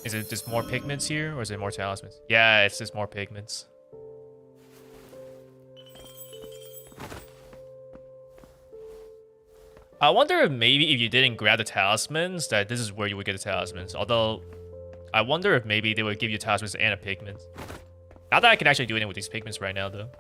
Is it just more pigments here, or is it more talismans? Yeah, it's just more pigments. I wonder if maybe if you didn't grab the talismans, that this is where you would get the talismans. Although, I wonder if maybe they would give you talismans and a pigment. Not that I can actually do anything with these pigments right now, though.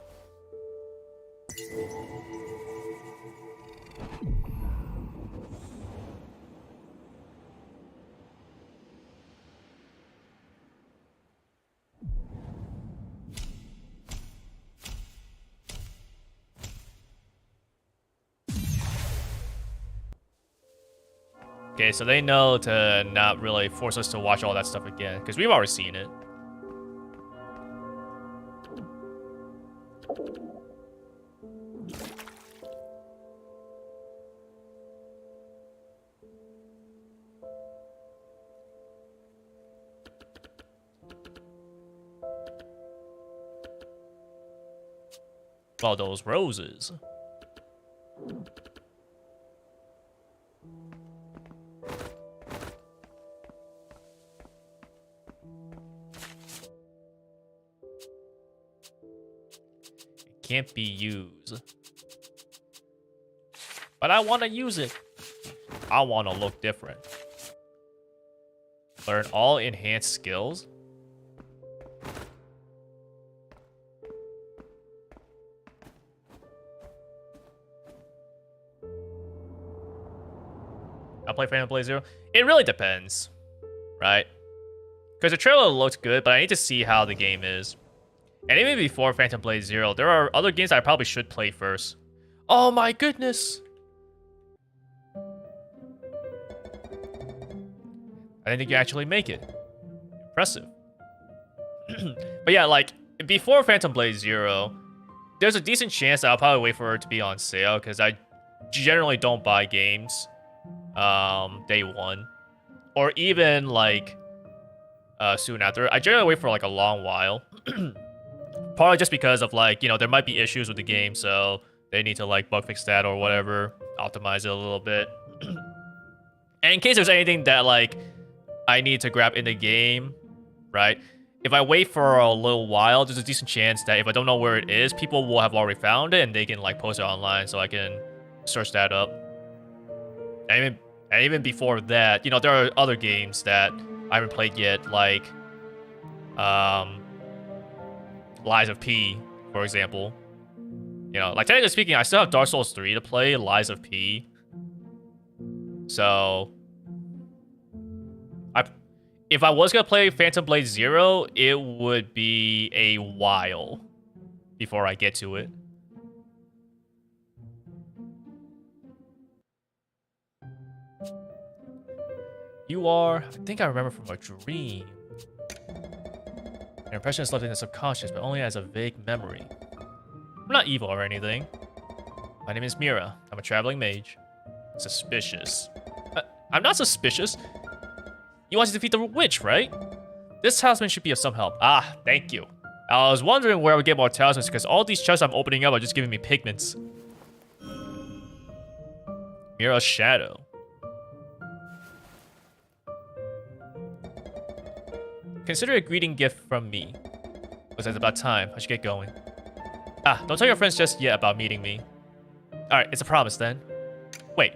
Okay, so they know to not really force us to watch all that stuff again, because we've already seen it. Well, those roses. Can't be used. But I want to use it. I want to look different. Learn all enhanced skills. I'll play Phantom Blade Zero. It really depends, right? Because the trailer looked good, but I need to see how the game is. And even before Phantom Blade Zero, there are other games that I probably should play first. Oh my goodness! I didn't think you actually make it. Impressive. But yeah, like, before Phantom Blade Zero, there's a decent chance that I'll probably wait for it to be on sale, because I generally don't buy games day one. Or even, like, soon after. I generally wait for, like, a long while. Probably just because of, like, you know, there might be issues with the game, so they need to, like, bug fix that or whatever, optimize it a little bit. And in case there's anything that, like, I need to grab in the game, right? If I wait for a little while, there's a decent chance that if I don't know where it is, people will have already found it and they can, like, post it online so I can search that up. And even before that, you know, there are other games that I haven't played yet, like, Lies of P, for example. You know, like, technically speaking, I still have Dark Souls 3 to play, Lies of P. So, if I was going to play Phantom Blade Zero, it would be a while before I get to it. You are, I think I remember from a dream. An impression is left in the subconscious, but only as a vague memory. I'm not evil or anything. My name is Mira. I'm a traveling mage. Suspicious. I'm not suspicious. You want to defeat the witch, right? This talisman should be of some help. Ah, thank you. I was wondering where I would get more talismans because all these chests I'm opening up are just giving me pigments. Mira's shadow. Consider a greeting gift from me. Was it about time? I should get going. Ah, don't tell your friends just yet about meeting me. Alright, it's a promise then. Wait.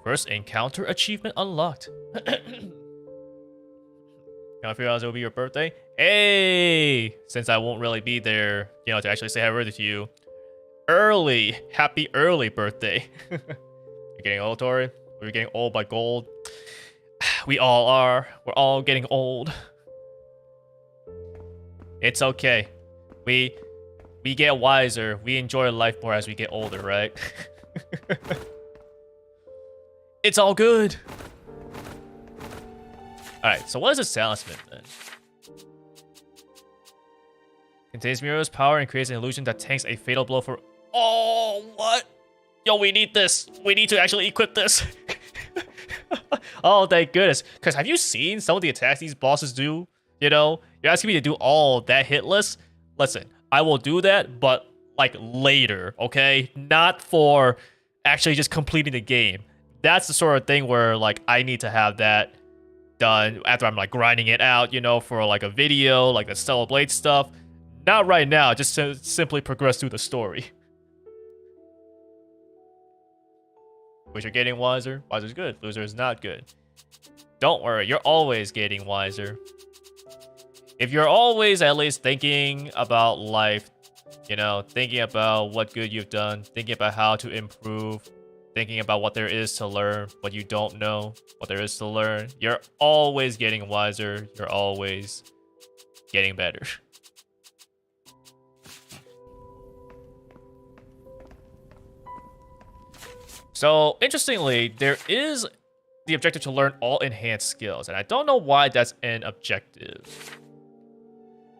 First encounter achievement unlocked. Can I figure out it will be your birthday? Hey! Since I won't really be there, you know, to actually say happy birthday to you. Happy early birthday. You're getting old, Tori? We're getting old by gold. We all are. We're all getting old. It's okay. We get wiser. We enjoy life more as we get older, right? It's all good. Alright, so what is a talisman then? Contains Miro's power and creates an illusion that tanks a fatal blow for... Oh, what? Yo, we need this. We need to actually equip this. Oh, thank goodness. Because have you seen some of the attacks these bosses do? You know, you're asking me to do all that hitless? Listen, I will do that, but like later, okay? Not for actually just completing the game. That's the sort of thing where like I need to have that done after I'm like grinding it out, you know, for like a video, like the Stellar Blade stuff. Not right now, just to simply progress through the story. Which you're getting wiser. Wiser's good. Loser is not good. Don't worry, you're always getting wiser. If you're always at least thinking about life, you know, thinking about what good you've done, thinking about how to improve, thinking about what there is to learn, what you don't know, what there is to learn, you're always getting wiser. You're always getting better. So, interestingly, there is the objective to learn all enhanced skills, and I don't know why that's an objective.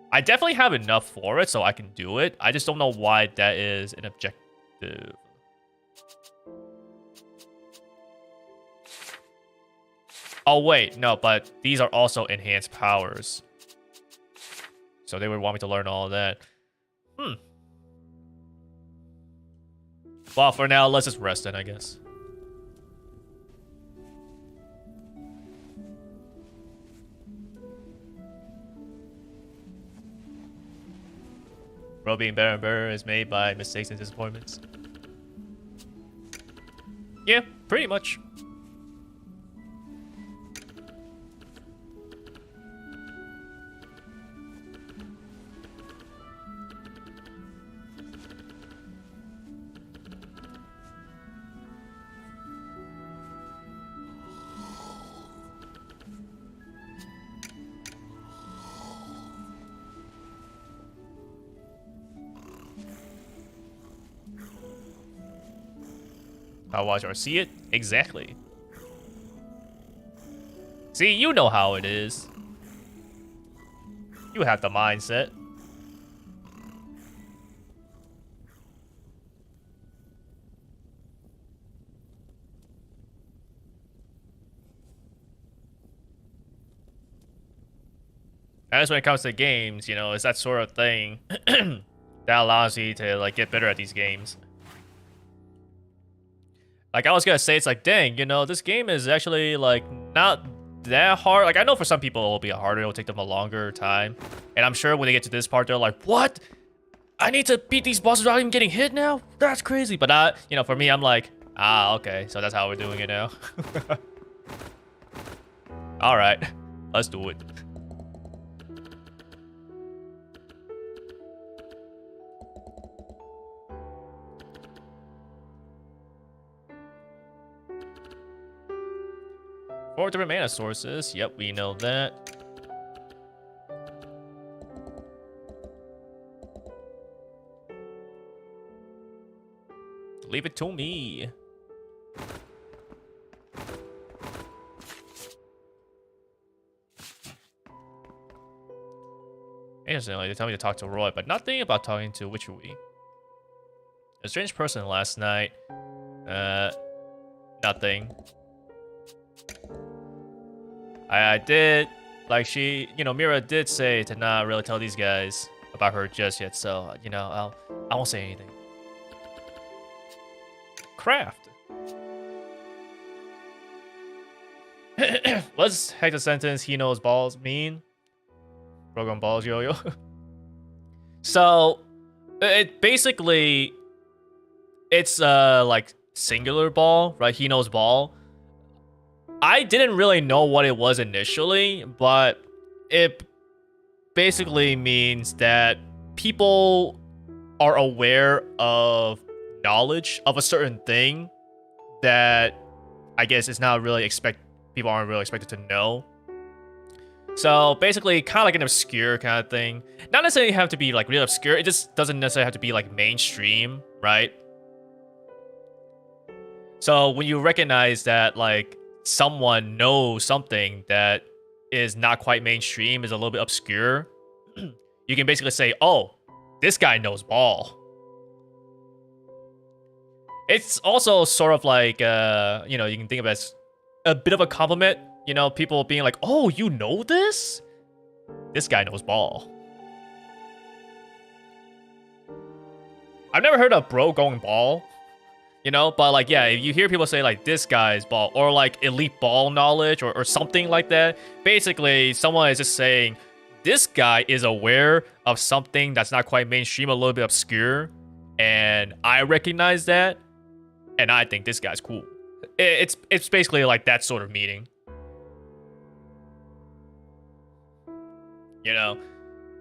I definitely have enough for it, so I can do it. I just don't know why that is an objective. Oh, wait, no, but these are also enhanced powers. So they would want me to learn all of that. Well, for now, let's just rest then, I guess. Bro being better and better is made by mistakes and disappointments. Yeah, pretty much. How watch or see it? Exactly. See, you know how it is. You have the mindset. As when it comes to games, you know, it's that sort of thing that allows you to like get better at these games. Like, I was gonna say, it's like, dang, you know, this game is actually, like, not that hard. Like, I know for some people it'll be harder, it'll take them a longer time. And I'm sure when they get to this part, they're like, what? I need to beat these bosses without even getting hit now? That's crazy. But, you know, for me, I'm like, ah, okay, so that's how we're doing it now. Alright, let's do it. Four different mana sources. Yep, we know that. Leave it to me. Interestingly, they tell me to talk to Roy, but nothing about talking to Witchery. A strange person last night. Nothing. I did, like you know, Mira did say to not really tell these guys about her just yet, so, you know, I won't say anything. Craft. Let's hack the sentence, he knows balls mean. Program balls, yo-yo. So, it basically, it's, like, singular ball, right? He knows ball. I didn't really know what it was initially, but it basically means that people are aware of knowledge of a certain thing that I guess is not really people aren't really expected to know. So basically, kind of like an obscure kind of thing. Not necessarily have to be like really obscure. It just doesn't necessarily have to be like mainstream, right? So when you recognize that like someone knows something that is not quite mainstream, is a little bit obscure, you can basically say, oh, This guy knows ball. It's also sort of like, you know, you can think of it as a bit of a compliment. You know, people being like, oh, you know this? This guy knows ball. I've never heard of bro going ball. You know, but like, yeah, if you hear people say like, this guy's ball, or like elite ball knowledge, or something like that, basically someone is just saying, this guy is aware of something that's not quite mainstream, a little bit obscure, and I recognize that, and I think this guy's cool. It's basically like that sort of meaning. You know?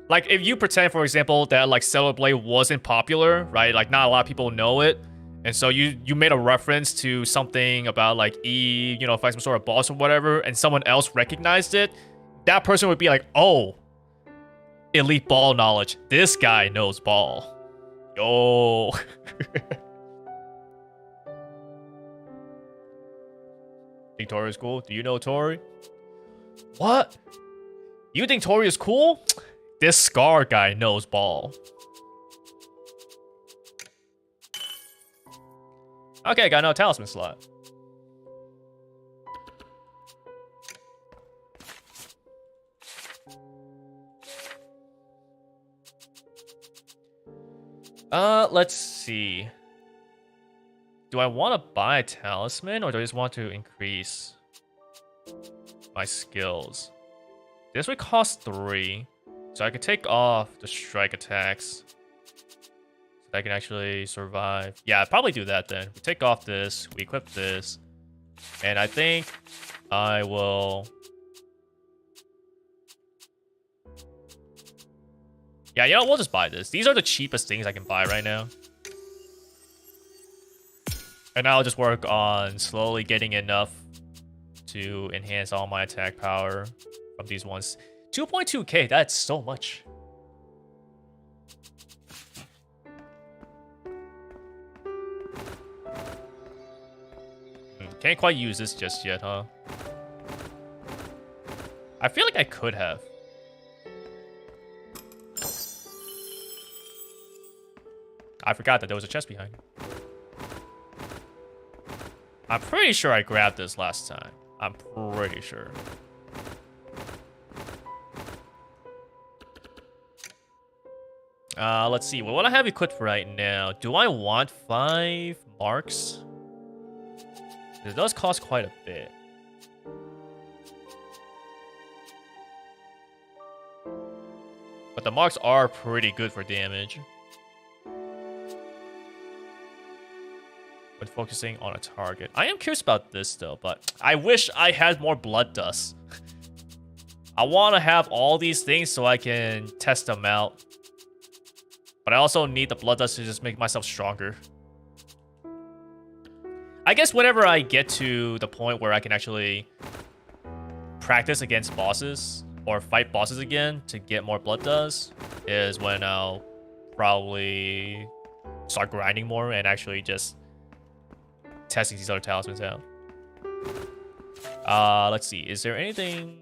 Like, if you pretend, for example, that like Stellar Blade wasn't popular, right? Like, not a lot of people know it, and so you made a reference to something about like E, you know, fight some sort of boss or whatever, and someone else recognized it, that person would be like, oh, elite ball knowledge. This guy knows ball. Yo. Think Tori is cool? Do you know Tori? What? You think Tori is cool? This Scar guy knows ball. Okay, got no talisman slot. Let's see. Do I want to buy a talisman, or do I just want to increase my skills? This would cost 3, so I could take off the strike attacks. So I can actually survive. Yeah, I'd probably do that then. We take off this, we equip this, and I think I will... Yeah, you know, we'll just buy this. These are the cheapest things I can buy right now. And I'll just work on slowly getting enough to enhance all my attack power from these ones. 2.2k, that's so much. Can't quite use this just yet, huh? I feel like I could have. I forgot that there was a chest behind. I'm pretty sure I grabbed this last time. I'm pretty sure. Let's see. Well, what I have equipped right now. Do I want 5 marks? It does cost quite a bit. But the marks are pretty good for damage. When focusing on a target. I am curious about this though, but I wish I had more blood dust. I want to have all these things so I can test them out. But I also need the blood dust to just make myself stronger. I guess whenever I get to the point where I can actually practice against bosses or fight bosses again to get more blood dust is when I'll probably start grinding more and actually just testing these other talismans out. Let's see. Is there anything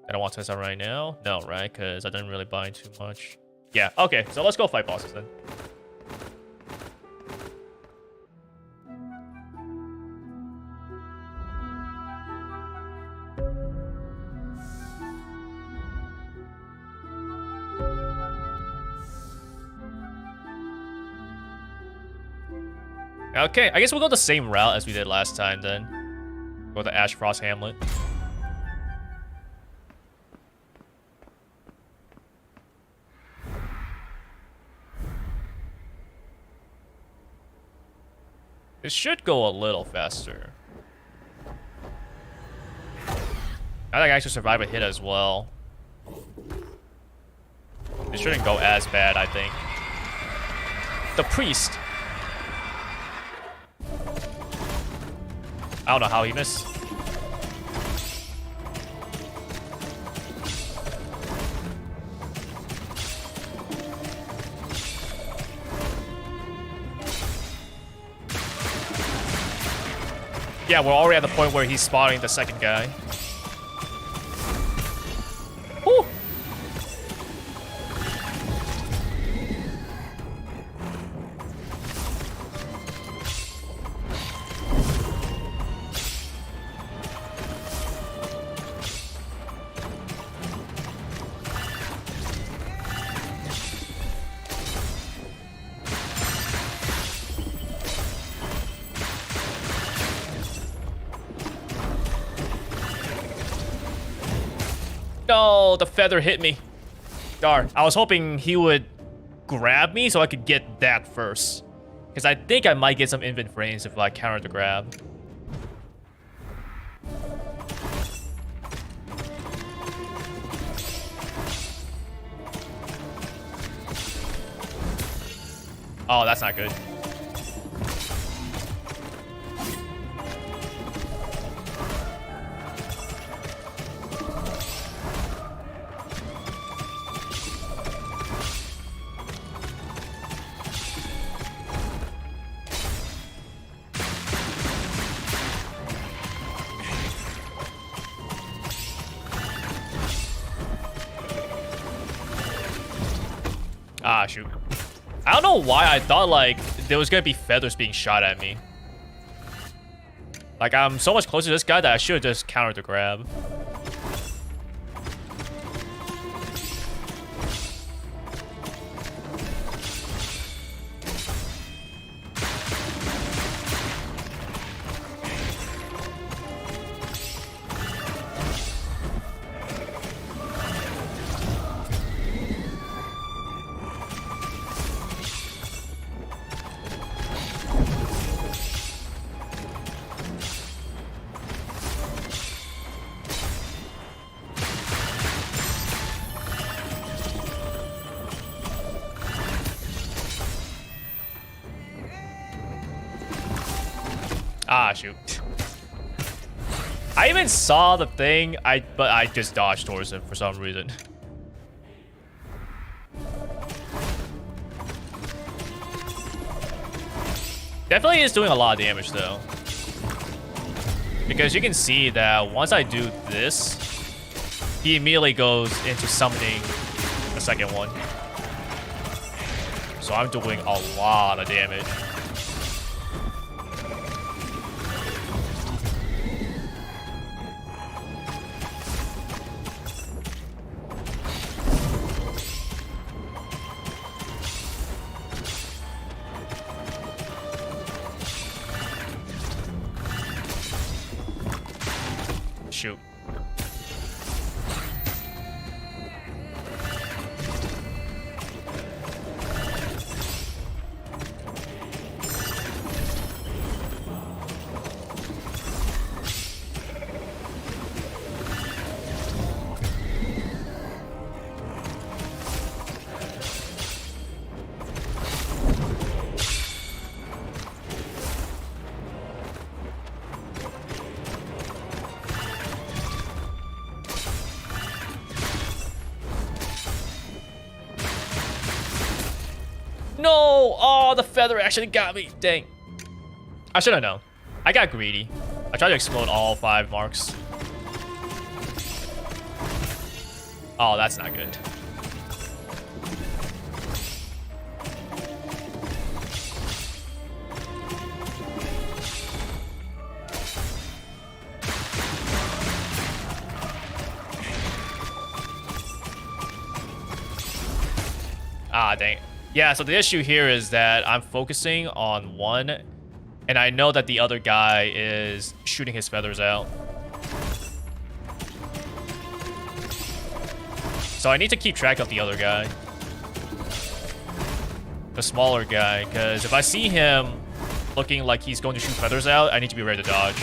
that I want to test out right now? No, right? Because I didn't really buy too much. Yeah, okay. So let's go fight bosses then. Okay, I guess we'll go the same route as we did last time then. Go to Ash Frost Hamlet. It should go a little faster. I think I actually survive a hit as well. It shouldn't go as bad, I think. The priest. I don't know how he missed. Yeah, we're already at the point where he's spotting the second guy. Woo! No, the feather hit me. Darn. I was hoping he would grab me so I could get that first. Because I think I might get some invent frames if I counter the grab. Oh, that's not good. Ah, shoot. I don't know why I thought, like, there was gonna be feathers being shot at me. Like, I'm so much closer to this guy that I should have just countered the grab. Ah, shoot. I even saw the thing, but I just dodged towards him for some reason. Definitely is doing a lot of damage, though. Because you can see that once I do this, he immediately goes into summoning the second one. So I'm doing a lot of damage. Shoot. No! Oh, the feather actually got me. Dang. I should have known. I got greedy. I tried to explode all 5 marks. Oh, that's not good. Ah, dang. Yeah, so the issue here is that I'm focusing on one, and I know that the other guy is shooting his feathers out. So I need to keep track of the other guy. The smaller guy, because if I see him looking like he's going to shoot feathers out, I need to be ready to dodge.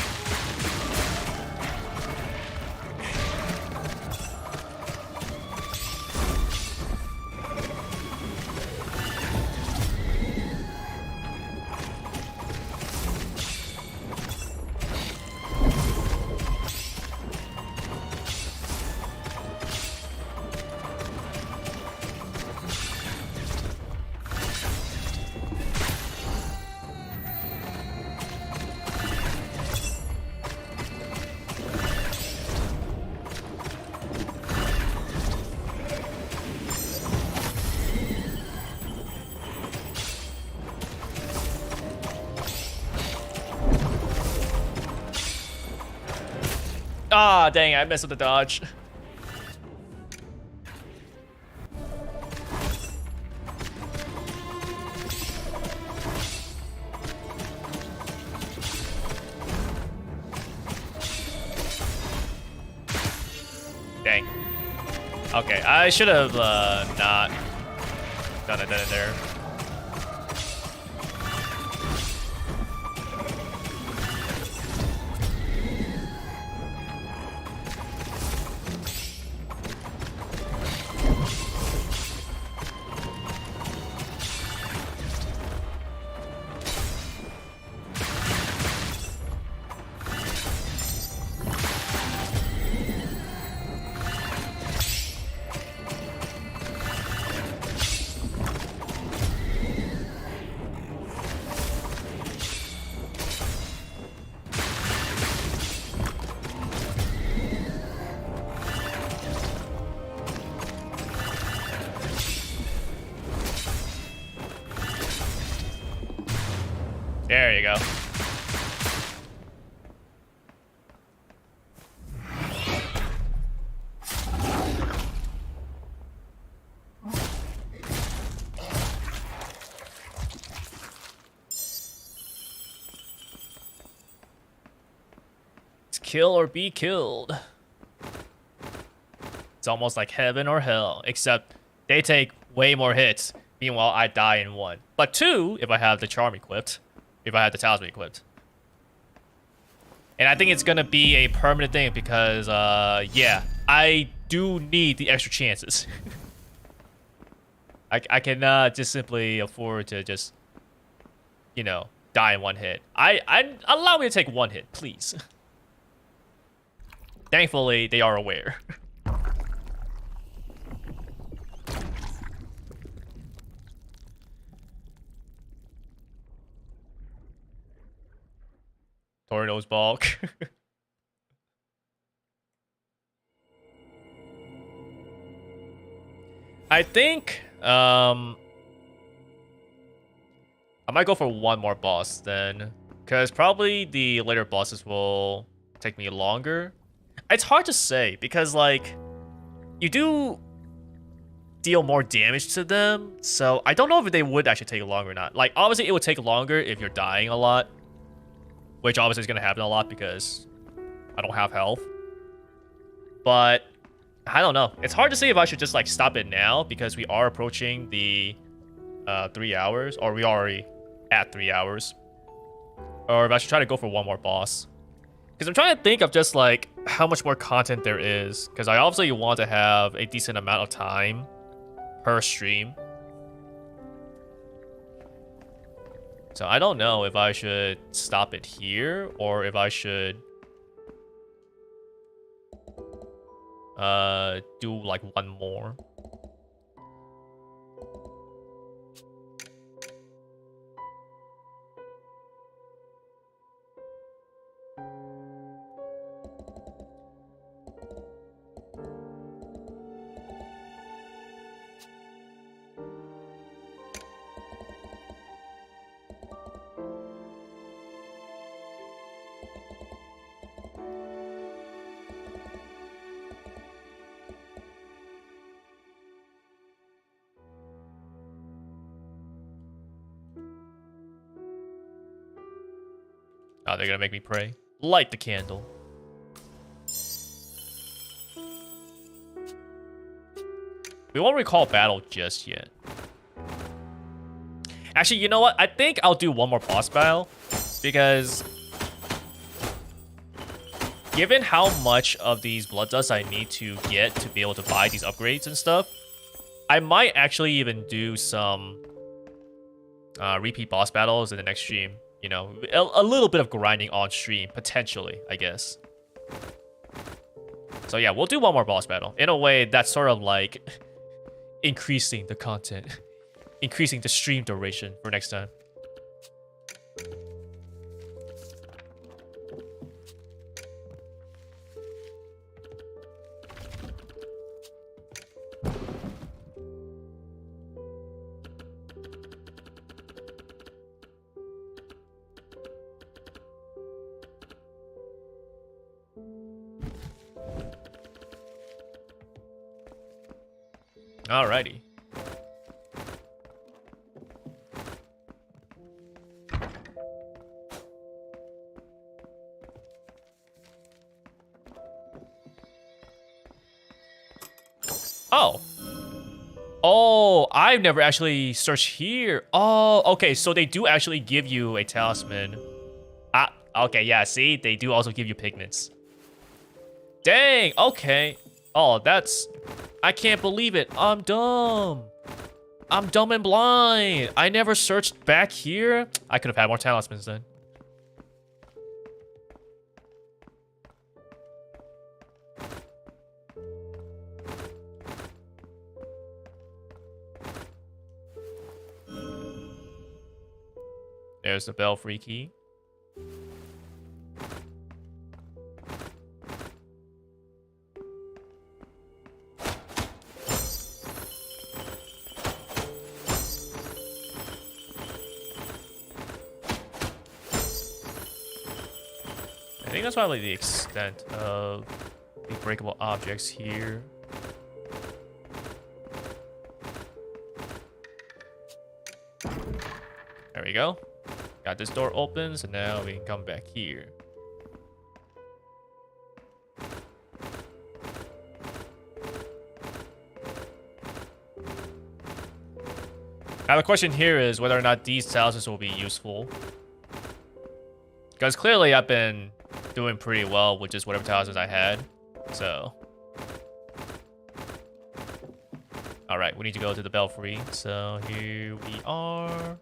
Ah, dang, I messed with the dodge. Dang. Okay, I should have not done it there. There you go. It's kill or be killed. It's almost like heaven or hell, except they take way more hits. Meanwhile, I die in one. But two, if I have the charm equipped. If I have the talisman equipped. And I think it's gonna be a permanent thing because, yeah, I do need the extra chances. I cannot just simply afford to just, you know, die in one hit. I allow me to take one hit, please. Thankfully, they are aware. Tornado's bulk. I think I might go for one more boss then, because probably the later bosses will take me longer. It's hard to say because like you do deal more damage to them, so I don't know if they would actually take longer or not. Like obviously it would take longer if you're dying a lot, which obviously is gonna happen a lot because I don't have health. But I don't know. It's hard to say if I should just like stop it now because we are approaching the 3 hours, or we already at 3 hours, or if I should try to go for one more boss. Because I'm trying to think of just like how much more content there is, because I obviously want to have a decent amount of time per stream. So I don't know if I should stop it here or if I should do like one more. Oh, they're gonna make me pray. Light the candle. We won't recall battle just yet. Actually, you know what? I think I'll do one more boss battle because given how much of these blood dust I need to get to be able to buy these upgrades and stuff, I might actually even do some repeat boss battles in the next stream. You know, a little bit of grinding on stream, potentially, I guess. So yeah, we'll do one more boss battle. In a way, that's sort of like increasing the content. Increasing the stream duration for next time. Alrighty. Oh. Oh, I've never actually searched here. Oh, okay, so they do actually give you a talisman. Ah, okay, yeah, see? They do also give you pigments. Dang, okay. Oh, that's... I can't believe it. I'm dumb. I'm dumb and blind. I never searched back here. I could have had more talismans then. There's the belfry key. I think that's probably the extent of the breakable objects here. There we go. Got this door open, so now we can come back here. Now the question here is whether or not these talismans will be useful. Because clearly I've been doing pretty well with just whatever talismans I had. So. Alright, we need to go to the belfry. So here we are.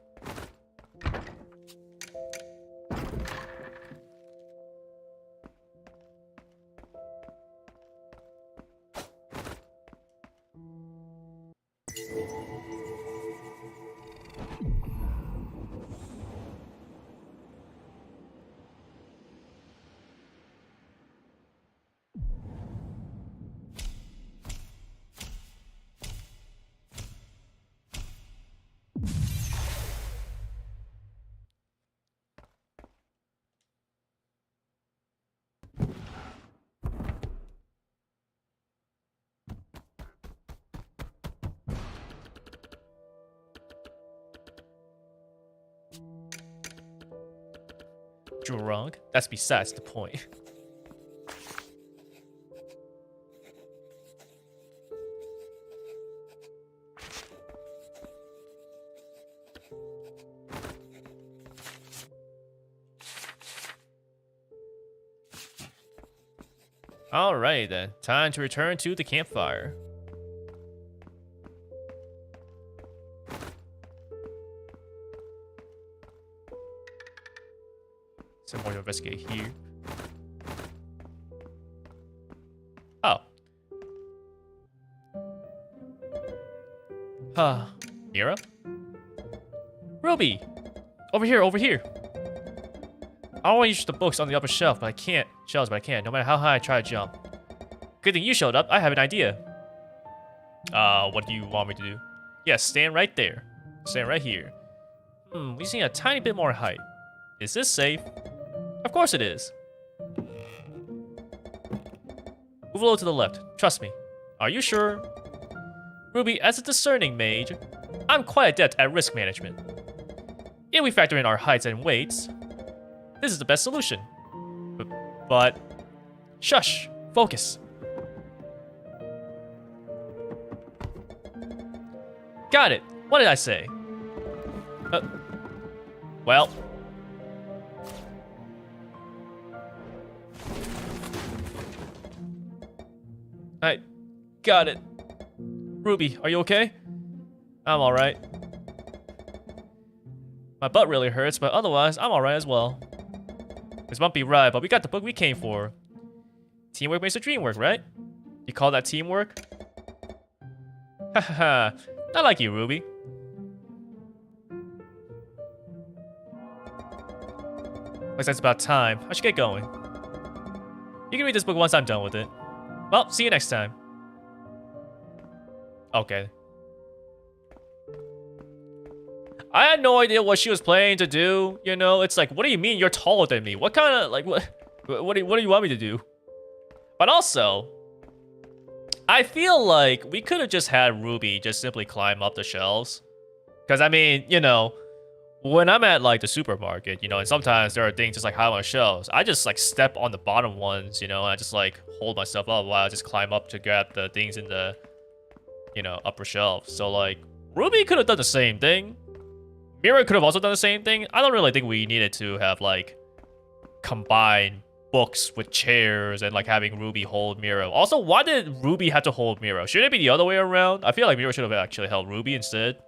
Drunk? That's besides the point. Alright then, time to return to the campfire. Some more to investigate here. Oh. Mira? Ruby! Over here, over here! I want to use the books on the upper shelf, but I can't. Shelves, but I can't, no matter how high I try to jump. Good thing you showed up. I have an idea. What do you want me to do? Yes, stand right there. Stand right here. We just need a tiny bit more height. Is this safe? Of course it is. Move a little to the left. Trust me. Are you sure? Ruby, as a discerning mage, I'm quite adept at risk management. If we factor in our heights and weights, this is the best solution. But shush, focus. Got it. What did I say? Well. I got it. Ruby, are you okay? I'm alright. My butt really hurts, but otherwise, I'm alright as well. This won't be right, but we got the book we came for. Teamwork makes the dream work, right? You call that teamwork? Haha, I like you, Ruby. Looks like it's about time. I should get going. You can read this book once I'm done with it. Well, see you next time. Okay. I had no idea what she was planning to do, you know? It's like, what do you mean you're taller than me? What kind of, like, what do you want me to do? But also, I feel like we could have just had Ruby just simply climb up the shelves. Because, I mean, you know, when I'm at, like, the supermarket, you know, and sometimes there are things just, like, high on the shelves, I just, like, step on the bottom ones, you know, and I just, like, hold myself up while I just climb up to grab the things in the you know, upper shelf. So like, Ruby could have done the same thing. Mira could have also done the same thing. I don't really think we needed to have like combined books with chairs and like having Ruby hold Mira. Also, why did Ruby have to hold Mira? Shouldn't it be the other way around? I feel like Mira should have actually held Ruby instead.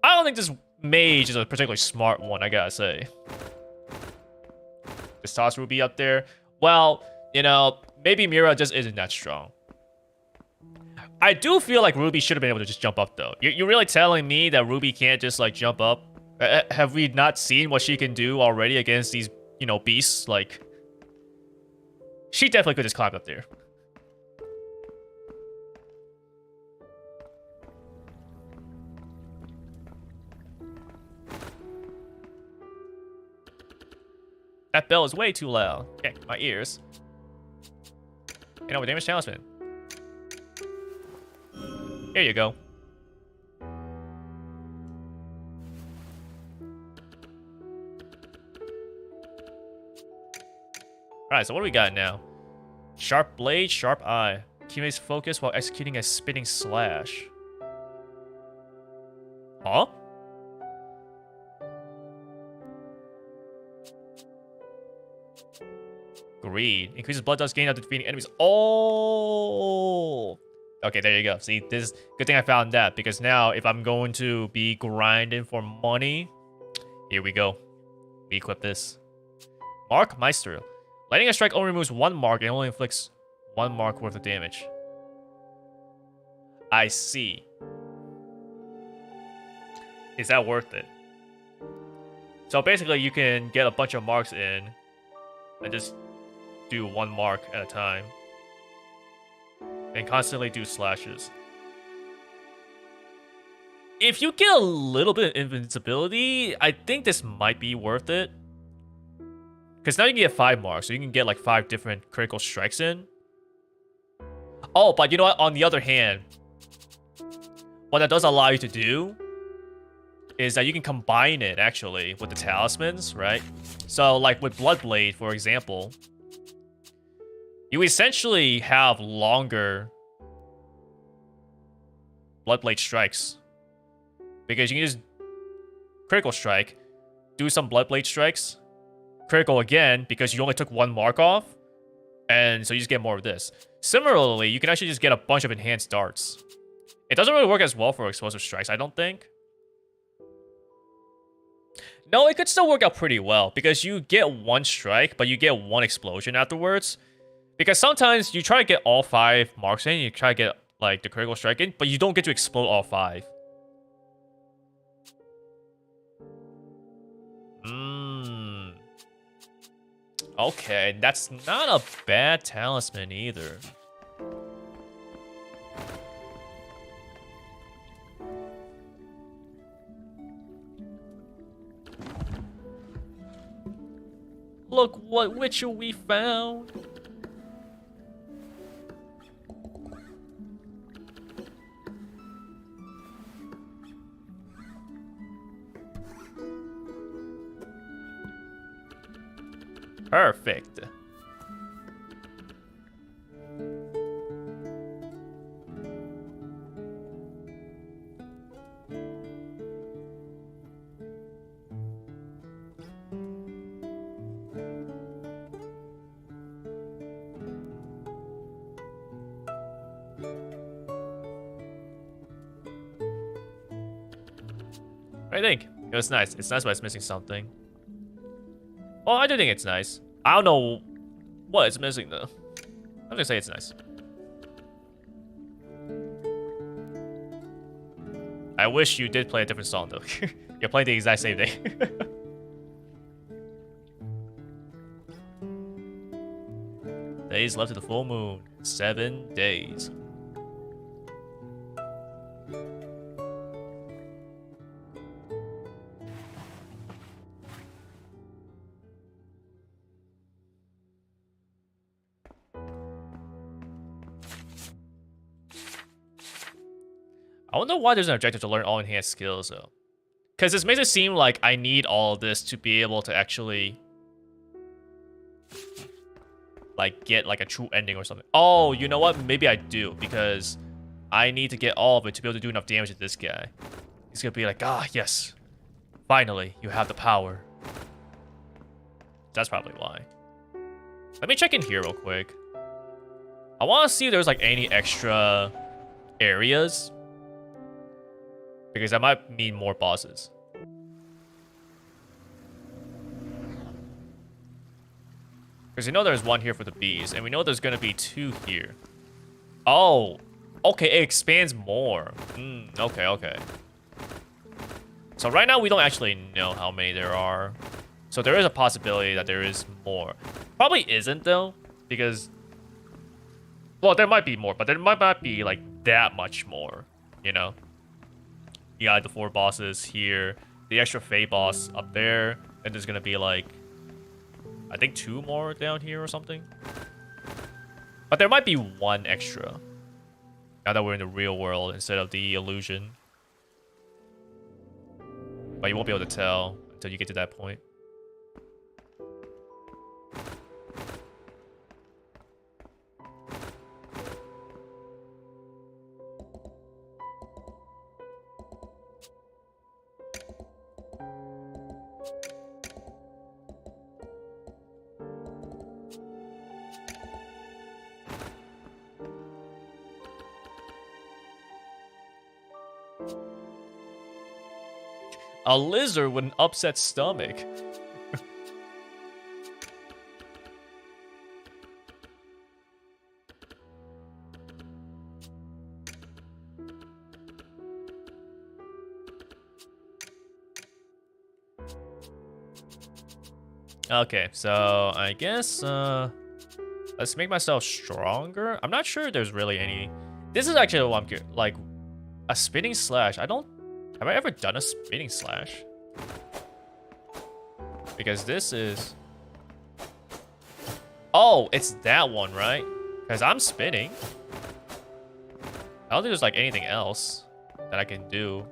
I don't think this mage is a particularly smart one, I gotta say. Just toss Ruby up there. Well, you know, maybe Mira just isn't that strong. I do feel like Ruby should have been able to just jump up, though. You're really telling me that Ruby can't just, like, jump up? Have we not seen what she can do already against these, you know, beasts? Like, she definitely could just climb up there. That bell is way too loud. Okay, my ears. You know, with damage talisman. Here you go. Alright, so what do we got now? Sharp blade, sharp eye. Teammates focus while executing a spinning slash. Huh? Greed. Increases blood dust gain after defeating enemies. Oh! Okay, there you go. See, this is good thing I found that, because now if I'm going to be grinding for money, here we go. We equip this. Mark Meister. Lighting a strike only removes one mark and only inflicts one mark worth of damage. I see. Is that worth it? So basically you can get a bunch of marks in and just do one mark at a time. And constantly do slashes. If you get a little bit of invincibility, I think this might be worth it. Because now you can get 5 marks, so you can get like 5 different critical strikes in. Oh, but you know what? On the other hand, what that does allow you to do is that you can combine it, actually, with the talismans, right? So, like with Bloodblade, for example, you essentially have longer Bloodblade strikes. Because you can just critical strike, do some Bloodblade strikes, critical again, because you only took 1 mark off, and so you just get more of this. Similarly, you can actually just get a bunch of enhanced darts. It doesn't really work as well for explosive strikes, I don't think. No, it could still work out pretty well, because you get 1 strike, but you get 1 explosion afterwards. Because sometimes you try to get all 5 marks in, you try to get like the critical strike in, but you don't get to explode all 5. Okay, that's not a bad talisman either. Look what witcher we found. Perfect. I think it was nice. It's nice, but it's missing something. Well, I do think it's nice. I don't know what it's missing though. I'm gonna say it's nice. I wish you did play a different song though. You're playing the exact same thing. Days left to the full moon. 7 days. I wonder why there's an objective to learn all enhanced skills, though. Because this makes it seem like I need all of this to be able to actually, like, get, like, a true ending or something. Oh, you know what? Maybe I do, because I need to get all of it to be able to do enough damage to this guy. He's gonna be like, ah, yes. Finally, you have the power. That's probably why. Let me check in here real quick. I want to see if there's like any extra areas. Because I might need more bosses. Because we know there's one here for the bees. And we know there's going to be 2 here. Oh. Okay, it expands more. Okay, okay. So right now we don't actually know how many there are. So there is a possibility that there is more. Probably isn't though. Because... well, there might be more. But there might not be like that much more. You know? You got the 4 bosses here. The extra Fae boss up there. And there's going to be like... I think 2 more down here or something. But there might be 1 extra. Now that we're in the real world instead of the illusion. But you won't be able to tell until you get to that point. A lizard with an upset stomach. Okay, so I guess let's make myself stronger. I'm not sure there's really any. This is actually what I'm good. Like a spinning slash. Have I ever done a spinning slash? Because this is... oh, it's that one, right? Because I'm spinning. I don't think there's like anything else that I can do.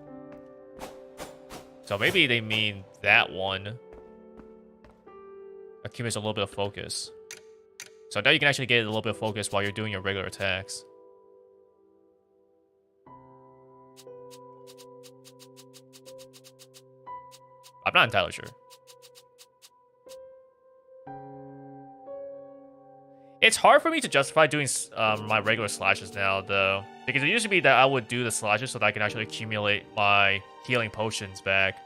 So maybe they mean that one. Accumulates a little bit of focus. So now you can actually get a little bit of focus while you're doing your regular attacks. I'm not entirely sure. It's hard for me to justify doing my regular slashes now, though. Because it used to be that I would do the slashes so that I can actually accumulate my healing potions back.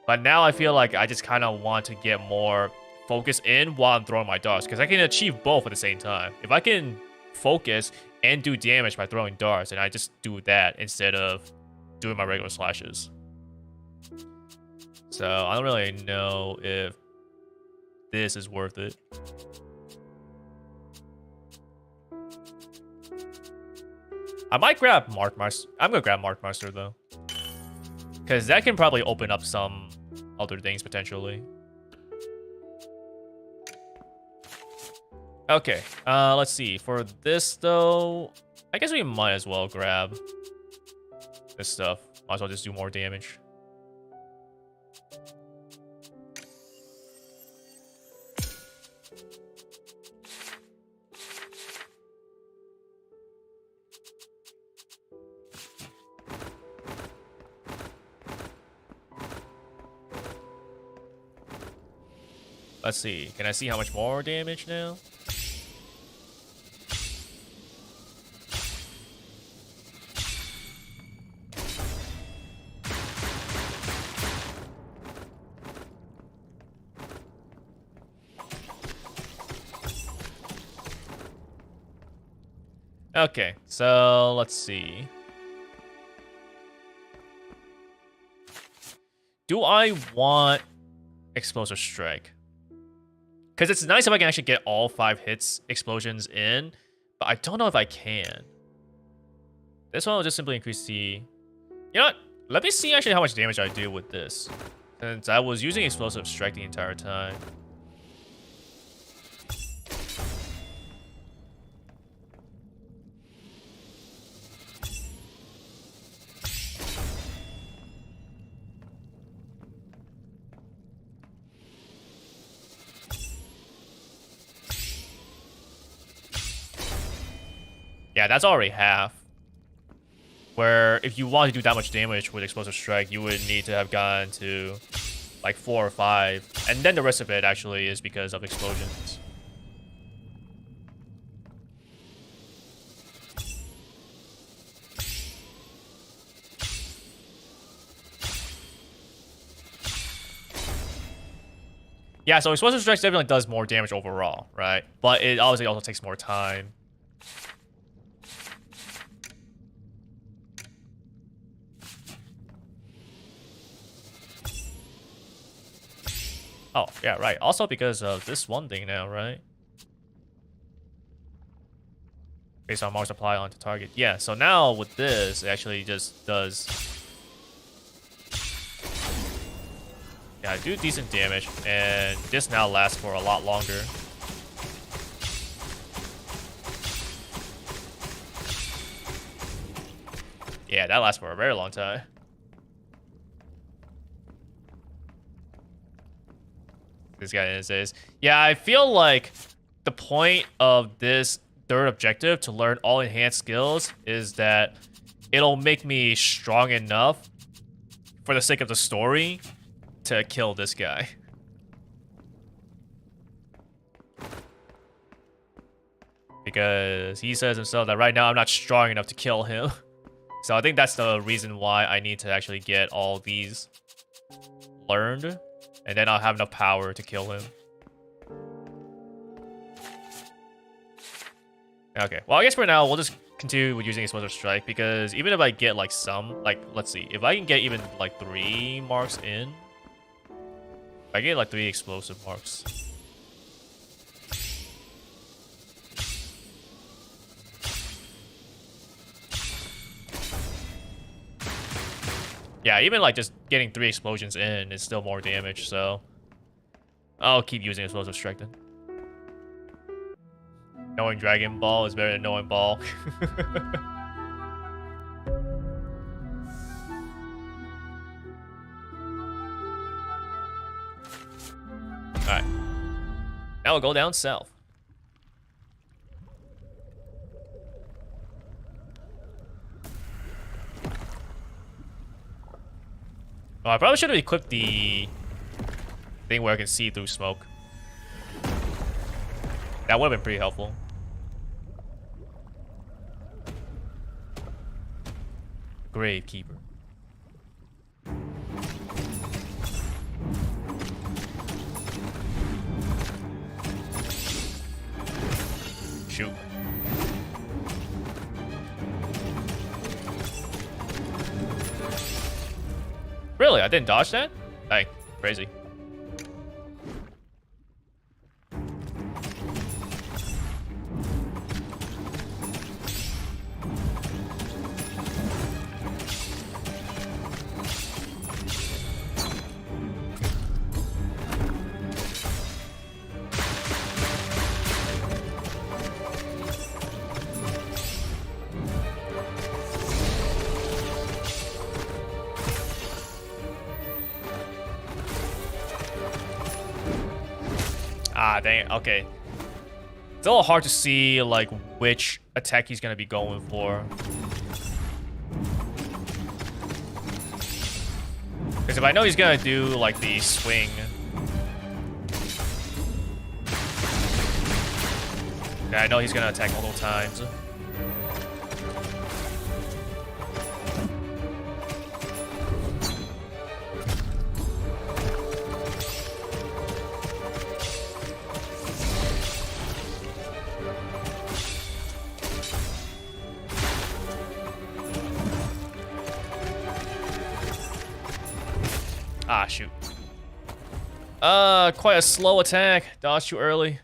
But now I feel like I just kind of want to get more focus in while I'm throwing my darts. Because I can achieve both at the same time. If I can focus and do damage by throwing darts, then I just do that instead of doing my regular slashes. So I don't really know if this is worth it. I might grab Markmaster. I'm gonna grab Markmaster though, because that can probably open up some other things potentially. Okay, let's see. For this though, I guess we might as well grab this stuff. Might as well just do more damage. Let's see. Can I see how much more damage now? Okay, so let's see. Do I want Explosive Strike? Because it's nice if I can actually get all 5 hits explosions in, but I don't know if I can. This one will just simply increase the... You know what? Let me see actually how much damage I do with this, since I was using Explosive Strike the entire time. Yeah, that's already half. Where if you want to do that much damage with Explosive Strike, you would need to have gone to like 4 or 5. And then the rest of it actually is because of explosions. Yeah, so Explosive Strike definitely does more damage overall, right? But it obviously also takes more time. Oh, yeah, right. Also because of this one thing now, right? Based on Mars apply onto target. Yeah, so now with this, it actually just does... Yeah, do decent damage, and this now lasts for a lot longer. Yeah, that lasts for a very long time. This guy is. Yeah, I feel like the point of this third objective to learn all enhanced skills is that it'll make me strong enough for the sake of the story to kill this guy. Because he says himself that right now I'm not strong enough to kill him. So I think that's the reason why I need to actually get all these learned. And then I'll have enough power to kill him. Okay, well I guess for now we'll just continue with using Explosive Strike. Because even if I get like some, like let's see. If I can get even like 3 marks in. If I get like 3 explosive marks. Yeah, even like just getting 3 explosions in is still more damage, so I'll keep using Explosive Strike then. Knowing Dragon Ball is better than knowing Ball. Alright. Now we'll go down south. Oh, I probably should have equipped the thing where I can see through smoke. That would have been pretty helpful. Gravekeeper. Shoot. Really? I didn't dodge that? Dang, crazy. Ah, dang it. Okay. It's a little hard to see, like, which attack he's gonna be going for. Because if I know he's gonna do, like, the swing... Yeah, I know he's gonna attack multiple times. Ah, shoot. Quite a slow attack. Dodge too early.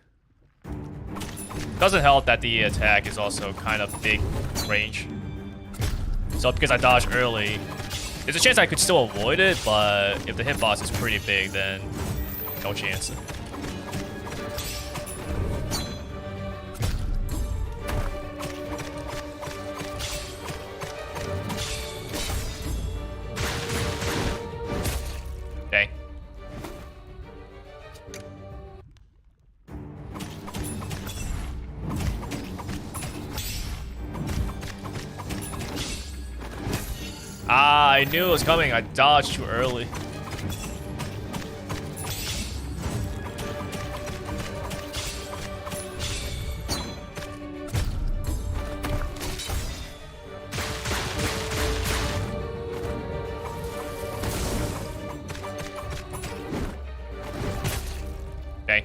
Doesn't help that the attack is also kind of big range. So because I dodged early, there's a chance I could still avoid it, but if the hitbox is pretty big, then no chance. Dang. I knew it was coming. I dodged too early. Okay.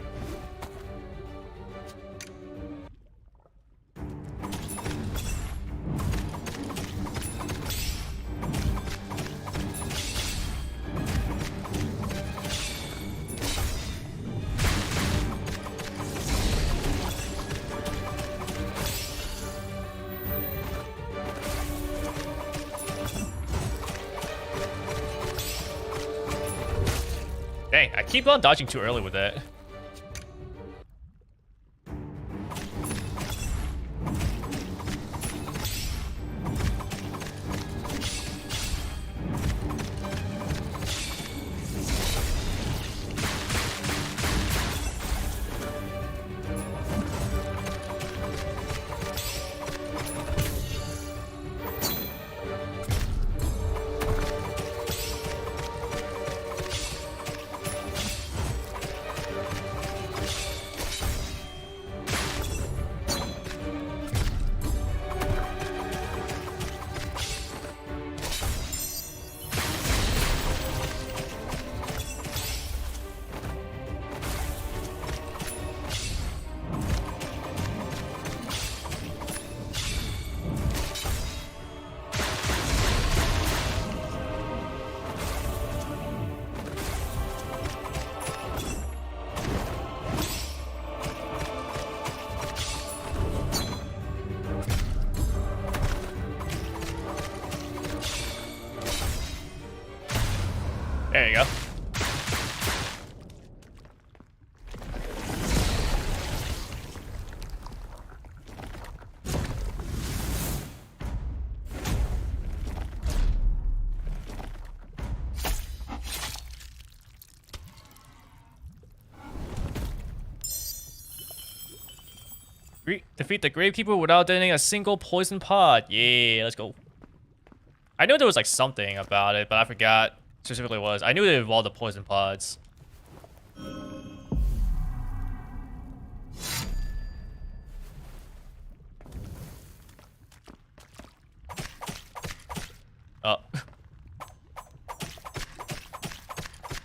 Dang, I keep on dodging too early with that. There you go. Defeat the Gravekeeper without detonating a single poison pod. Yeah, let's go. I know there was like something about it, but I forgot specifically what it was. I knew they involved the poison pods. Oh.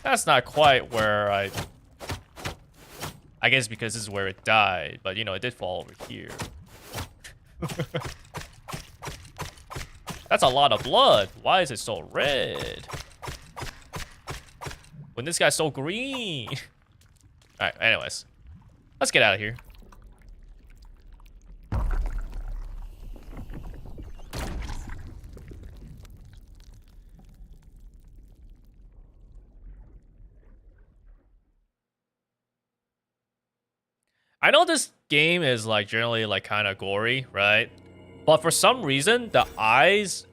That's not quite where I guess because this is where it died, but you know, it did fall over here. That's a lot of blood. Why is it so red? When this guy's so green. Alright, anyways. Let's get out of here. I know this game is like generally like kind of gory, right? But for some reason, the eyes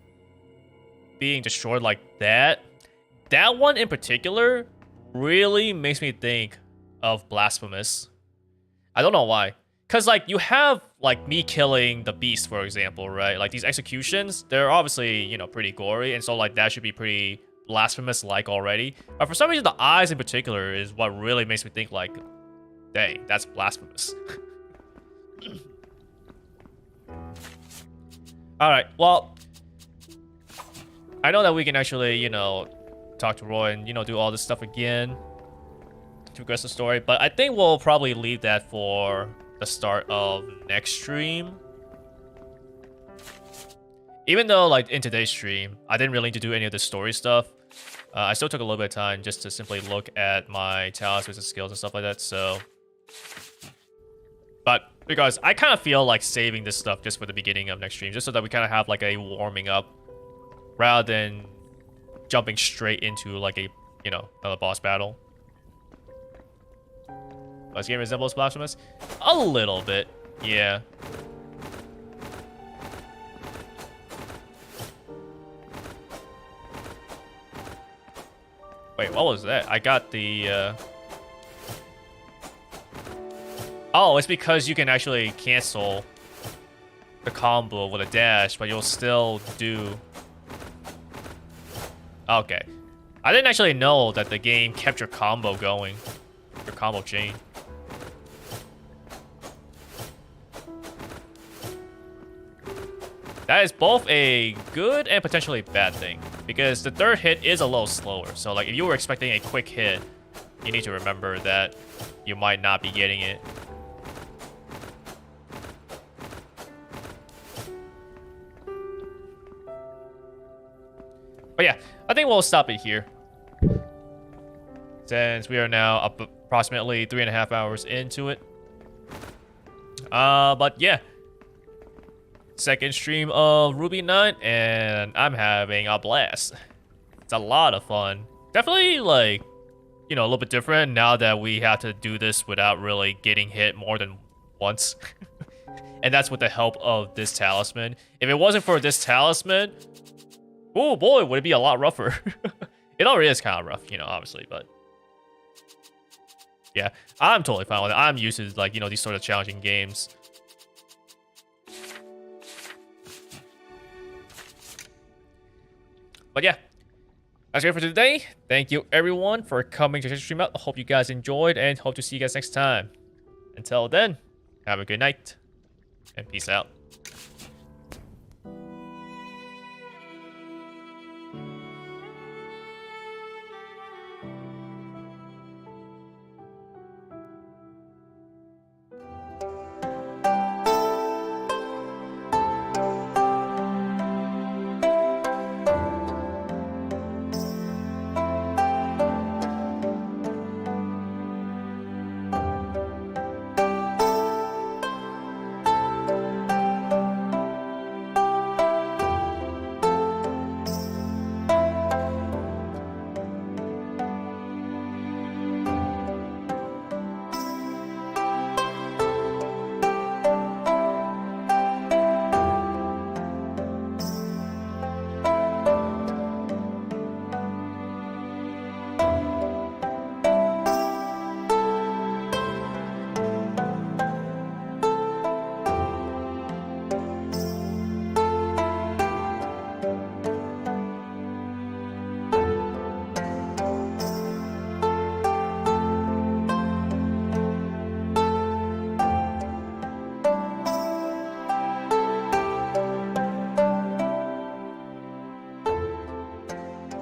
being destroyed like that one in particular really makes me think of Blasphemous. I don't know why. Cause like you have like me killing the beast, for example, right? Like these executions, they're obviously, you know, pretty gory, and so like that should be pretty Blasphemous-like already. But for some reason, the eyes in particular is what really makes me think like, dang, that's blasphemous. Alright, well, I know that we can actually, you know, talk to Roy and, you know, do all this stuff again to progress the story, but I think we'll probably leave that for the start of next stream. Even though, like, in today's stream, I didn't really need to do any of the story stuff, I still took a little bit of time just to simply look at my talents, business skills, and stuff like that, so... But, because I kind of feel like saving this stuff just for the beginning of next stream, just so that we kind of have, like, a warming up, rather than jumping straight into, like, a, you know, another boss battle. Does this game resembles Blasphemous? A little bit, yeah. Wait, what was that? I got the, Oh, it's because you can actually cancel the combo with a dash, but you'll still do Okay. I didn't actually know that the game kept your combo going. Your combo chain. That is both a good and potentially bad thing. Because the third hit is a little slower. So like if you were expecting a quick hit, you need to remember that you might not be getting it. But yeah, I think we'll stop it here. Since we are now up approximately 3.5 hours into it. But yeah. Second stream of Rubinite, and I'm having a blast. It's a lot of fun. Definitely, like, you know, a little bit different now that we have to do this without really getting hit more than once. And that's with the help of this talisman. If it wasn't for this talisman, oh boy, would it be a lot rougher. It already is kind of rough, you know, obviously, but yeah, I'm totally fine with it. I'm used to, like, you know, these sort of challenging games. But yeah, that's it for today. Thank you everyone for coming to check the stream out. I hope you guys enjoyed and hope to see you guys next time. Until then, have a good night and peace out.